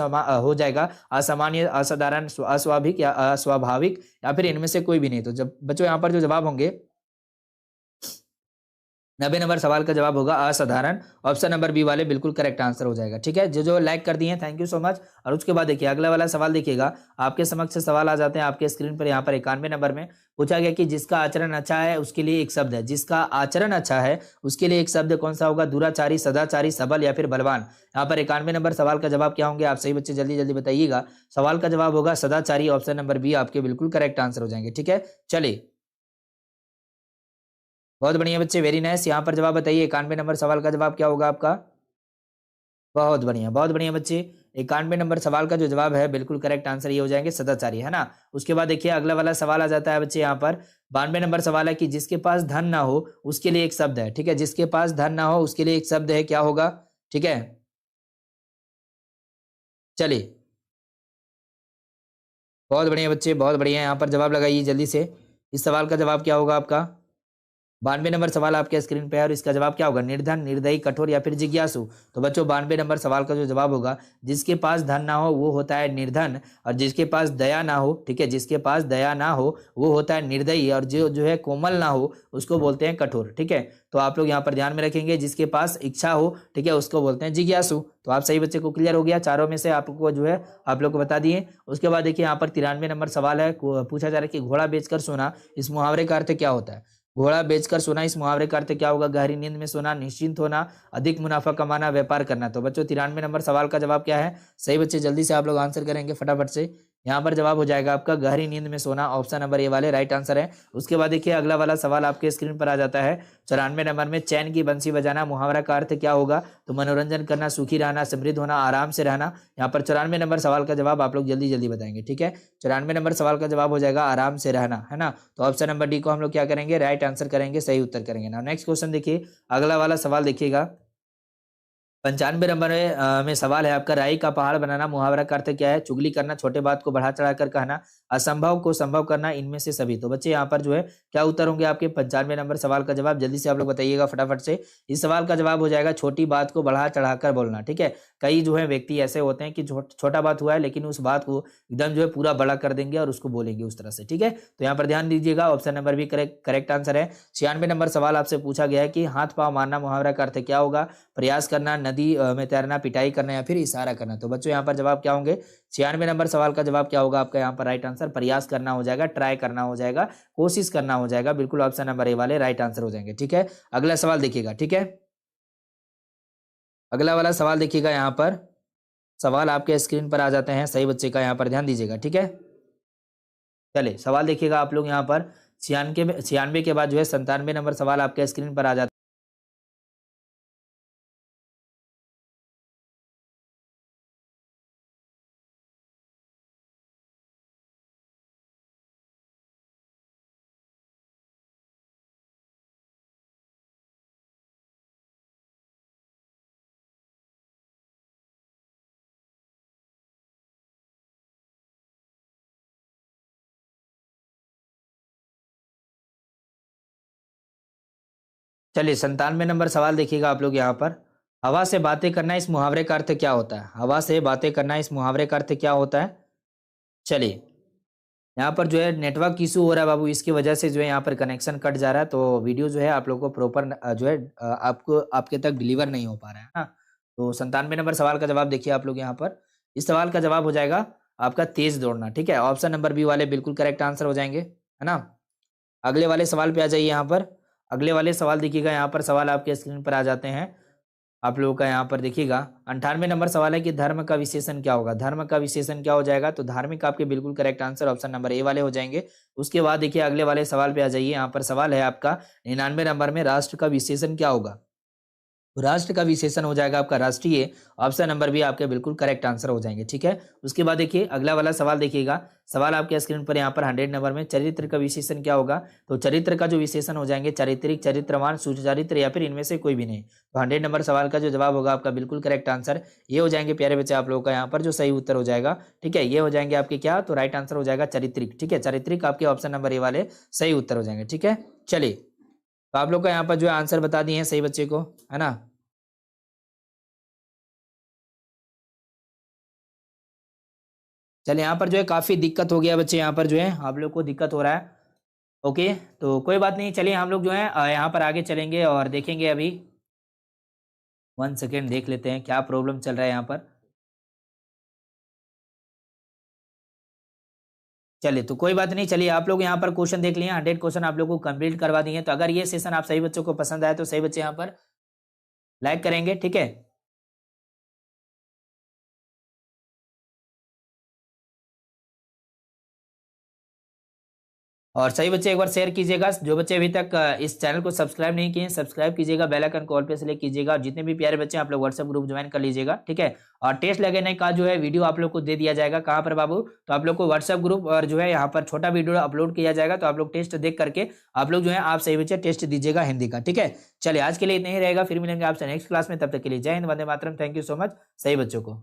हो जाएगा असामान्य, असाधारण, अस्वाभाविक या अस्वाभाविक या फिर इनमें से कोई भी नहीं। तो जब बच्चों यहाँ पर जो जवाब होंगे 90 नंबर सवाल का जवाब होगा असाधारण, ऑप्शन नंबर बी वाले बिल्कुल करेक्ट आंसर हो जाएगा। ठीक है, जो जो लाइक कर दिए हैं थैंक यू सो मच। और उसके बाद देखिए अगला वाला सवाल देखिएगा, आपके समक्ष सवाल आ जाते हैं आपके स्क्रीन पर। यहाँ पर 91 नंबर में पूछा गया कि जिसका आचरण अच्छा है उसके लिए एक शब्द है, जिसका आचरण अच्छा है उसके लिए एक शब्द कौन सा होगा, दुराचारी, सदाचारी, सबल या फिर बलवान। यहाँ पर 91 नंबर सवाल का जवाब क्या होंगे आप सही बच्चे जल्दी जल्दी बताइएगा। सवाल का जवाब होगा सदाचारी, ऑप्शन नंबर बी आपके बिल्कुल करेक्ट आंसर हो जाएंगे। ठीक है, चलिए बहुत बढ़िया बच्चे, वेरी नाइस। यहाँ पर जवाब बताइए 91 नंबर सवाल का जवाब क्या होगा आपका। बहुत बढ़िया बच्चे, 91 नंबर सवाल का जो जवाब है बिल्कुल करेक्ट आंसर ये हो जाएंगे सदाचारी, है ना। उसके बाद देखिए अगला वाला सवाल आ जाता है बच्चे यहाँ पर 92 नंबर सवाल है कि जिसके पास धन ना हो उसके लिए एक शब्द है। ठीक है, जिसके पास धन ना हो उसके लिए एक शब्द है, क्या होगा। ठीक है, चलिए बहुत बढ़िया बच्चे, बहुत बढ़िया। यहाँ पर जवाब लगाइए जल्दी से, इस सवाल का जवाब क्या होगा आपका। 92 नंबर सवाल आपके स्क्रीन पे है और इसका जवाब क्या होगा, निर्धन, निर्दयी, कठोर या फिर जिज्ञासु। तो बच्चों 92 नंबर सवाल का जो जवाब होगा जिसके पास धन ना हो वो होता है निर्धन, और जिसके पास दया ना हो, ठीक है, जिसके पास दया ना हो वो होता है निर्दयी, और जो है कोमल ना हो उसको बोलते हैं कठोर। ठीक है, तो आप लोग यहाँ पर ध्यान में रखेंगे, जिसके पास इच्छा हो, ठीक है, उसको बोलते हैं जिज्ञासु। तो आप सही बच्चे को क्लियर हो गया, चारों में से आपको जो है आप लोग को बता दिए। उसके बाद देखिए यहाँ पर 93 नंबर सवाल है, पूछा जा रहा है कि घोड़ा बेचकर सोना, इस मुहावरे का अर्थ क्या होता है। घोड़ा बेचकर सोना, इस मुहावरे का अर्थ क्या होगा, गहरी नींद में सोना, निश्चिंत होना, अधिक मुनाफा कमाना, व्यापार करना। तो बच्चों 93 नंबर सवाल का जवाब क्या है, सही बच्चे जल्दी से आप लोग आंसर करेंगे फटाफट से। यहाँ पर जवाब हो जाएगा आपका गहरी नींद में सोना, ऑप्शन नंबर ए वाले राइट आंसर है। उसके बाद देखिए अगला वाला सवाल आपके स्क्रीन पर आ जाता है 94 नंबर में, चैन की बंसी बजाना मुहावरा का अर्थ क्या होगा? तो मनोरंजन करना, सुखी रहना, समृद्ध होना, आराम से रहना। यहाँ पर 94 नंबर सवाल का जवाब आप लोग जल्दी जल्दी बताएंगे, ठीक है। 94 नंबर सवाल का जवाब हो जाएगा आराम से रहना, है ना। तो ऑप्शन नंबर डी को हम लोग क्या करेंगे? राइट आंसर करेंगे, सही उत्तर करेंगे ना। नेक्स्ट क्वेश्चन देखिए, अगला वाला सवाल देखिएगा 95 नंबर में सवाल है आपका, राई का पहाड़ बनाना मुहावरा का अर्थ क्या है? चुगली करना, छोटे बात को बढ़ा चढ़ाकर कहना, असंभव को संभव करना, इनमें से सभी। तो बच्चे यहाँ पर जो है क्या उत्तर होंगे आपके 95 नंबर सवाल का जवाब? जल्दी से आप लोग बताइएगा फटाफट से। इस सवाल का जवाब हो जाएगा छोटी बात को बढ़ा चढ़ाकर बोलना, ठीक है। कई जो है व्यक्ति ऐसे होते हैं कि छोटा बात हुआ है लेकिन उस बात को एकदम जो है पूरा बड़ा कर देंगे और उसको बोलेंगे उस तरह से, ठीक है। तो यहाँ पर ध्यान दीजिएगा, ऑप्शन नंबर भी करेक्ट आंसर है। 96 नंबर सवाल आपसे पूछा गया है कि हाथ पांव मारना मुहावरा का अर्थ क्या होगा? प्रयास करना, नदी में तैरना, पिटाई करना या फिर इशारा करना। तो बच्चों यहाँ पर जवाब क्या होंगे? 96 नंबर सवाल का जवाब क्या होगा आपका? यहाँ पर राइट आंसर प्रयास करना हो जाएगा, ट्राई करना हो जाएगा, कोशिश करना हो जाएगा। बिल्कुल ऑप्शन नंबर ए वाले राइट आंसर हो जाएंगे, ठीक है। अगला सवाल देखिएगा, ठीक है। अगला वाला सवाल देखिएगा, यहाँ पर सवाल आपके स्क्रीन पर आ जाते हैं, सही बच्चे का यहाँ पर ध्यान दीजिएगा, ठीक है। चलिए सवाल देखिएगा आप लोग यहाँ पर 96 के बाद जो है 97 नंबर सवाल आपके स्क्रीन पर आ जाता है। चलिए 97 नंबर सवाल देखिएगा आप लोग यहाँ पर, हवा से बातें करना इस मुहावरे का अर्थ क्या होता है? हवा से बातें करना इस मुहावरे का अर्थ क्या होता है? चलिए यहाँ पर जो है नेटवर्क इशू हो रहा है बाबू, इसकी वजह से जो है यहाँ पर कनेक्शन कट जा रहा है, तो वीडियो जो है आप लोग को प्रॉपर जो है आपको आपके तक डिलीवर नहीं हो पा रहा है ना। तो 97 नंबर सवाल का जवाब देखिए आप लोग यहाँ पर, इस सवाल का जवाब हो जाएगा आपका तेज दौड़ना, ठीक है। ऑप्शन नंबर बी वाले बिल्कुल करेक्ट आंसर हो जाएंगे, है ना। अगले वाले सवाल पे आ जाइए यहाँ पर, अगले वाले सवाल देखिएगा, यहाँ पर सवाल आपके स्क्रीन पर आ जाते हैं आप लोगों का। यहाँ पर देखिएगा 98 नंबर सवाल है कि धर्म का विशेषण क्या होगा? धर्म का विशेषण क्या हो जाएगा? तो धार्मिक आपके बिल्कुल correct answer option number A वाले हो जाएंगे। उसके बाद देखिए अगले वाले सवाल पे आ जाइए, यहाँ पर सवाल है आपका 99 नंबर में, राष्ट्र का विशेषण क्या होगा? राष्ट्र का विशेषण हो जाएगा आपका राष्ट्रीय, ऑप्शन नंबर भी आपके बिल्कुल करेक्ट आंसर हो जाएंगे, ठीक है। उसके बाद देखिए अगला वाला सवाल देखिएगा, सवाल आपके स्क्रीन पर यहाँ पर 100 नंबर में, चरित्र का विशेषण क्या होगा? तो चरित्र का जो विशेषण हो जाएंगे चारित्रिक, चरित्रवान, सुचरित्र या फिर इनमें से कोई भी नहीं। तो 100 नंबर सवाल का जो जवाब होगा आपका बिल्कुल करेक्ट आंसर ये हो जाएंगे प्यारे बच्चे आप लोगों का यहाँ पर जो सही उत्तर हो जाएगा, ठीक है। ये हो जाएंगे आपके क्या? तो राइट आंसर हो जाएगा चरित्रिक, ठीक है। चरित्रिक आपके ऑप्शन नंबर ए वाले सही उत्तर हो जाएंगे, ठीक है। चलिए तो आप लोग का यहाँ पर जो है आंसर बता दिए हैं सही बच्चे को, है ना। चलिए यहाँ पर जो है काफी दिक्कत हो गया बच्चे, यहाँ पर जो है आप लोग को दिक्कत हो रहा है, ओके। तो कोई बात नहीं, चलिए हम लोग जो है यहाँ पर आगे चलेंगे और देखेंगे अभी 1 सेकेंड देख लेते हैं क्या प्रॉब्लम चल रहा है यहाँ पर। चलिए तो कोई बात नहीं, चलिए आप लोग यहाँ पर क्वेश्चन देख लिए, 100 क्वेश्चन आप लोग को कंप्लीट करवा दिए। तो अगर ये सेशन आप सही बच्चों को पसंद आए तो सही बच्चे यहाँ पर लाइक करेंगे, ठीक है। और सही बच्चे एक बार शेयर कीजिएगा, जो बच्चे अभी तक इस चैनल को सब्सक्राइब नहीं किए सब्सक्राइब कीजिएगा, बेल आइकन को ऑल पे सेलेक्ट कीजिएगा। और जितने भी प्यारे बच्चे हैं आप लोग व्हाट्सएप ग्रुप ज्वाइन कर लीजिएगा, ठीक है। और टेस्ट लगने का जो है वीडियो आप लोग को दे दिया जाएगा, कहाँ पर बाबू? तो आप लोग को व्हाट्सएप ग्रुप और जो है यहाँ पर छोटा वीडियो अपलोड किया जाएगा, तो आप लोग टेस्ट देख करके आप लोग जो है आप सही बच्चे टेस्ट दीजिएगा हिंदी का, ठीक है। चलिए आज के लिए इतना ही रहेगा, फिर मिलेंगे आपसे नेक्स्ट क्लास में, तब तक के लिए जय Hind, Vande Mataram, thank you so much सही बच्चों को।